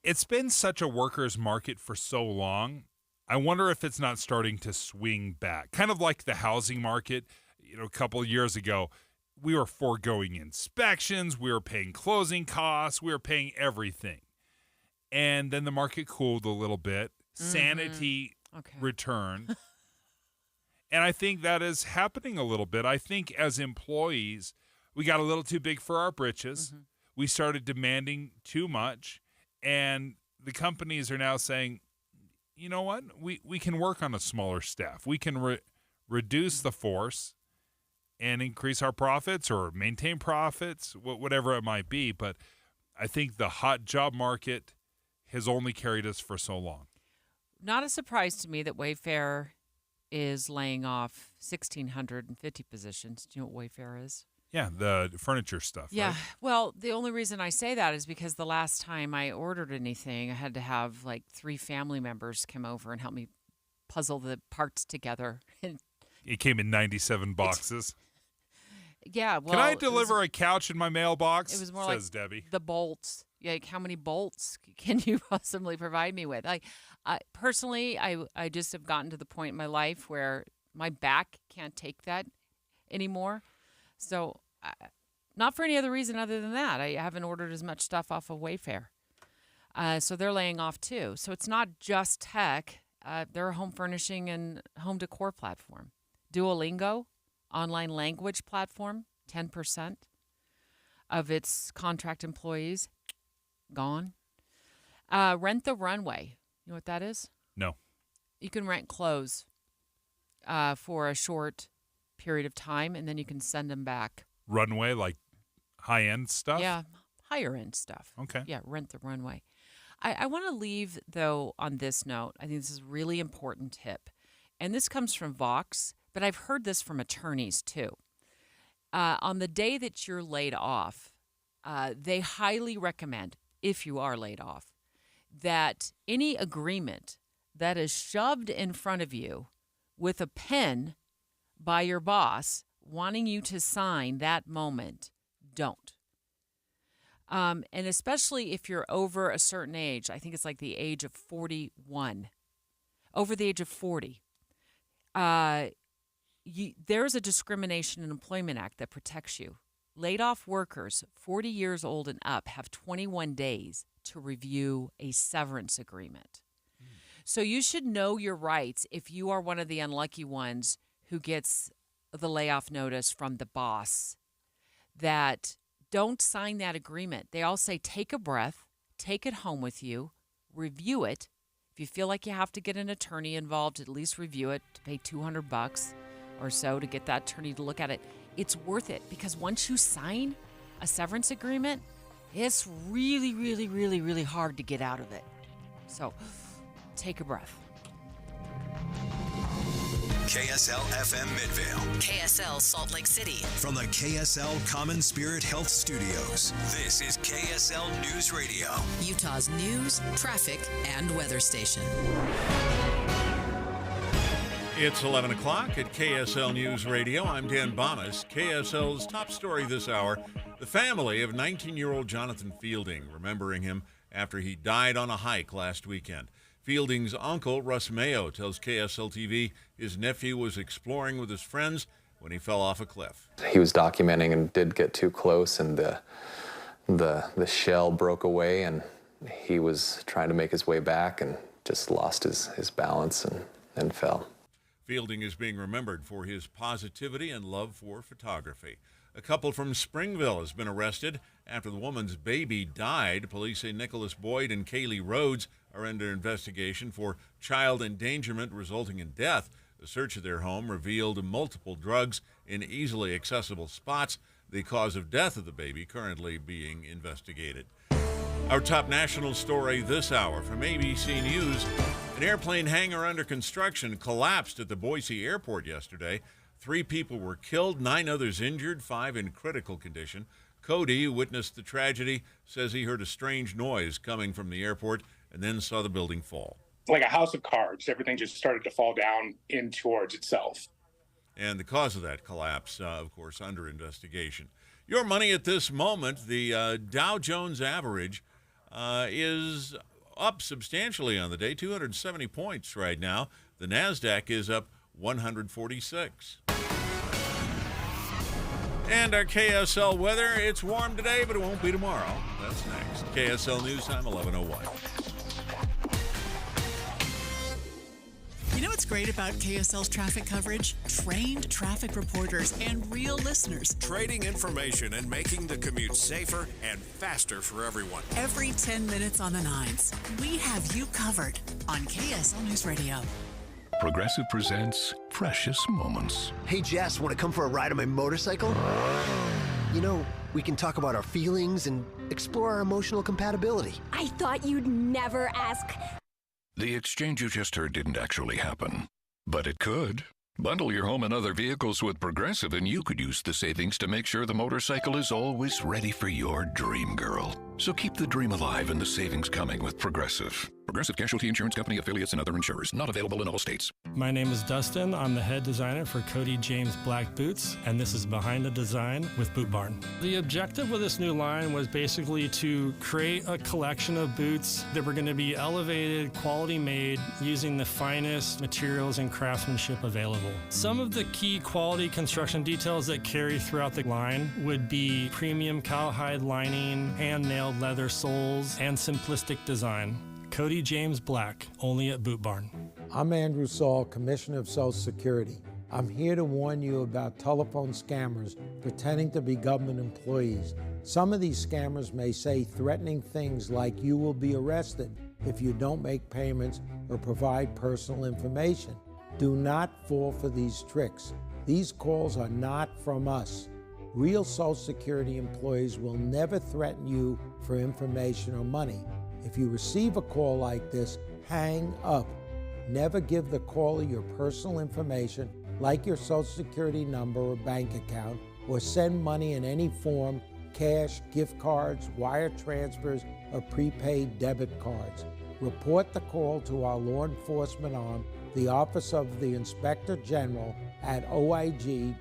It's been such a workers' market for so long. I wonder if it's not starting to swing back. Kind of like the housing market, a couple of years ago. We were foregoing inspections. We were paying closing costs. We were paying everything. And then the market cooled a little bit. Sanity returned. And I think that is happening a little bit. I think as employees, we got a little too big for our britches. Mm-hmm. We started demanding too much. And the companies are now saying, you know what? We can work on a smaller staff. We can reduce the force and increase our profits or maintain profits, whatever it might be. But I think the hot job market has only carried us for so long. Not a surprise to me that Wayfair is laying off 1,650 positions. Do you know what Wayfair is? Yeah, the furniture stuff. Yeah. Right? Well, the only reason I say that is because the last time I ordered anything, I had to have like 3 family members come over and help me puzzle the parts together. It came in 97 boxes. Yeah. Well, can I deliver a couch in my mailbox? It was more says like Debbie. The bolts. Yeah, like how many bolts can you possibly provide me with? Personally, I just have gotten to the point in my life where my back can't take that anymore. So, not for any other reason other than that. I haven't ordered as much stuff off of Wayfair. So they're laying off too. So it's not just tech. They're a home furnishing and home decor platform. Duolingo, online language platform, 10% of its contract employees gone. Rent the Runway. You know what that is? No. You can rent clothes for a short period of time, and then you can send them back. Runway, like high-end stuff? Yeah, higher-end stuff. Okay. Yeah, Rent the Runway. I want to leave, though, on this note. I think this is a really important tip. And this comes from Vox, but I've heard this from attorneys, too. On the day that you're laid off, they highly recommend, if you are laid off, that any agreement that is shoved in front of you with a pen by your boss wanting you to sign that moment, don't. And especially if you're over a certain age, I think it's like the age of 41, over the age of 40, there's a Discrimination in Employment Act that protects you. Laid off workers 40 years old and up have 21 days to review a severance agreement. So you should know your rights if you are one of the unlucky ones who gets the layoff notice from the boss, that don't sign that agreement. They all say, take a breath, take it home with you, review it. If you feel like you have to get an attorney involved, at least review it to pay $200 or so to get that attorney to look at it. It's worth it because once you sign a severance agreement, it's really, really, really, really hard to get out of it. So take a breath. KSL FM Midvale. KSL Salt Lake City. From the KSL Common Spirit Health Studios, this is KSL News Radio. Utah's news, traffic, and weather station. It's 11 o'clock at KSL News Radio. I'm Dan Bomas. KSL's top story this hour, the family of 19-year-old Jonathan Fielding, remembering him after he died on a hike last weekend. Fielding's uncle, Russ Mayo, tells KSL-TV his nephew was exploring with his friends when he fell off a cliff. He was documenting and did get too close, and the shell broke away, and he was trying to make his way back and just lost his balance and fell. Fielding is being remembered for his positivity and love for photography. A couple from Springville has been arrested after the woman's baby died. Police say Nicholas Boyd and Kaylee Rhodes are under investigation for child endangerment resulting in death. The search of their home revealed multiple drugs in easily accessible spots. The cause of death of the baby currently being investigated. Our top national story this hour from ABC News. An airplane hangar under construction collapsed at the Boise airport yesterday. 3 people were killed, 9 others injured, 5 in critical condition. Cody, who witnessed the tragedy, says he heard a strange noise coming from the airport and then saw the building fall. Like a house of cards, everything just started to fall down in towards itself. And the cause of that collapse, of course, under investigation. Your money at this moment, the Dow Jones average is up substantially on the day, 270 points right now. The NASDAQ is up 146. And our KSL weather, it's warm today, but it won't be tomorrow. That's next. KSL News Time, 11:01. You know what's great about KSL's traffic coverage? Trained traffic reporters and real listeners. Trading information and making the commute safer and faster for everyone. Every 10 minutes on the 9s, we have you covered on KSL News Radio. Progressive presents Precious Moments. Hey, Jess, want to come for a ride on my motorcycle? You know, we can talk about our feelings and explore our emotional compatibility. I thought you'd never ask. The exchange you just heard didn't actually happen, but it could. Bundle your home and other vehicles with Progressive, and you could use the savings to make sure the motorcycle is always ready for your dream girl. So keep the dream alive and the savings coming with Progressive. Progressive Casualty Insurance Company, affiliates, and other insurers. Not available in all states. My name is Dustin. I'm the head designer for Cody James Black Boots, and this is Behind the Design with Boot Barn. The objective with this new line was basically to create a collection of boots that were going to be elevated, quality made, using the finest materials and craftsmanship available. Some of the key quality construction details that carry throughout the line would be premium cowhide lining, hand-nailed leather soles, and simplistic design. Cody James Black, only at Boot Barn. I'm Andrew Saul, Commissioner of Social Security. I'm here to warn you about telephone scammers pretending to be government employees. Some of these scammers may say threatening things like you will be arrested if you don't make payments or provide personal information. Do not fall for these tricks. These calls are not from us. Real Social Security employees will never threaten you for information or money. If you receive a call like this, hang up. Never give the caller your personal information, like your Social Security number or bank account, or send money in any form, cash, gift cards, wire transfers, or prepaid debit cards. Report the call to our law enforcement arm, the Office of the Inspector General, at oig.ssa.gov.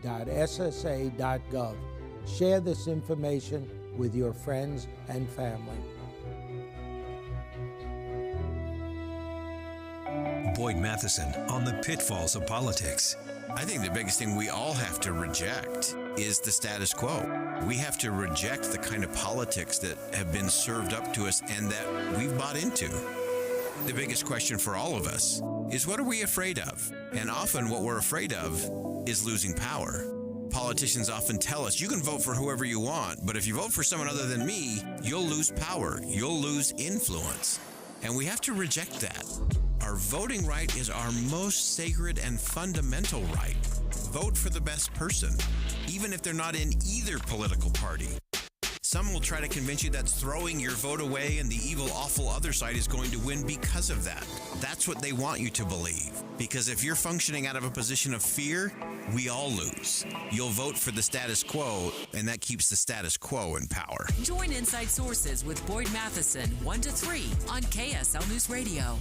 Share this information with your friends and family. Boyd Matheson on the pitfalls of politics. I think the biggest thing we all have to reject is the status quo. We have to reject the kind of politics that have been served up to us and that we've bought into. The biggest question for all of us is, what are we afraid of? And often what we're afraid of is losing power. politicians often tell us, you can vote for whoever you want, but if you vote for someone other than me, you'll lose power, you'll lose influence. And we have to reject that. Our voting right is our most sacred and fundamental right. Vote for the best person, even if they're not in either political party. Some will try to convince you that's throwing your vote away and the evil, awful other side is going to win because of that. That's what they want you to believe. Because if you're functioning out of a position of fear, we all lose. You'll vote for the status quo, and that keeps the status quo in power. Join Inside Sources with Boyd Matheson, 1 to 3 on KSL News Radio.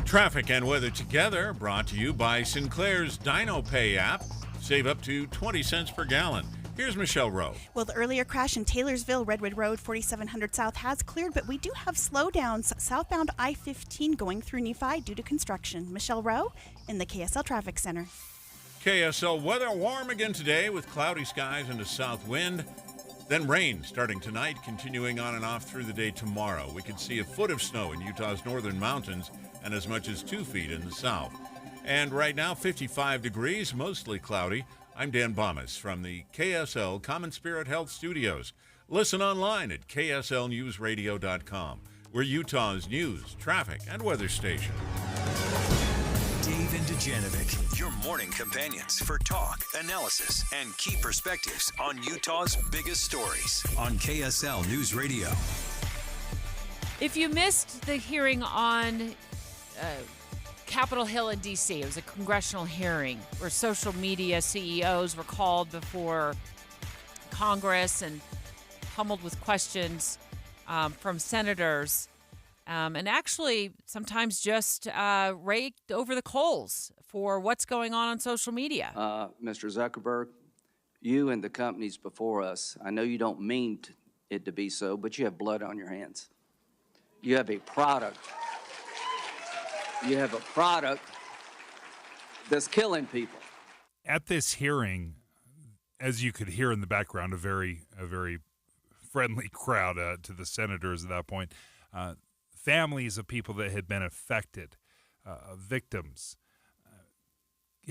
Traffic and weather together, brought to you by Sinclair's Dino Pay app. Save up to 20 cents per gallon. Here's Michelle Rowe. Well, the earlier crash in Taylorsville, Redwood Road, 4700 South has cleared, but we do have slowdowns southbound I-15 going through Nephi due to construction. Michelle Rowe in the KSL Traffic Center. KSL weather warm again today with cloudy skies and a south wind. Then rain starting tonight, continuing on and off through the day tomorrow. We could see a foot of snow in Utah's northern mountains and as much as 2 feet in the south. And right now, 55 degrees, mostly cloudy. I'm Dan Bomas from the KSL Common Spirit Health Studios. Listen online at kslnewsradio.com. We're Utah's news, traffic, and weather station. Dave and Dujanovic, your morning companions for talk, analysis, and key perspectives on Utah's biggest stories on KSL News Radio. If you missed the hearing on Capitol Hill in D.C., it was a congressional hearing where social media CEOs were called before Congress and pummeled with questions from senators. And actually sometimes just raked over the coals for what's going on social media. Mr. Zuckerberg, you and the companies before us, I know you don't mean it to be so, but you have blood on your hands. You have a product. You have a product that's killing people. At this hearing, as you could hear in the background, a very friendly crowd to the senators at that point. Families of people that had been affected, victims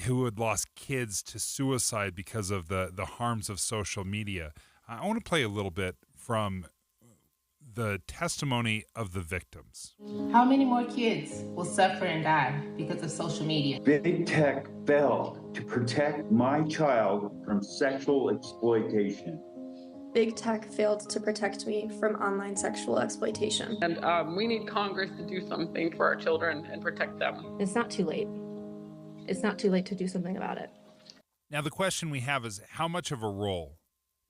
who had lost kids to suicide because of the harms of social media. I want to play a little bit from the testimony of the victims. How many more kids will suffer and die because of social media? Big tech failed to protect my child from sexual exploitation. Big tech failed to protect me from online sexual exploitation. And we need Congress to do something for our children and protect them. It's not too late. It's not too late to do something about it. Now, the question we have is how much of a role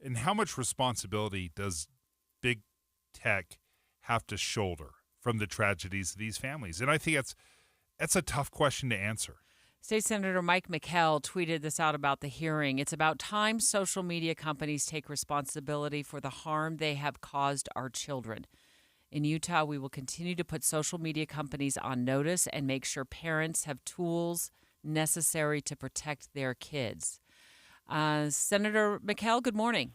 and how much responsibility does big tech have to shoulder from the tragedies of these families? And I think that's a tough question to answer. State Senator Mike McKell tweeted this out about the hearing. It's about time social media companies take responsibility for the harm they have caused our children. In Utah, we will continue to put social media companies on notice and make sure parents have tools necessary to protect their kids. Senator McKell, good morning.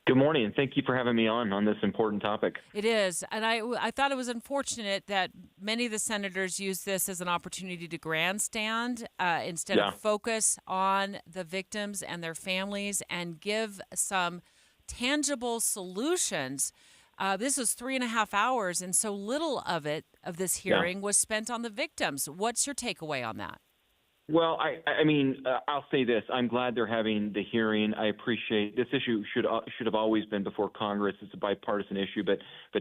Good morning, and thank you for having me on this important topic. It is, and I thought it was unfortunate that many of the senators used this as an opportunity to grandstand instead of focus on the victims and their families and give some tangible solutions. This was 3.5 hours, and so little of this hearing was spent on the victims. What's your takeaway on that? Well, I mean, I'll say this. I'm glad they're having the hearing. I appreciate this issue should have always been before Congress. It's a bipartisan issue, but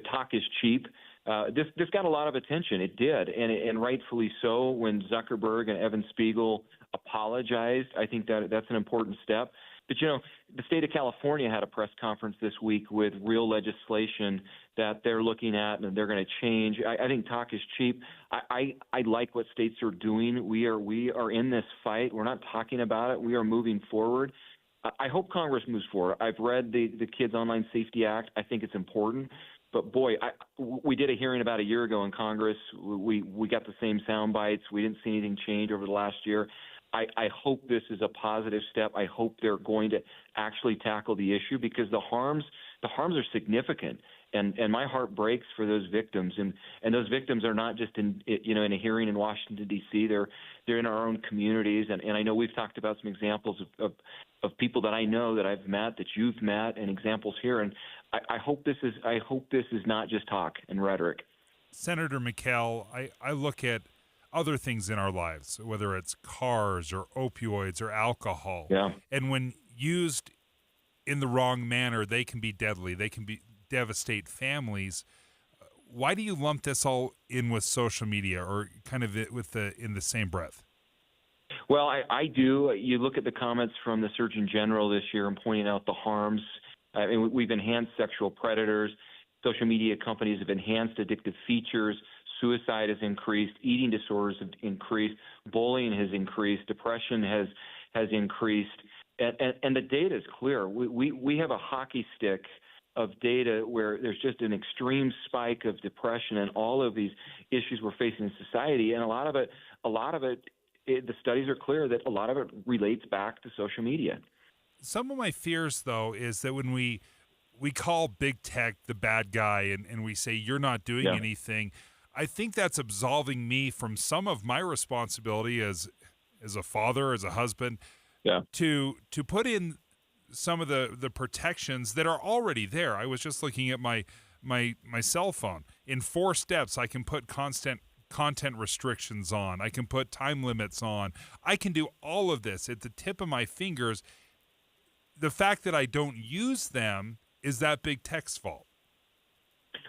talk is cheap. This got a lot of attention. It did, and rightfully so. When Zuckerberg and Evan Spiegel apologized, I think that's an important step. But, you know, the state of California had a press conference this week with real legislation that they're looking at and they're going to change. I think talk is cheap. I like what states are doing. We are in this fight. We're not talking about it. We are moving forward. I hope Congress moves forward. I've read the Kids Online Safety Act. I think it's important. But, boy, we did a hearing about a year ago in Congress. We got the same sound bites. We didn't see anything change over the last year. I hope this is a positive step. I hope they're going to actually tackle the issue because the harms are significant. And my heart breaks for those victims, and those victims are not just in a hearing in Washington D.C. They're in our own communities, and I know we've talked about some examples of people that I know that I've met, that you've met, and examples here. And I hope this is not just talk and rhetoric. Senator McKell, I look at other things in our lives, whether it's cars or opioids or alcohol, and when used in the wrong manner, they can be deadly. They can devastate families. Why do you lump this all in with social media, or kind of in the same breath? Well, I do. You look at the comments from the Surgeon General this year and pointing out the harms. We've enhanced sexual predators. Social media companies have enhanced addictive features. Suicide has increased. Eating disorders have increased. Bullying has increased. Depression has increased. And the data is clear. We have a hockey stick of data where there's just an extreme spike of depression and all of these issues we're facing in society. And a lot of it, the studies are clear that a lot of it relates back to social media. Some of my fears, though, is that when we call big tech the bad guy and we say you're not doing anything, I think that's absolving me from some of my responsibility as a father, as a husband, to put in some of the protections that are already there. I was just looking at my cell phone. In 4 steps, I can put content restrictions on. I can put time limits on. I can do all of this at the tip of my fingers. The fact that I don't use them is that big tech's fault.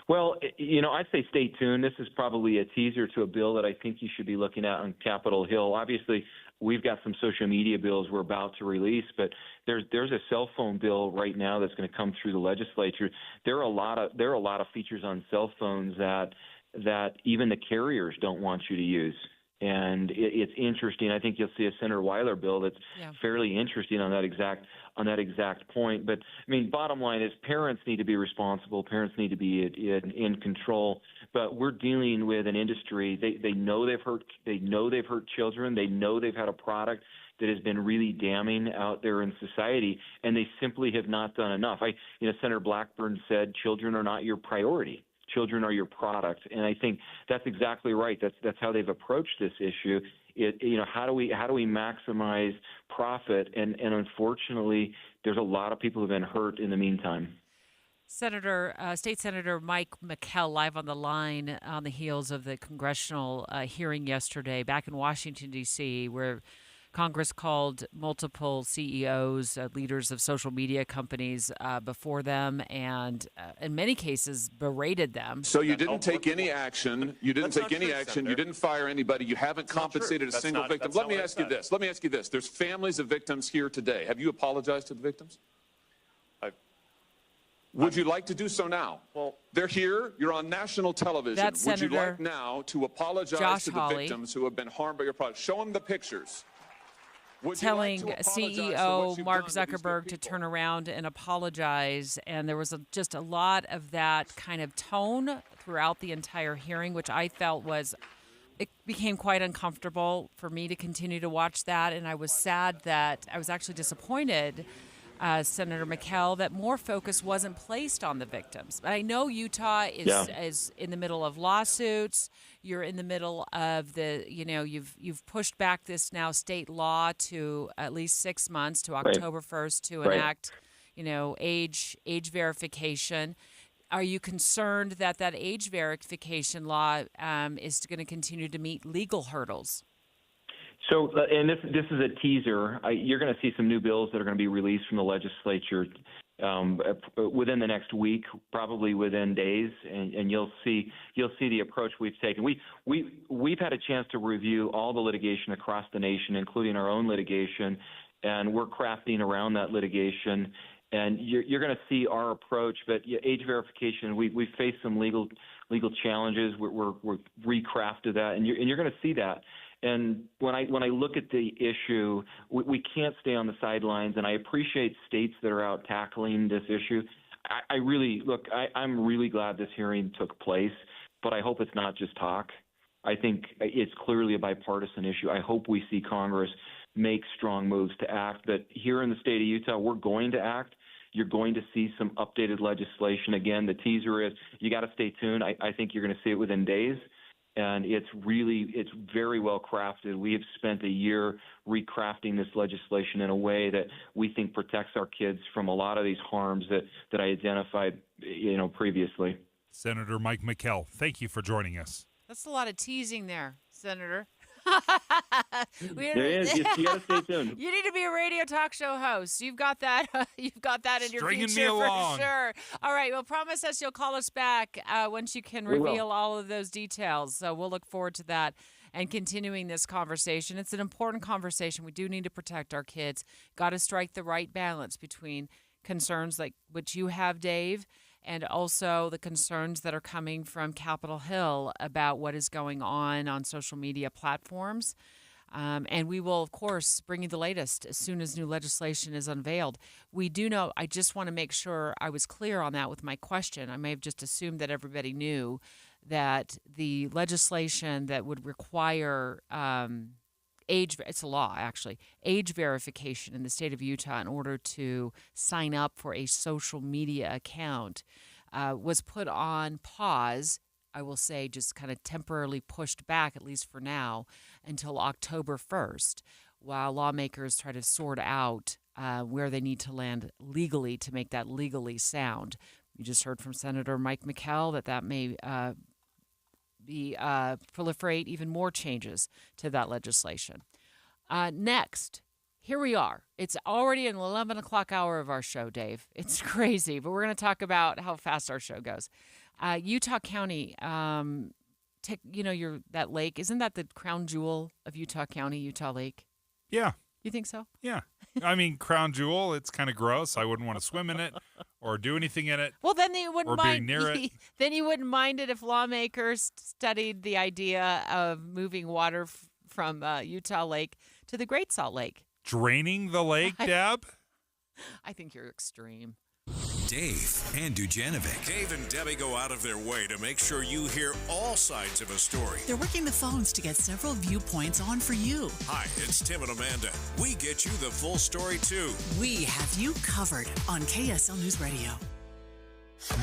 Well, I'd say stay tuned. This is probably a teaser to a bill that I think you should be looking at on Capitol Hill. Obviously, we've got some social media bills we're about to release, but there's a cell phone bill right now that's going to come through the legislature. There are a lot of features on cell phones that even the carriers don't want you to use. And it's interesting. I think you'll see a Senator Weiler bill that's fairly interesting on that exact point. But bottom line is parents need to be responsible. Parents need to be in control. But we're dealing with an industry. They know they've hurt. They know they've hurt children. They know they've had a product that has been really damning out there in society, and they simply have not done enough. Senator Blackburn said, "Children are not your priority. Children are your product," and I think that's exactly right. That's how they've approached this issue. How do we maximize profit? And unfortunately, there's a lot of people who've been hurt in the meantime. State Senator Mike McKell, live on the line on the heels of the congressional hearing yesterday back in Washington, D.C., where Congress called multiple CEOs, leaders of social media companies before them, and in many cases berated them. So you didn't take any action. You didn't take any action. You didn't fire anybody. You haven't compensated a single victim. Let me ask you this. There's families of victims here today. Have you apologized to the victims? Would you like to do so now? Well, they're here. You're on national television. Would you like now to apologize to the victims who have been harmed by your product? Show them the pictures. Telling CEO Mark Zuckerberg to turn around and apologize. And there was just a lot of that kind of tone throughout the entire hearing, which I felt it became quite uncomfortable for me to continue to watch that. And I was sad that I was actually disappointed, Senator McKell, that more focus wasn't placed on the victims. But I know Utah is in the middle of lawsuits. You're in the middle of you've pushed back this now state law to at least 6 months, to October 1st, to enact, age verification. Are you concerned that age verification law is going to continue to meet legal hurdles? So, and this is a teaser. You're going to see some new bills that are going to be released from the legislature within the next week, probably within days, and you'll see the approach we've taken. We've had a chance to review all the litigation across the nation, including our own litigation, and we're crafting around that litigation. And you're going to see our approach, but age verification, we faced some legal challenges. We're recrafted that, and you're going to see that. And when I look at the issue, we can't stay on the sidelines, and I appreciate states that are out tackling this issue. I'm really glad this hearing took place, but I hope it's not just talk. I think it's clearly a bipartisan issue. I hope we see Congress make strong moves to act. But here in the state of Utah, we're going to act. You're going to see some updated legislation. Again, the teaser is you got to stay tuned. I think you're going to see it within days. And it's very well crafted. We have spent a year recrafting this legislation in a way that we think protects our kids from a lot of these harms that I identified, previously. Senator Mike McKell, thank you for joining us. That's a lot of teasing there, Senator. There is. You got to stay tuned. You need to be a radio talk show host. You've got that. You've got that in your Stringing future me along. for sure. All right. Well, promise us you'll call us back once you can reveal all of those details. So we'll look forward to that and continuing this conversation. It's an important conversation. We do need to protect our kids. Got to strike the right balance between concerns like which you have, Dave, and also the concerns that are coming from Capitol Hill about what is going on social media platforms. And we will, of course, bring you the latest as soon as new legislation is unveiled. We do know, I just want to make sure I was clear on that with my question. I may have just assumed that everybody knew that the legislation that would require it's a law, actually, age verification in the state of Utah in order to sign up for a social media account was put on pause, I will say just kind of temporarily pushed back, at least for now, until October 1st, while lawmakers try to sort out where they need to land legally to make that legally sound. You just heard from Senator Mike McKell that may proliferate even more changes to that legislation. Next, here we are. It's already an 11 o'clock hour of our show, Dave. It's crazy, but we're going to talk about how fast our show goes. Utah County, that lake, isn't that the crown jewel of Utah County, Utah Lake? Yeah. You think so? Yeah. I mean, crown jewel, it's kind of gross. I wouldn't want to swim in it or do anything in it. Well, then you wouldn't mind being near it. Then you wouldn't mind it if lawmakers studied the idea of moving water from Utah Lake to the Great Salt Lake. Draining the lake, Deb? I think you're extreme. Dave and Dujanovic. Dave and Debbie go out of their way to make sure you hear all sides of a story. They're working the phones to get several viewpoints on for you. Hi, it's Tim and Amanda. We get you the full story, too. We have you covered on KSL News Radio.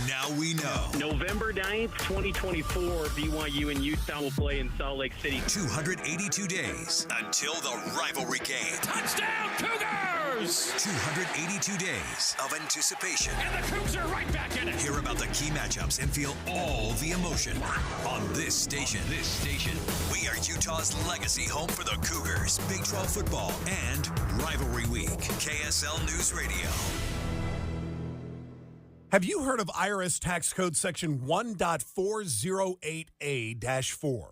Now we know. November 9th, 2024, BYU and Utah will play in Salt Lake City. 282 days until the rivalry game. Touchdown, Cougars! 282 days of anticipation. And the Cougs are right back in it. Hear about the key matchups and feel all the emotion on this station. We are Utah's legacy home for the Cougars, Big 12 football, and rivalry week. KSL News Radio. Have you heard of IRS Tax Code Section 1.408A-4?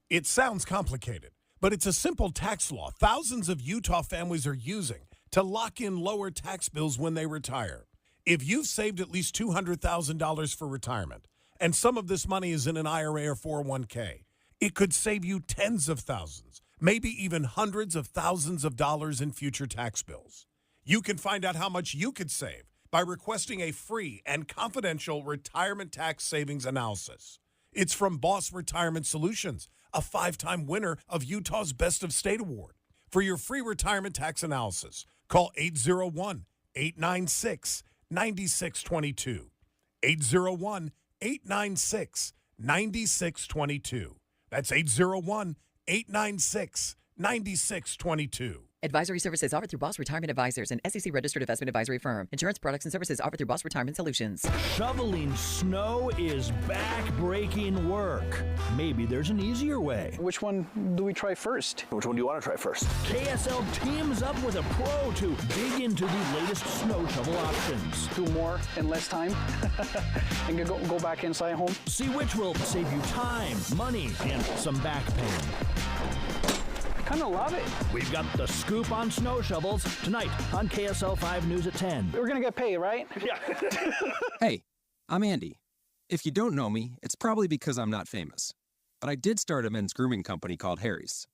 It sounds complicated, but it's a simple tax law thousands of Utah families are using to lock in lower tax bills when they retire. If you've saved at least $200,000 for retirement, and some of this money is in an IRA or 401k, it could save you tens of thousands, maybe even hundreds of thousands of dollars in future tax bills. You can find out how much you could save by requesting a free and confidential retirement tax savings analysis. It's from Boss Retirement Solutions, a 5-time winner of Utah's Best of State Award. For your free retirement tax analysis, call 801-896-9622. 801-896-9622. That's 801-896-9622. Advisory services offered through Boss Retirement Advisors, an SEC-registered investment advisory firm. Insurance products and services offered through Boss Retirement Solutions. Shoveling snow is back-breaking work. Maybe there's an easier way. Which one do we try first? Which one do you want to try first? KSL teams up with a pro to dig into the latest snow shovel options. Do more in less time and go back inside home. See which will save you time, money, and some back pain. Kind of love it. We've got the scoop on snow shovels tonight on KSL 5 News at 10. We're going to get paid, right? Yeah. Hey, I'm Andy. If you don't know me, it's probably because I'm not famous. But I did start a men's grooming company called Harry's.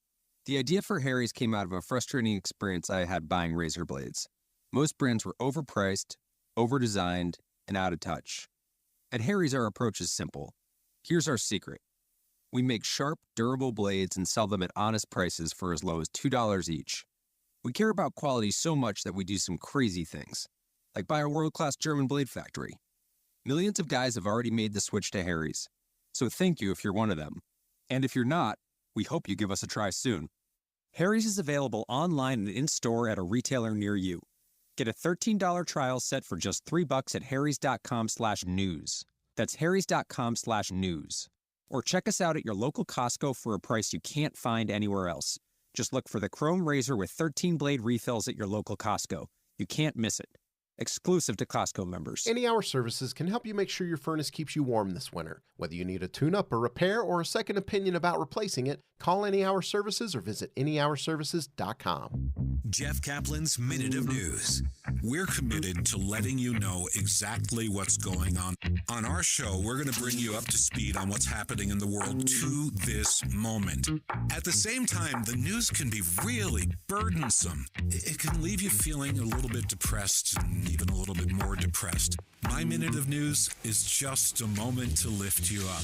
The idea for Harry's came out of a frustrating experience I had buying razor blades. Most brands were overpriced, overdesigned, and out of touch. At Harry's, our approach is simple. Here's our secret. We make sharp, durable blades and sell them at honest prices for as low as $2 each. We care about quality so much that we do some crazy things, like by a world-class German blade factory. Millions of guys have already made the switch to Harry's. So thank you if you're one of them. And if you're not, we hope you give us a try soon. Harry's is available online and in-store at a retailer near you. Get a $13 trial set for just $3 at harrys.com/news. That's harrys.com/news. Or check us out at your local Costco for a price you can't find anywhere else. Just look for the Chrome Razor with 13 blade refills at your local Costco. You can't miss it. Exclusive to Costco members. Any Hour Services can help you make sure your furnace keeps you warm this winter. Whether you need a tune-up, a repair, or a second opinion about replacing it, call Any Hour Services or visit anyhourservices.com. Jeff Kaplan's Minute of News. We're committed to letting you know exactly what's going on. On our show, we're going to bring you up to speed on what's happening in the world to this moment. At the same time, the news can be really burdensome. It can leave you feeling a little bit depressed and even a little bit more depressed. My Minute of News is just a moment to lift you up.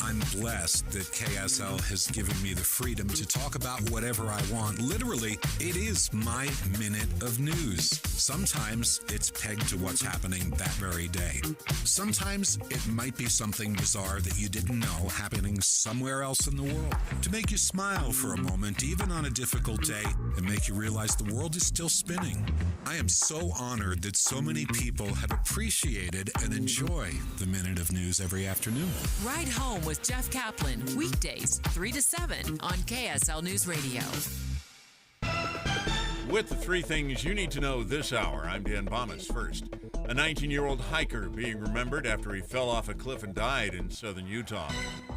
I'm blessed that KSL has given me the freedom to talk about whatever I want. Literally, it is my minute of news. Sometimes it's pegged to what's happening that very day. Sometimes it might be something bizarre that you didn't know happening somewhere else in the world. To make you smile for a moment, even on a difficult day, and make you realize the world is still spinning. I am so honored that so many people have appreciated and enjoy the Minute of News every afternoon. Ride Home with Jeff Kaplan, weekdays 3 to 7 on KSL News Radio. With the three things you need to know this hour, I'm Dan Bomas. First, a 19-year-old hiker being remembered after he fell off a cliff and died in southern Utah.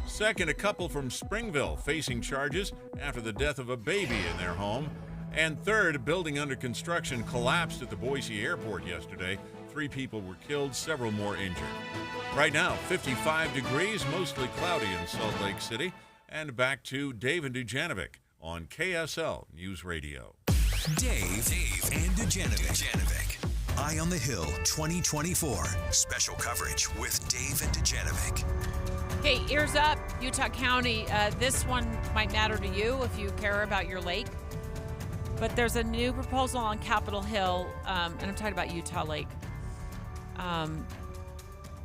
Second, a couple from Springville facing charges after the death of a baby in their home. And third, a building under construction collapsed at the Boise airport yesterday. 3 people were killed, several more injured. Right now, 55 degrees, mostly cloudy in Salt Lake City. And back to Dave and Dujanovic on KSL News Radio. Dave and Dujanovic. Eye on the Hill 2024. Special coverage with Dave and Dujanovic. Okay, ears up, Utah County. This one might matter to you if you care about your lake. But there's a new proposal on Capitol Hill, and I'm talking about Utah Lake.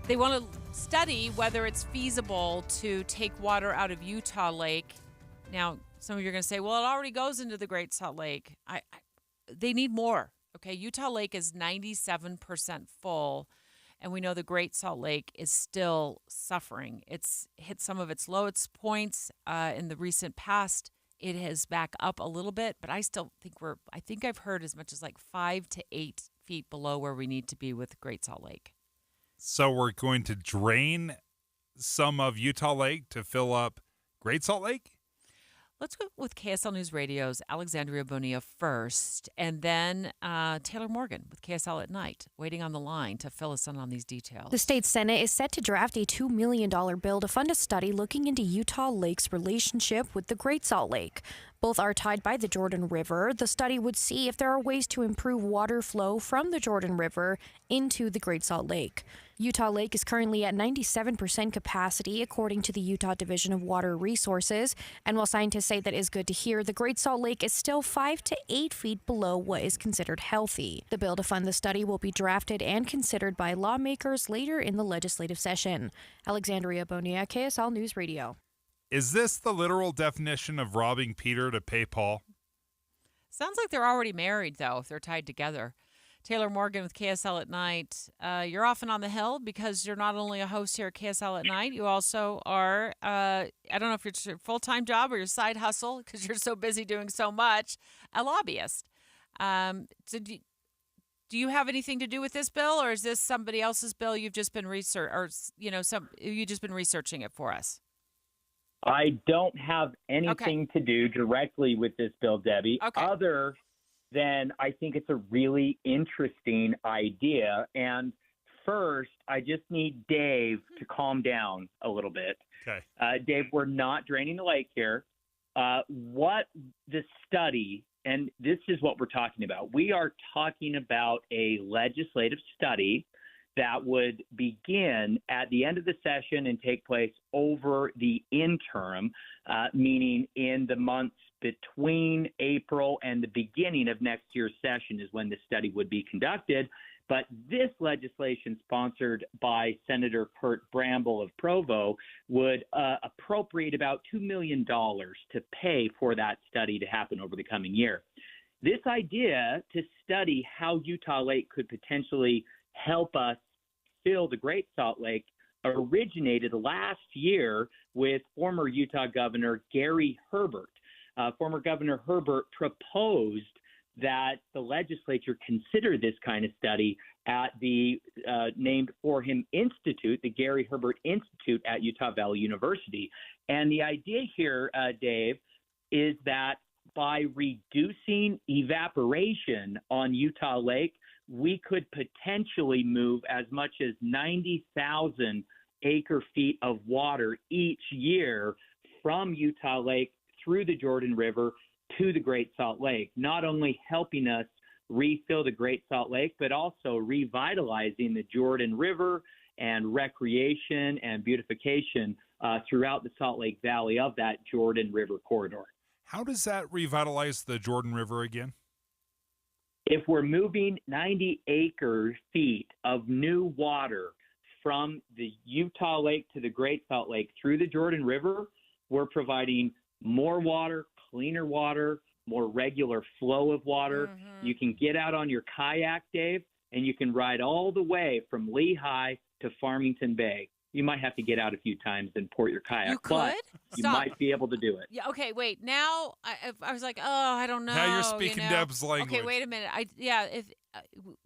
They want to study whether it's feasible to take water out of Utah Lake. Now, some of you are going to say, well, it already goes into the Great Salt Lake. They need more. Okay, Utah Lake is 97% full, and we know the Great Salt Lake is still suffering. It's hit some of its lowest points in the recent past. It has back up a little bit, but I still think I think I've heard as much as like 5 to 8 feet below where we need to be with Great Salt Lake. So we're going to drain some of Utah Lake to fill up Great Salt Lake? Let's go with KSL News Radio's Alexandria Bonilla first, and then Taylor Morgan with KSL at Night, waiting on the line to fill us in on these details. The state Senate is set to draft a $2 million bill to fund a study looking into Utah Lake's relationship with the Great Salt Lake. Both are tied by the Jordan River. The study would see if there are ways to improve water flow from the Jordan River into the Great Salt Lake. Utah Lake is currently at 97% capacity, according to the Utah Division of Water Resources. And while scientists say that is good to hear, the Great Salt Lake is still 5 to 8 feet below what is considered healthy. The bill to fund the study will be drafted and considered by lawmakers later in the legislative session. Alexandria Bonilla, KSL News Radio. Is this the literal definition of robbing Peter to pay Paul? Sounds like they're already married, though, if they're tied together. Taylor Morgan with KSL at Night. You're often on the Hill because you're not only a host here at KSL at Night, you also are, I don't know if it's your full-time job or your side hustle because you're so busy doing so much, a lobbyist. So do you have anything to do with this bill, or is this somebody else's bill you've just been you've just been researching it for us? I don't have anything to do directly with this bill, Debbie, other than I think it's a really interesting idea. And first, I just need Dave to calm down a little bit. Okay. Dave, we're not draining the lake here. What the study, and this is what we're talking about. We are talking about a legislative study that would begin at the end of the session and take place over the interim, meaning in the months between April and the beginning of next year's session is when the study would be conducted. But this legislation, sponsored by Senator Kurt Bramble of Provo, would appropriate about $2 million to pay for that study to happen over the coming year. This idea to study how Utah Lake could potentially help us fill the Great Salt Lake originated last year with former Utah Governor Gary Herbert. Former Governor Herbert proposed that the legislature consider this kind of study at the named for him institute, the Gary Herbert Institute at Utah Valley University. And the idea here, Dave, is that by reducing evaporation on Utah Lake, we could potentially move as much as 90,000 acre feet of water each year from Utah Lake through the Jordan River to the Great Salt Lake, not only helping us refill the Great Salt Lake, but also revitalizing the Jordan River and recreation and beautification throughout the Salt Lake Valley of that Jordan River corridor. How does that revitalize the Jordan River again? If we're moving 90 acre feet of new water from the Utah Lake to the Great Salt Lake through the Jordan River, we're providing more water, cleaner water, more regular flow of water. Mm-hmm. You can get out on your kayak, Dave, and you can ride all the way from Lehigh to Farmington Bay. You might have to get out a few times and port your kayak. You could? But you Stop. might be able to do it. Yeah. Okay. Wait. Now I was like, oh, I don't know. Now you're speaking Deb's language. Okay. Wait a minute. If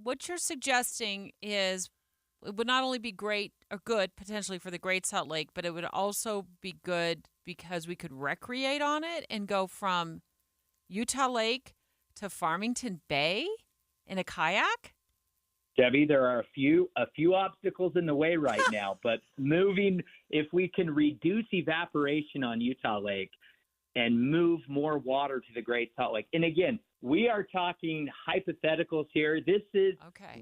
what you're suggesting is it would not only be great or good potentially for the Great Salt Lake, but it would also be good because we could recreate on it and go from Utah Lake to Farmington Bay in a kayak. Debbie, there are a few obstacles in the way right now, but if we can reduce evaporation on Utah Lake and move more water to the Great Salt Lake. And again, we are talking hypotheticals here. This is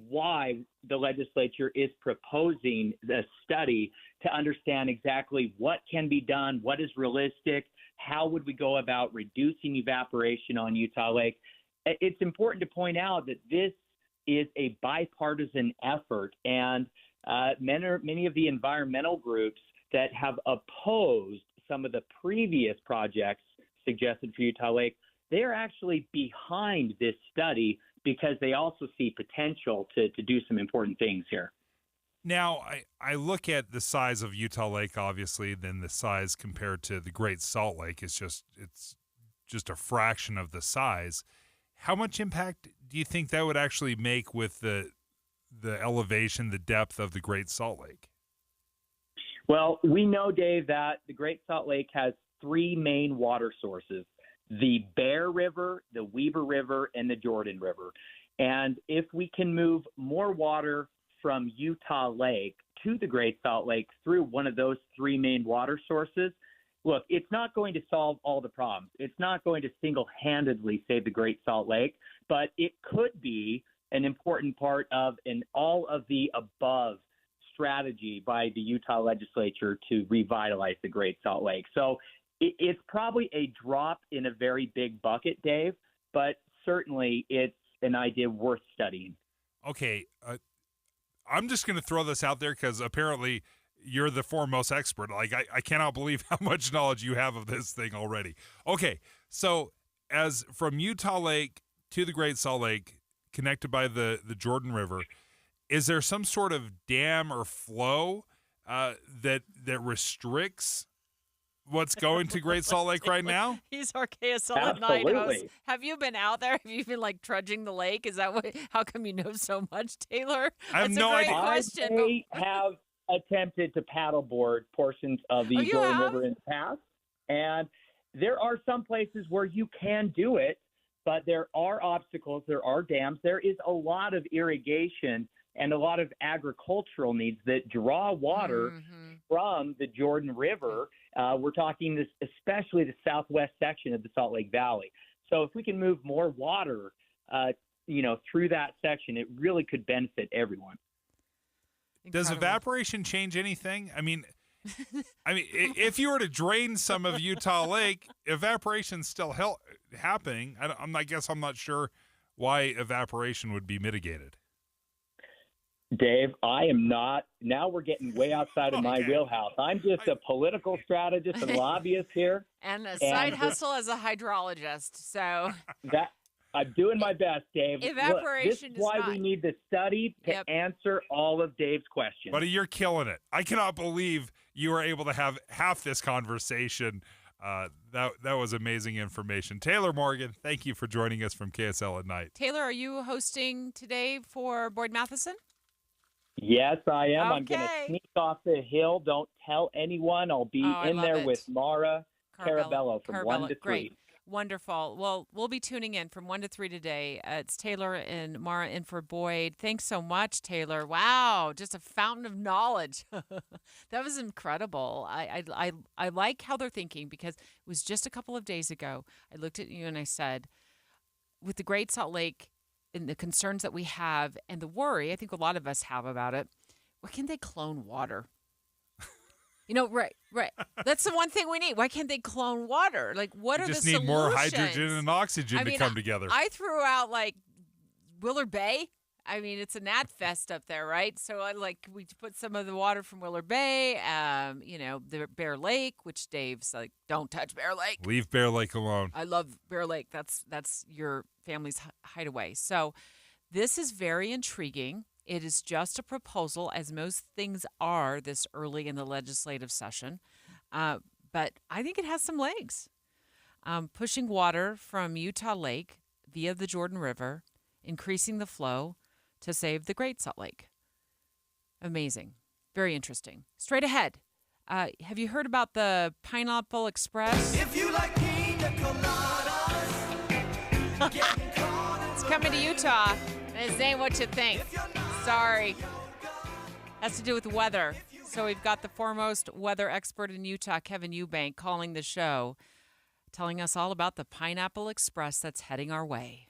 why the legislature is proposing the study to understand exactly what can be done, what is realistic, how would we go about reducing evaporation on Utah Lake. It's important to point out that this is a bipartisan effort, and many of the environmental groups that have opposed some of the previous projects suggested for Utah Lake, they are actually behind this study because they also see potential to do some important things here. Now, I look at the size of Utah Lake, obviously, then the size compared to the Great Salt Lake is it's just a fraction of the size. How much impact do you think that would actually make with the elevation, the depth of the Great Salt Lake? Well, we know, Dave, that the Great Salt Lake has three main water sources: the Bear River, the Weber River, and the Jordan River. And if we can move more water from Utah Lake to the Great Salt Lake through one of those three main water sources, look, it's not going to solve all the problems. It's not going to single-handedly save the Great Salt Lake, but it could be an important part of an all-of-the-above strategy by the Utah legislature to revitalize the Great Salt Lake. So it's probably a drop in a very big bucket, Dave, but certainly it's an idea worth studying. Okay, I'm just going to throw this out there because apparently you're the foremost expert. Like, I cannot believe how much knowledge you have of this thing already. Okay, so as from Utah Lake to the Great Salt Lake, connected by the Jordan River, is there some sort of dam or flow that restricts what's going to Great Salt Lake right now? He's our KSL at night host. Have you been out there? Have you been like trudging the lake? Is that how come you know so much, Taylor? I have no idea. I have attempted to paddleboard portions of the Jordan River in the past, and there are some places where you can do it, but there are obstacles, there are dams, there is a lot of irrigation and a lot of agricultural needs that draw water from the Jordan River. We're talking this, especially the southwest section of the Salt Lake Valley. So if we can move more water, through that section, it really could benefit everyone. Does evaporation change anything? I mean, if you were to drain some of Utah Lake, evaporation's still happening. I guess I'm not sure why evaporation would be mitigated. Dave, I am not. Now we're getting way outside of my wheelhouse. I'm just a political strategist and lobbyist here. And a side hustle as a hydrologist. So that I'm doing my best, Dave. Evaporation Look, this is why we need the study to answer all of Dave's questions. Buddy, you're killing it. I cannot believe you were able to have half this conversation. That was amazing information. Taylor Morgan, thank you for joining us from KSL at Night. Taylor, are you hosting today for Boyd Matheson? Yes, I am. Okay. I'm going to sneak off the hill. Don't tell anyone. I'll be in there with Mara Carabello from 1 to 3. Great. Wonderful. Well, we'll be tuning in from 1 to 3 today. It's Taylor and Mara in for Boyd. Thanks so much, Taylor. Wow, just a fountain of knowledge. That was incredible. I like how they're thinking, because it was just a couple of days ago. I looked at you and I said, with the Great Salt Lake and the concerns that we have and the worry I think a lot of us have about it, why can't they clone water? Right. That's the one thing we need. Why can't they clone water? Like, what are the solutions? Just need more hydrogen and oxygen to come together. I threw out, like, Willard Bay. I mean, it's a gnat fest up there, right? So, we put some of the water from Willard Bay, the Bear Lake, which Dave's like, don't touch Bear Lake. Leave Bear Lake alone. I love Bear Lake. That's your family's hideaway. So, this is very intriguing. It is just a proposal, as most things are this early in the legislative session. But I think it has some legs. Pushing water from Utah Lake via the Jordan River, increasing the flow to save the Great Salt Lake. Amazing. Very interesting. Straight ahead. Have you heard about the Pineapple Express? If you like pina coladas, it's coming to Utah. This ain't what you think. Sorry. Has to do with weather. So we've got the foremost weather expert in Utah, Kevin Eubank, calling the show, telling us all about the Pineapple Express that's heading our way.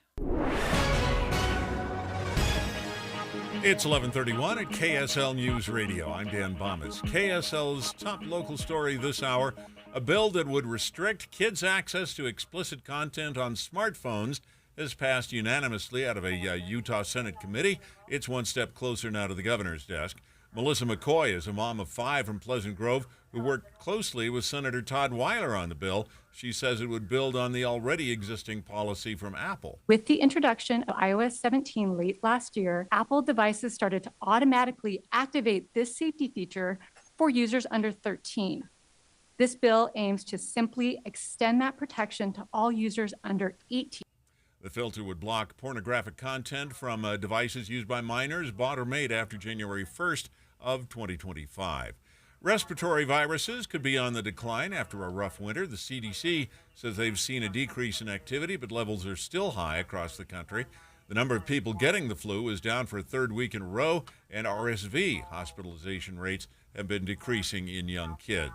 It's 11:31 at KSL News Radio. I'm Dan Bomas. KSL's top local story this hour, a bill that would restrict kids' access to explicit content on smartphones has passed unanimously out of a Utah Senate committee. It's one step closer now to the governor's desk. Melissa McCoy is a mom of 5 from Pleasant Grove who worked closely with Senator Todd Weiler on the bill. She says it would build on the already existing policy from Apple. With the introduction of iOS 17 late last year, Apple devices started to automatically activate this safety feature for users under 13. This bill aims to simply extend that protection to all users under 18. The filter would block pornographic content from devices used by minors bought or made after January 1st of 2025. Respiratory viruses could be on the decline after a rough winter. The CDC says they've seen a decrease in activity, but levels are still high across the country. The number of people getting the flu is down for a third week in a row, and RSV hospitalization rates have been decreasing in young kids.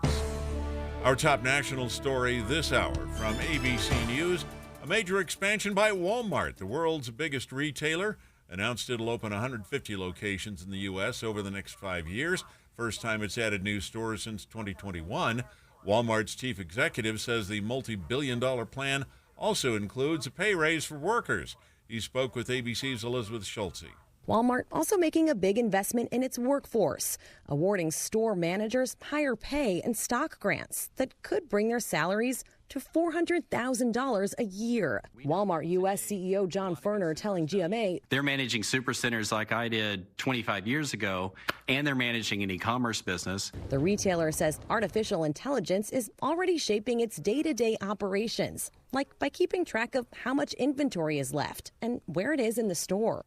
Our top national story this hour from ABC News. A major expansion by Walmart, the world's biggest retailer, announced it'll open 150 locations in the U.S. over the next 5 years. First time it's added new stores since 2021. Walmart's chief executive says the multi-billion-dollar plan also includes a pay raise for workers. He spoke with ABC's Elizabeth Schultze. Walmart also making a big investment in its workforce, awarding store managers higher pay and stock grants that could bring their salaries to $400,000 a year. Walmart U.S. CEO John Furner telling GMA they're managing supercenters like I did 25 years ago, and they're managing an e-commerce business. The retailer says artificial intelligence is already shaping its day-to-day operations, like by keeping track of how much inventory is left and where it is in the store.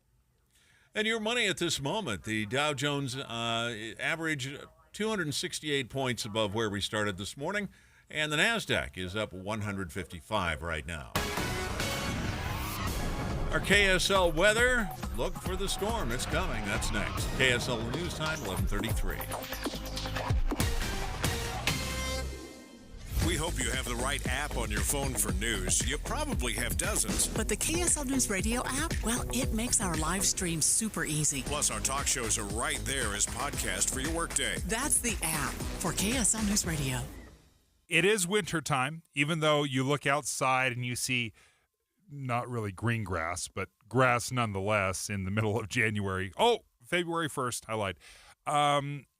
And your money at this moment, the Dow Jones average 268 points above where we started this morning, and the NASDAQ is up 155 right now. Our KSL weather, look for the storm. It's coming. That's next. KSL News Time, 11:33. We hope you have the right app on your phone for news. You probably have dozens. But the KSL News Radio app, well, it makes our live stream super easy. Plus, our talk shows are right there as podcast for your workday. That's the app for KSL News Radio. It is wintertime, even though you look outside and you see not really green grass, but grass nonetheless in the middle of January. Oh, February 1st. I lied.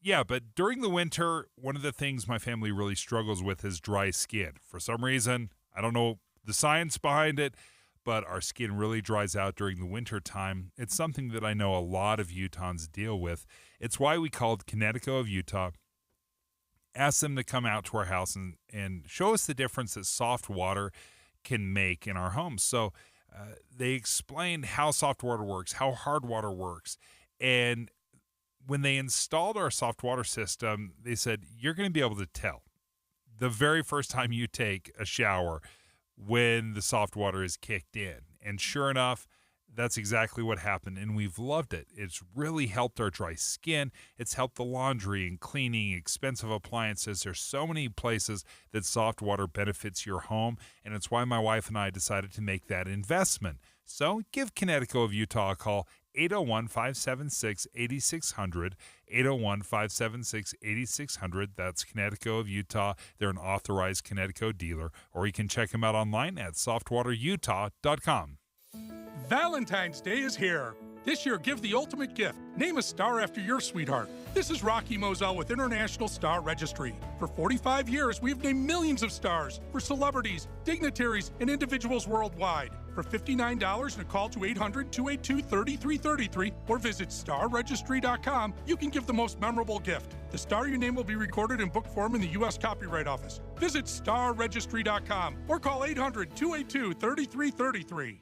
Yeah, but during the winter, one of the things my family really struggles with is dry skin. For some reason, I don't know the science behind it, but our skin really dries out during the winter time. It's something that I know a lot of Utahns deal with. It's why we called Connecticut of Utah, asked them to come out to our house and show us the difference that soft water can make in our homes. So they explained how soft water works, how hard water works, and when they installed our soft water system, they said, you're going to be able to tell the very first time you take a shower when the soft water is kicked in. And sure enough, that's exactly what happened, and we've loved it. It's really helped our dry skin. It's helped the laundry and cleaning, expensive appliances. There's so many places that soft water benefits your home, and it's why my wife and I decided to make that investment. So give Connecticut of Utah a call, 801-576-8600, 801-576-8600. That's Connecticut of Utah. They're an authorized Connecticut dealer, or you can check them out online at softwaterutah.com. Valentine's Day is here. This year, give the ultimate gift. Name a star after your sweetheart. This is Rocky Moselle with International Star Registry. For 45 years, we've named millions of stars for celebrities, dignitaries, and individuals worldwide. For $59 and a call to 800-282-3333 or visit starregistry.com, you can give the most memorable gift. The star your name will be recorded in book form in the U.S. Copyright Office. Visit starregistry.com or call 800-282-3333.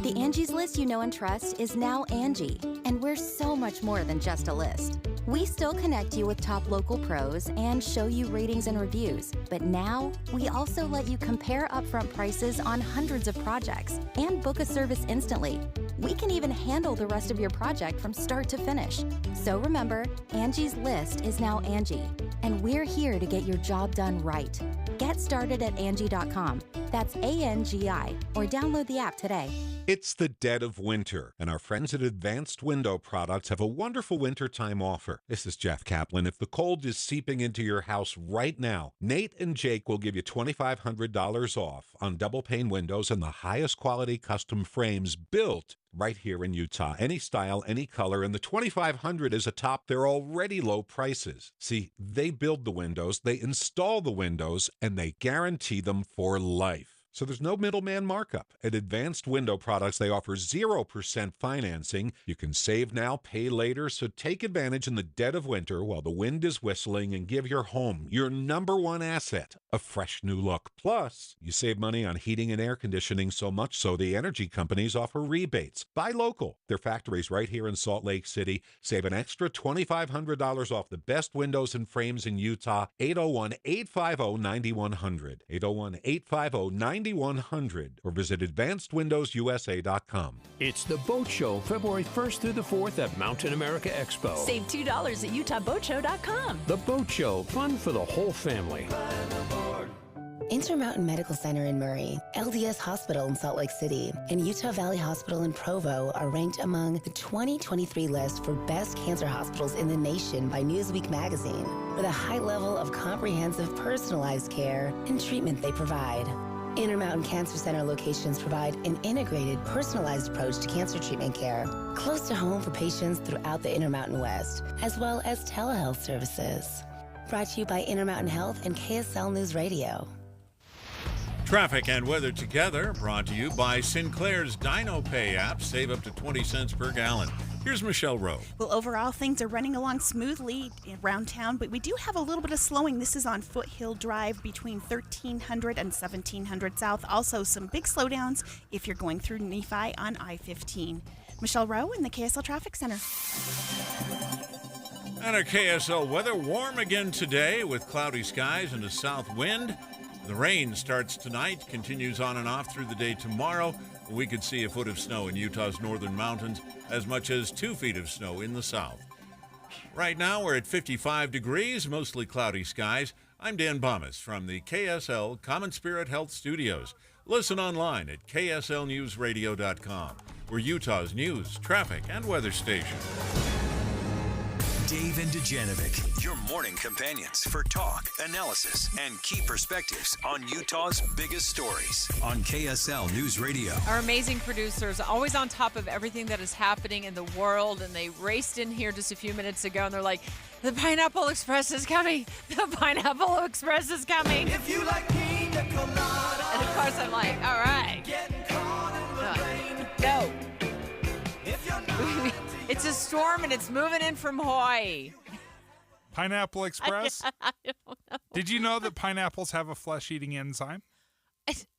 The Angie's List you know and trust is now Angie, and we're so much more than just a list. We still connect you with top local pros and show you ratings and reviews, but now we also let you compare upfront prices on hundreds of projects and book a service instantly. We can even handle the rest of your project from start to finish. So remember, Angie's List is now Angie, and we're here to get your job done right. Get started at Angie.com. That's ANGI, or download the app today. It's the dead of winter, and our friends at Advanced Window Products have a wonderful wintertime offer. This is Jeff Kaplan. If the cold is seeping into your house right now, Nate and Jake will give you $2,500 off on double pane windows and the highest quality custom frames built right here in Utah. Any style, any color, and the $2,500 is atop their already low prices. See, they build the windows, they install the windows, and they guarantee them for life. So there's no middleman markup. At Advanced Window Products, they offer 0% financing. You can save now, pay later, so take advantage in the dead of winter while the wind is whistling and give your home, your number one asset, a fresh new look. Plus, you save money on heating and air conditioning, so much so the energy companies offer rebates. Buy local. Their factory's right here in Salt Lake City. Save an extra $2,500 off the best windows and frames in Utah. 801-850-9100. 801-850-9100. Or visit AdvancedWindowsUSA.com. It's the Boat Show, February 1st through the 4th at Mountain America Expo. Save $2 at UtahBoatShow.com. The Boat Show, fun for the whole family. Intermountain Medical Center in Murray, LDS Hospital in Salt Lake City, and Utah Valley Hospital in Provo are ranked among the 2023 list for best cancer hospitals in the nation by Newsweek magazine, with a high level of comprehensive personalized care and treatment they provide. Intermountain Cancer Center locations provide an integrated, personalized approach to cancer treatment care, close to home for patients throughout the Intermountain West, as well as telehealth services. Brought to you by Intermountain Health and KSL News Radio. Traffic and weather together, brought to you by Sinclair's Dino Pay app. Save up to 20 cents per gallon. Here's Michelle Rowe. Well, overall, things are running along smoothly around town, but we do have a little bit of slowing. This is on Foothill Drive between 1300 and 1700 South. Also, some big slowdowns if you're going through Nephi on I-15. Michelle Rowe in the KSL Traffic Center. And our KSL weather, warm again today with cloudy skies and a south wind. The rain starts tonight, continues on and off through the day tomorrow. We could see a foot of snow in Utah's northern mountains, as much as 2 feet of snow in the south. Right now, we're at 55 degrees, mostly cloudy skies. I'm Dan Bomas from the KSL Common Spirit Health Studios. Listen online at kslnewsradio.com. We're Utah's news, traffic, and weather station. Dave and Dujanovic, your morning companions for talk, analysis, and key perspectives on Utah's biggest stories on KSL News Radio. Our amazing producers, always on top of everything that is happening in the world, and they raced in here just a few minutes ago, and they're like, the Pineapple Express is coming. The Pineapple Express is coming. If you like pina colada. And of course I'm like, all right. No. It's a storm and it's moving in from Hawaii. Pineapple Express? I don't know. Did you know that pineapples have a flesh-eating enzyme?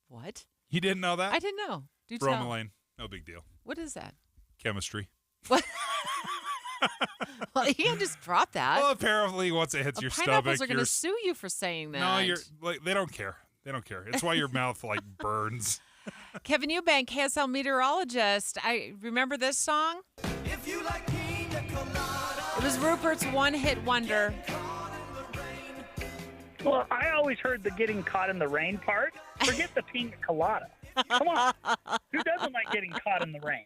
What? You didn't know that? I didn't know. Do tell. Bromelain. No big deal. What is that? Chemistry. What? Well, you can't just drop that. Well, apparently once it hits your stomach, pineapples are going to sue you for saying that. No, they don't care. They don't care. It's why your mouth burns. Kevin Eubank, KSL meteorologist. I remember this song. If you like pina colada, it was Rupert's one-hit wonder. Well, I always heard the getting caught in the rain part. Forget the pina colada. Come on. Who doesn't like getting caught in the rain?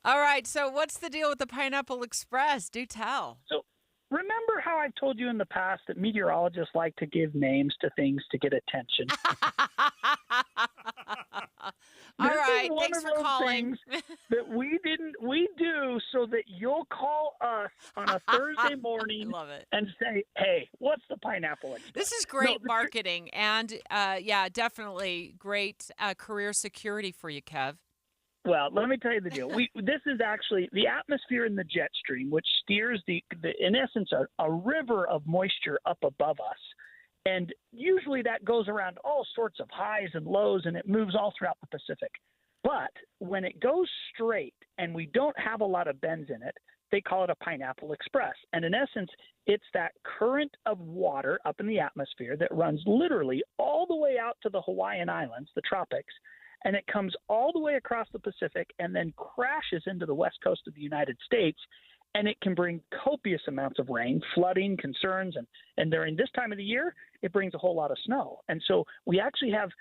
All right, so what's the deal with the Pineapple Express? Do tell. So remember how I've told you in the past that meteorologists like to give names to things to get attention? All right, thanks for calling. That we do so that you'll call us on a Thursday morning love it. And say, hey, what's the Pineapple Express? This is great marketing and, definitely great career security for you, Kev. Well, let me tell you the deal. This is actually the atmosphere in the jet stream, which steers in essence, a river of moisture up above us. And usually that goes around all sorts of highs and lows, and it moves all throughout the Pacific. But when it goes straight and we don't have a lot of bends in it, they call it a Pineapple Express. And in essence, it's that current of water up in the atmosphere that runs literally all the way out to the Hawaiian Islands, the tropics, and it comes all the way across the Pacific and then crashes into the west coast of the United States. And it can bring copious amounts of rain, flooding, concerns, and during this time of the year, it brings a whole lot of snow. And so we actually have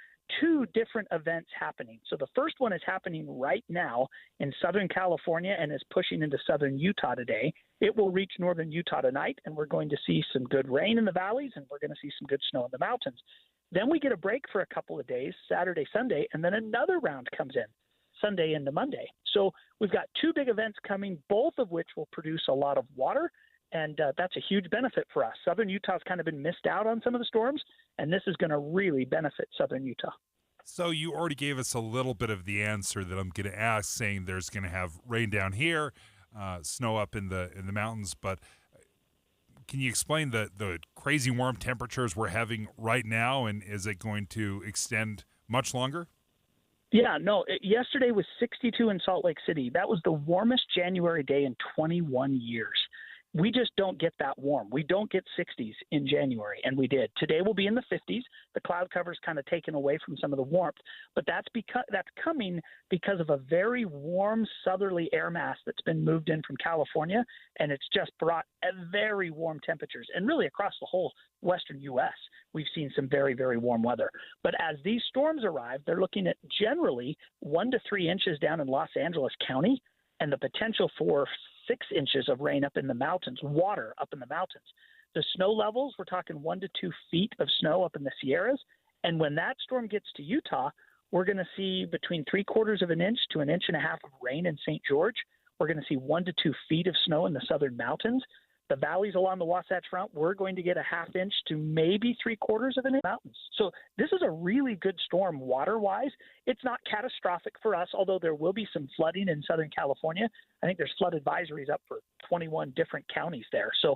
two different events happening. So the first one is happening right now in Southern California and is pushing into southern Utah today. It will reach northern Utah tonight, and we're going to see some good rain in the valleys, and we're going to see some good snow in the mountains. Then we get a break for a couple of days, Saturday, Sunday, and then another round comes in. Sunday into Monday. So we've got two big events coming, both of which will produce a lot of water, and that's a huge benefit for us. Southern Utah's kind of been missed out on some of the storms, and this is going to really benefit Southern Utah. So you already gave us a little bit of the answer that I'm going to ask, saying there's going to have rain down here, snow up in the mountains, but can you explain the crazy warm temperatures we're having right now, and is it going to extend much longer? Yeah, no, yesterday was 62 in Salt Lake City. That was the warmest January day in 21 years. We just don't get that warm. We don't get 60s in January, and we did. Today we'll be in the 50s. The cloud cover's kind of taken away from some of the warmth, but that's coming because of a very warm southerly air mass that's been moved in from California, and it's just brought very warm temperatures. And really across the whole western U.S., we've seen some very, very warm weather. But as these storms arrive, they're looking at generally 1 to 3 inches down in Los Angeles County, and the potential for 6 inches of rain up in the mountains, water up in the mountains. The snow levels, we're talking 1 to 2 feet of snow up in the Sierras. And when that storm gets to Utah, we're going to see between 3/4 of an inch to 1.5 inches of rain in St. George. We're going to see 1 to 2 feet of snow in the southern mountains. The valleys along the Wasatch Front, we're going to get 1/2 inch to maybe 3/4 of an inch mountains. So this is a really good storm water-wise. It's not catastrophic for us, although there will be some flooding in Southern California. I think there's flood advisories up for 21 different counties there. So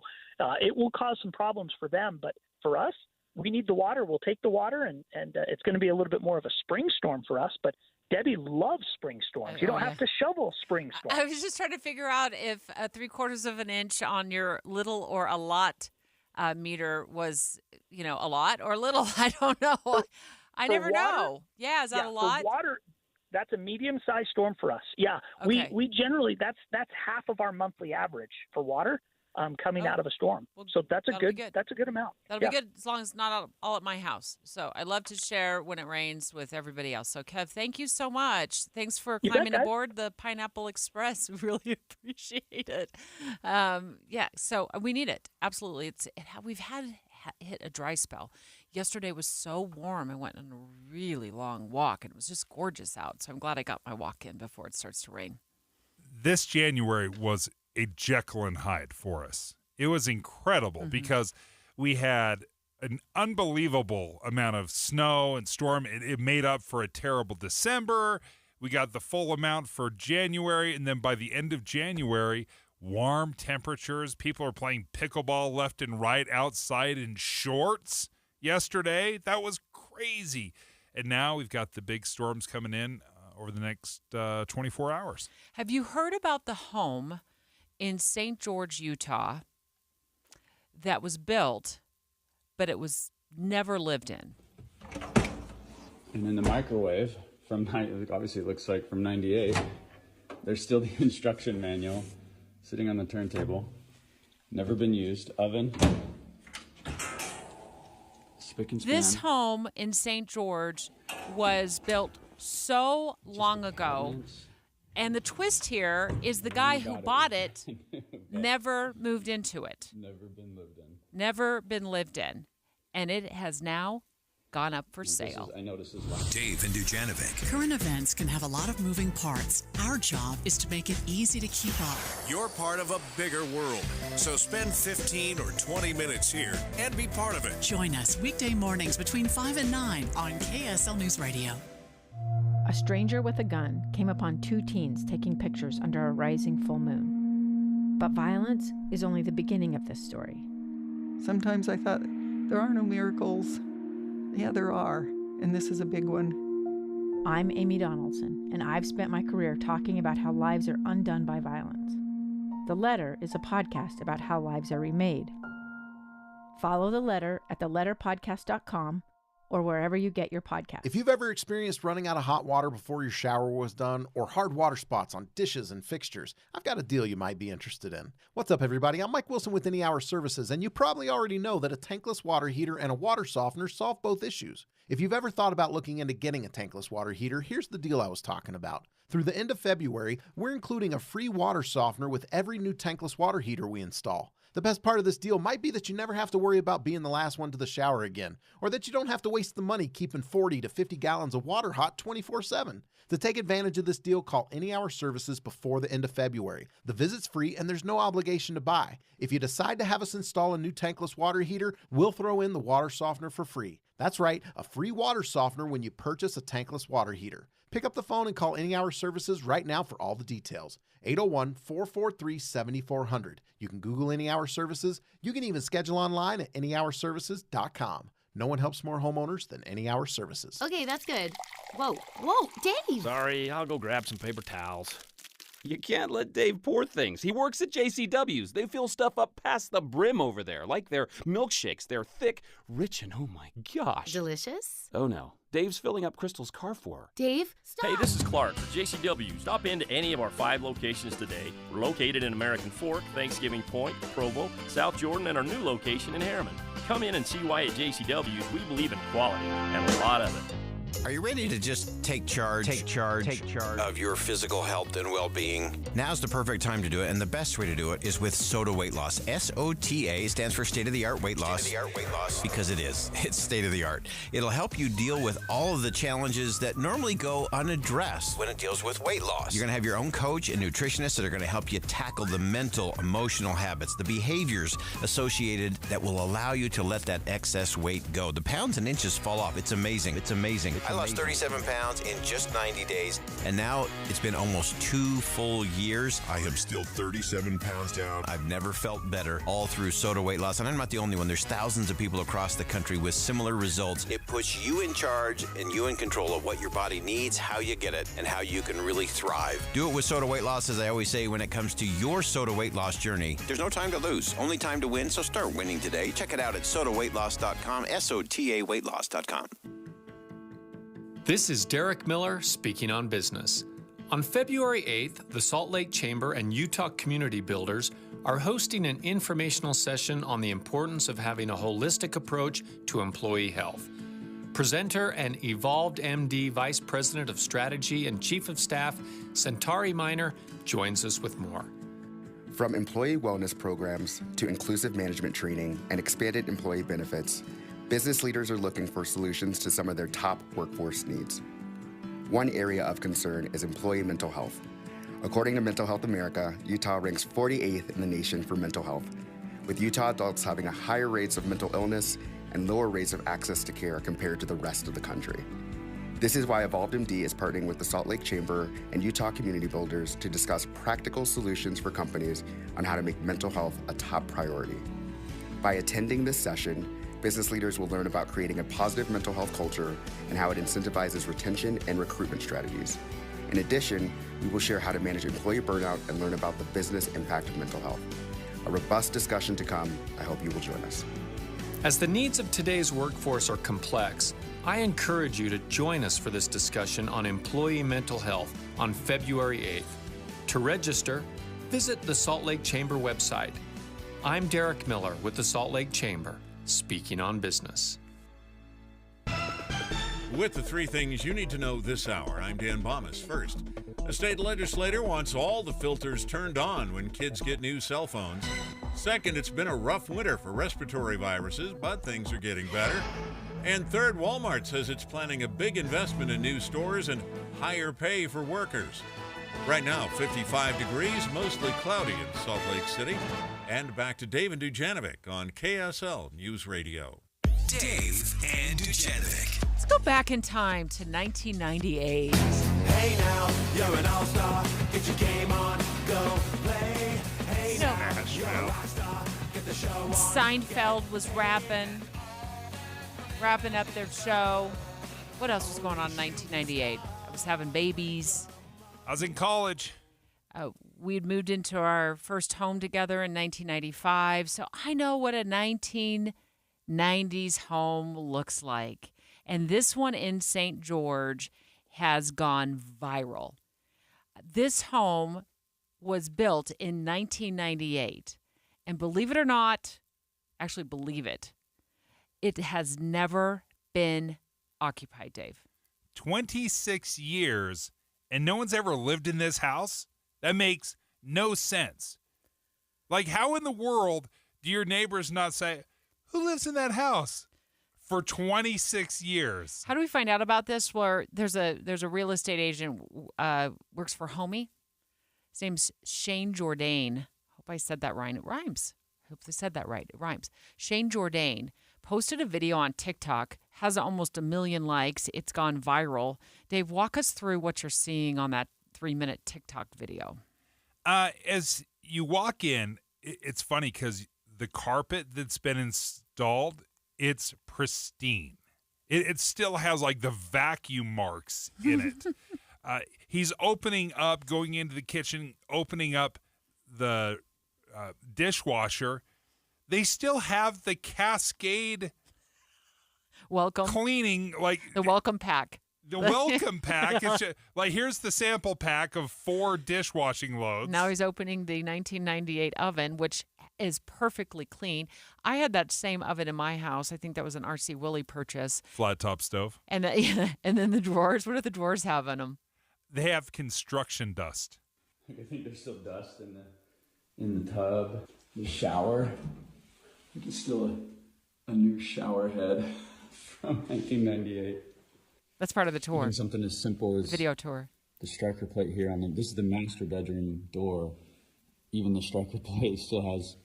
it will cause some problems for them. But for us, we need the water. We'll take the water, and it's going to be a little bit more of a spring storm for us. But Debbie loves spring storms. You don't have to shovel spring storms. I was just trying to figure out if 3/4 of an inch on your little or a lot meter was, a lot or little. I don't know. I never know. Yeah, is that a lot? For water, that's a medium-sized storm for us. Yeah, okay. we generally that's half of our monthly average for water. coming out of a storm. So that's a good amount. That'll be good as long as not all at my house. So I love to share when it rains with everybody else. So Kev, thank you so much. Thanks for climbing aboard the Pineapple Express. We really appreciate it. So we need it. Absolutely. We've hit a dry spell. Yesterday was so warm. I went on a really long walk, and it was just gorgeous out. So I'm glad I got my walk in before it starts to rain. This January was a Jekyll and Hyde for us. It was incredible because we had an unbelievable amount of snow and storm. It made up for a terrible December. We got the full amount for January, and then by the end of January, warm temperatures. People are playing pickleball left and right outside in shorts yesterday. That was crazy. And now we've got the big storms coming in over the next 24 hours. Have you heard about the home in St. George, Utah, that was built, but it was never lived in? And in the microwave, obviously it looks like from 98, there's still the instruction manual sitting on the turntable. Never been used. Oven. Spick and span. This home in St. George was built so long ago. And the twist here is the guy who bought it never moved into it. Never been lived in. And it has now gone up for sale. Dave and Dujanovic. Current events can have a lot of moving parts. Our job is to make it easy to keep up. You're part of a bigger world, so spend 15 or 20 minutes here and be part of it. Join us weekday mornings between 5 and 9 on KSL News Radio. A stranger with a gun came upon two teens taking pictures under a rising full moon. But violence is only the beginning of this story. Sometimes I thought, there are no miracles. Yeah, there are, and this is a big one. I'm Amy Donaldson, and I've spent my career talking about how lives are undone by violence. The Letter is a podcast about how lives are remade. Follow The Letter at theletterpodcast.com or wherever you get your podcasts. If you've ever experienced running out of hot water before your shower was done, or hard water spots on dishes and fixtures, I've got a deal you might be interested in. What's up, everybody? I'm Mike Wilson with Any Hour Services, and you probably already know that a tankless water heater and a water softener solve both issues. If you've ever thought about looking into getting a tankless water heater, here's the deal I was talking about. Through the end of February, we're including a free water softener with every new tankless water heater we install. The best part of this deal might be that you never have to worry about being the last one to the shower again, or that you don't have to waste the money keeping 40 to 50 gallons of water hot 24/7. To take advantage of this deal, call Any Hour Services before the end of February. The visit's free and there's no obligation to buy. If you decide to have us install a new tankless water heater, we'll throw in the water softener for free. That's right, a free water softener when you purchase a tankless water heater. Pick up the phone and call Any Hour Services right now for all the details. 801-443-7400. You can Google Any Hour Services. You can even schedule online at anyhourservices.com. No one helps more homeowners than Any Hour Services. Okay, that's good. Whoa, Dave! Sorry, I'll go grab some paper towels. You can't let Dave pour things. He works at JCW's. They fill stuff up past the brim over there, like their milkshakes. They're thick, rich, and oh my gosh. Delicious? Oh no. Dave's filling up Crystal's car for her. Dave, stop! Hey, this is Clark for JCW. Stop into any of our 5 locations today. We're located in American Fork, Thanksgiving Point, Provo, South Jordan, and our new location in Harriman. Come in and see why at JCW's we believe in quality and a lot of it. Are you ready to just take charge of your physical health and well-being? Now's the perfect time to do it, and the best way to do it is with SOTA Weight Loss. SOTA stands for State-of-the-Art Weight Loss. Because it is. It's state-of-the-art. It'll help you deal with all of the challenges that normally go unaddressed when it deals with weight loss. You're going to have your own coach and nutritionist that are going to help you tackle the mental, emotional habits, the behaviors associated that will allow you to let that excess weight go. The pounds and inches fall off. It's amazing. It's amazing. I lost 37 pounds in just 90 days, and now it's been almost 2 full years. I am still 37 pounds down. I've never felt better all through SOTA Weight Loss, and I'm not the only one. There's thousands of people across the country with similar results. It puts you in charge and you in control of what your body needs, how you get it, and how you can really thrive. Do it with SOTA Weight Loss, as I always say, when it comes to your SOTA Weight Loss journey. There's no time to lose, only time to win, so start winning today. Check it out at sotaweightloss.com, SOTA weightloss.com. This is Derek Miller speaking on business. On February 8th, the Salt Lake Chamber and Utah Community Builders are hosting an informational session on the importance of having a holistic approach to employee health. Presenter and Evolved MD Vice President of Strategy and Chief of Staff, Centauri Minor, joins us with more. From employee wellness programs to inclusive management training and expanded employee benefits, business leaders are looking for solutions to some of their top workforce needs. One area of concern is employee mental health. According to Mental Health America, Utah ranks 48th in the nation for mental health, with Utah adults having a higher rates of mental illness and lower rates of access to care compared to the rest of the country. This is why Evolved MD is partnering with the Salt Lake Chamber and Utah Community Builders to discuss practical solutions for companies on how to make mental health a top priority. By attending this session, business leaders will learn about creating a positive mental health culture and how it incentivizes retention and recruitment strategies. In addition, we will share how to manage employee burnout and learn about the business impact of mental health. A robust discussion to come. I hope you will join us. As the needs of today's workforce are complex, I encourage you to join us for this discussion on employee mental health on February 8th. To register, visit the Salt Lake Chamber website. I'm Derek Miller with the Salt Lake Chamber, speaking on business. With the three things you need to know this hour, I'm Dan Bomas. First, a state legislator wants all the filters turned on when kids get new cell phones. Second, it's been a rough winter for respiratory viruses, but things are getting better. And third, Walmart says it's planning a big investment in new stores and higher pay for workers. Right now, 55 degrees, mostly cloudy in Salt Lake City. And back to Dave and Dujanovic on KSL News Radio. Dave and Dujanovic. Let's go back in time to 1998. Hey now, you're an all-star. Get your game on, go play. Hey now, you're a rock star. Get the show on. Seinfeld was wrapping up their show. What else was going on in 1998? I was having babies. I was in college. We had moved into our first home together in 1995, so I know what a 1990s home looks like. And this one in St. George has gone viral. This home was built in 1998. And believe it or not, actually believe it, it has never been occupied, Dave. 26 years, and no one's ever lived in this house? That makes no sense. Like, how in the world do your neighbors not say, who lives in that house? For 26 years. How do we find out about this? Where there's a real estate agent works for Homey. His name's Shane Jourdain. Hope I said that right. It rhymes. Hope they said that right. It rhymes. Shane Jourdain posted a video on TikTok. Has almost 1 million likes. It's gone viral. Dave, walk us through what you're seeing on that 3-minute TikTok video. As you walk in, it's funny because the carpet that's been installed, it's pristine. It still has like the vacuum marks in it. He's opening up, going into the kitchen, opening up the dishwasher. They still have the Cascade welcome cleaning, like the welcome pack. The welcome pack is just, like, here's the sample pack of 4 dishwashing loads. Now he's opening the 1998 oven, which is perfectly clean. I had that same oven in my house. I think that was an R.C. Willey purchase. Flat top stove. And then the drawers. What do the drawers have in them? They have construction dust. I think there's still dust in the tub. The shower. I think it's still a new shower head from 1998. That's part of the tour. Even something as simple as video tour. The striker plate here on this is the master bedroom door. Even the striker plate still has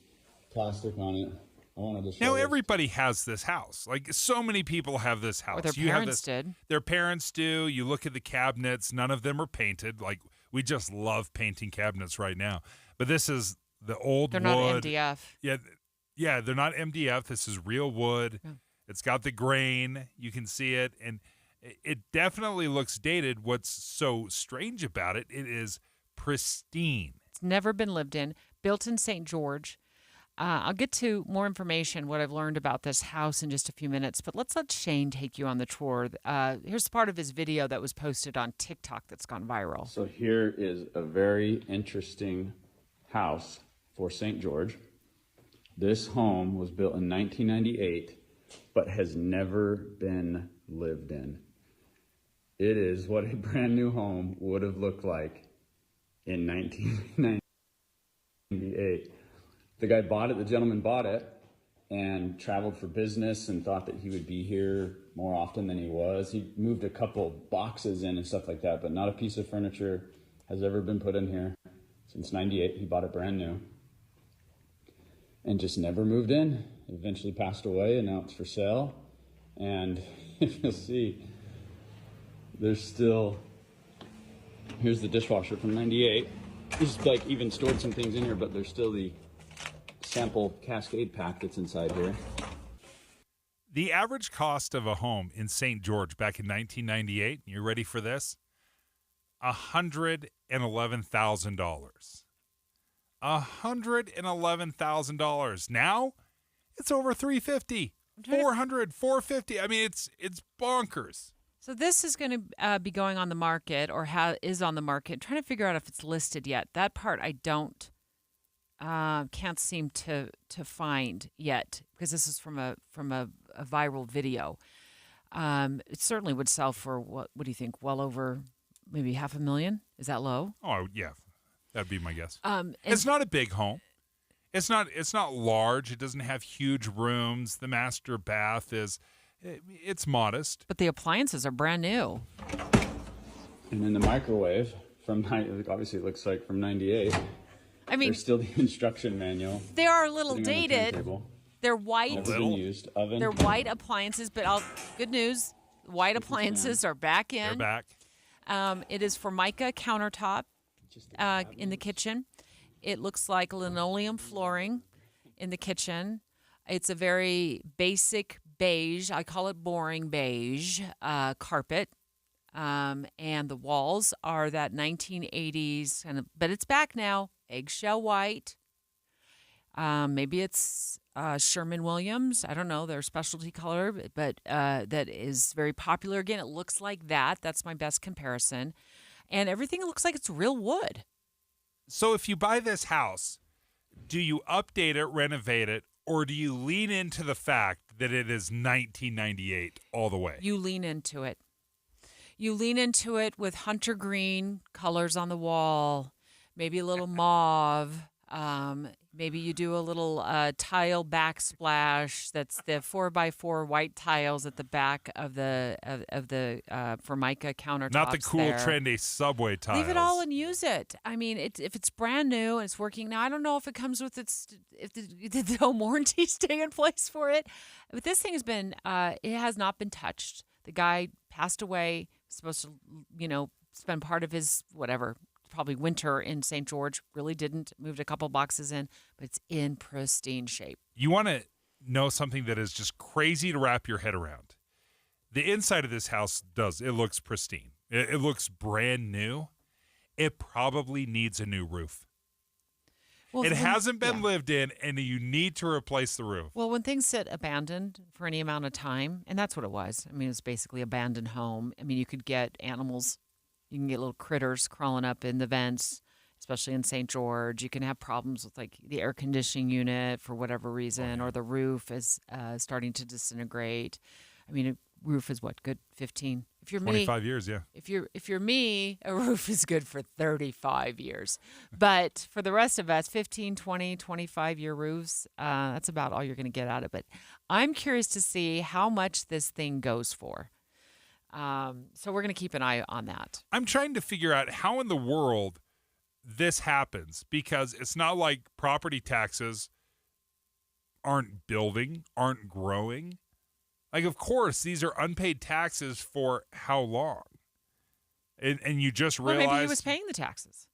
plastic on it. I wanted to show now this. Everybody has this house. Like, so many people have this house. Or their parents did. Their parents do. You look at the cabinets. None of them are painted. Like, we just love painting cabinets right now. But this is the old wood. They're not MDF. Yeah, they're not MDF. This is real wood. Yeah. It's got the grain. You can see it. And it definitely looks dated. What's so strange about it, it is pristine. It's never been lived in. Built in St. George. I'll get to more information, what I've learned about this house in just a few minutes, but let's let Shane take you on the tour. Here's part of his video that was posted on TikTok that's gone viral. So here is a very interesting house for St. George. This home was built in 1998, but has never been lived in. It is what a brand new home would have looked like in 1998. The guy bought it, the gentleman bought it, and traveled for business and thought that he would be here more often than he was. He moved a couple boxes in and stuff like that, but not a piece of furniture has ever been put in here since 98. He bought it brand new and just never moved in. Eventually passed away, and now it's for sale. And you'll see, there's still, here's the dishwasher from 98. He's like even stored some things in here, but there's still the sample Cascade pack that's inside here. The average cost of a home in St. George back in 1998, you ready for this? $111,000. $111,000. Now it's over $350, $400, $450. I mean, it's bonkers. So this is going to be going on the market, or is on the market. I'm trying to figure out if it's listed yet. That part I can't seem to find yet, because this is from a viral video. It certainly would sell for what do you think? Well over maybe $500,000. Is that low? Oh yeah, that'd be my guess. It's not a big home. It's not large. It doesn't have huge rooms. The master bath it's modest. But the appliances are brand new. And then the microwave obviously it looks like from 98. I mean, there's still the instruction manual. They are a little dated. They're white. Never been used. Oven. They're white appliances, but good news, white appliances are back in. They're back. It is Formica countertop in the kitchen. It looks like linoleum flooring in the kitchen. It's a very basic beige, I call it boring beige, carpet. And the walls are that 1980s, but it's back now, eggshell white. Maybe it's Sherman-Williams. I don't know, their specialty color, but that is very popular. Again, it looks like that. That's my best comparison. And everything looks like it's real wood. So if you buy this house, do you update it, renovate it, or do you lean into the fact that it is 1998 all the way? You lean into it. You lean into it with hunter green colors on the wall, maybe a little mauve. Maybe you do a little tile backsplash. That's the 4x4 white tiles at the back of the Formica countertops. Not the cool, trendy subway tiles. Leave it all and use it. I mean, if it's brand new and it's working now, I don't know if it comes with if the home warranty stay in place for it. But this thing has been, it has not been touched. The guy passed away. Supposed to, spend part of his probably winter in St. George. Really didn't. Moved a couple boxes in, but it's in pristine shape. You want to know something that is just crazy to wrap your head around. The inside of this house it looks pristine. It looks brand new. It probably needs a new roof. Well, it hasn't been lived in, and you need to replace the roof. Well, when things sit abandoned for any amount of time, and that's what it was. I mean, it was basically abandoned home. I mean, you could get animals. You can get little critters crawling up in the vents, especially in St. George. You can have problems with like the air conditioning unit for whatever reason, or the roof is starting to disintegrate. I mean, a roof is what, good 15? If you're 25 years, yeah. If you're me, a roof is good for 35 years. But for the rest of us, 15, 20, 25-year roofs, that's about all you're going to get out of it. I'm curious to see how much this thing goes for. So we're going to keep an eye on that. I'm trying to figure out how in the world this happens, because it's not like property taxes aren't building, aren't growing. Like, of course, these are unpaid taxes for how long? And you just realize... Well, maybe he was paying the taxes.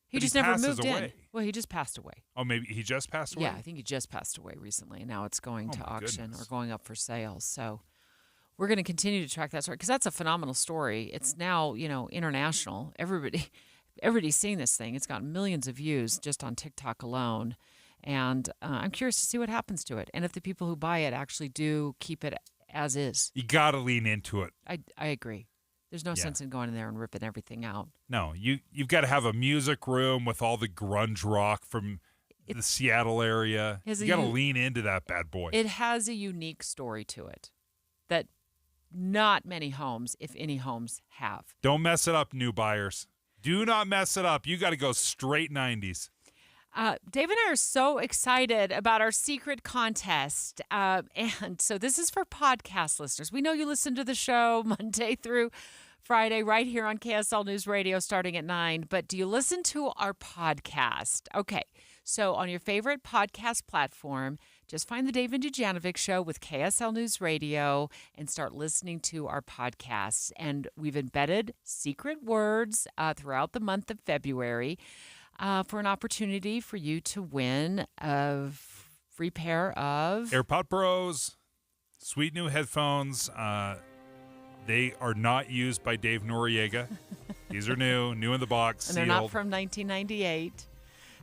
He just never moved in. Well, he just passed away. Oh, maybe he just passed away? Yeah, I think he just passed away recently, and now it's going to auction or going up for sale. So we're going to continue to track that story, because that's a phenomenal story. It's now, international. Everybody's seen this thing. It's got millions of views just on TikTok alone. And I'm curious to see what happens to it, and if the people who buy it actually do keep it as is. You got to lean into it. I agree. There's no sense in going in there and ripping everything out. No, you've got to have a music room with all the grunge rock from the Seattle area. You got to lean into that bad boy. It has a unique story to it that not many homes, if any homes, have. Don't mess it up, new buyers. Do not mess it up. You got to go straight 90s. Dave and I are so excited about our secret contest. And so this is for podcast listeners. We know you listen to the show Monday through Friday right here on KSL News Radio starting at 9. But do you listen to our podcast? Okay. So on your favorite podcast platform, just find the Dave and Dujanovic Show with KSL News Radio and start listening to our podcasts. And we've embedded secret words throughout the month of February for an opportunity for you to win a free pair of AirPod Pros, sweet new headphones. They are not used by Dave Noriega. These are new in the box, and they're sealed. not from 1998.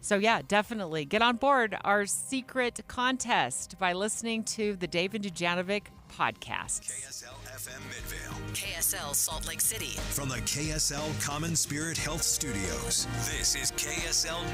So, yeah, definitely get on board our secret contest by listening to the Dave and Dujanovic podcast. KSL FM Midvale. KSL Salt Lake City. From the KSL Common Spirit Health Studios, this is KSL